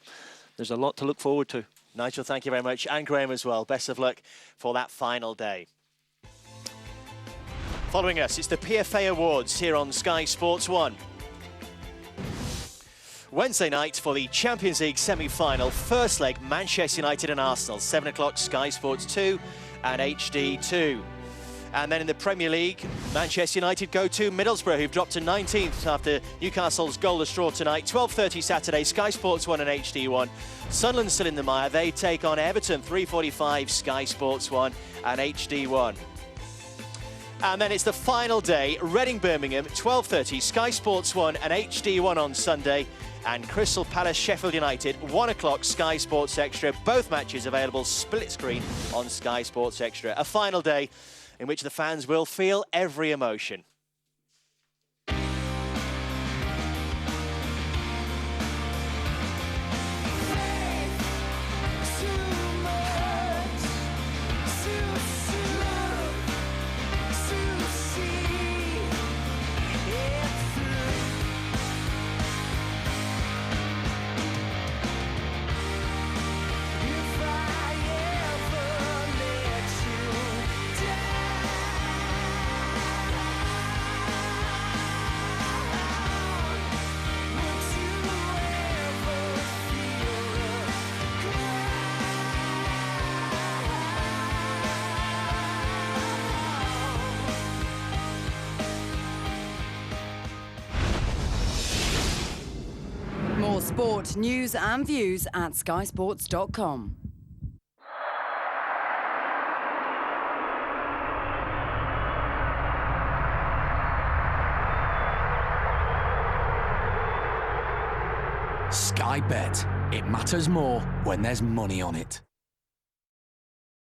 there's a lot to look forward to. Nigel, thank you very much. And Graham as well. Best of luck for that final day. Following us, it's the PFA Awards here on Sky Sports 1. Wednesday night for the Champions League semi-final. First leg, Manchester United and Arsenal. 7 o'clock, Sky Sports 2 and HD 2. And then in the Premier League, Manchester United go to Middlesbrough, who've dropped to 19th after Newcastle's goalless draw tonight. 12:30 Saturday, Sky Sports 1 and HD 1. Sunderland still in the mire. They take on Everton, 3:45, Sky Sports 1 and HD 1. And then it's the final day, Reading Birmingham, 12:30, Sky Sports 1 and HD 1 on Sunday. And Crystal Palace Sheffield United, 1 o'clock, Sky Sports Extra. Both matches available split screen on Sky Sports Extra. A final day in which the fans will feel every emotion. Sport, news and views at skysports.com. Sky Bet. It matters more when there's money on it.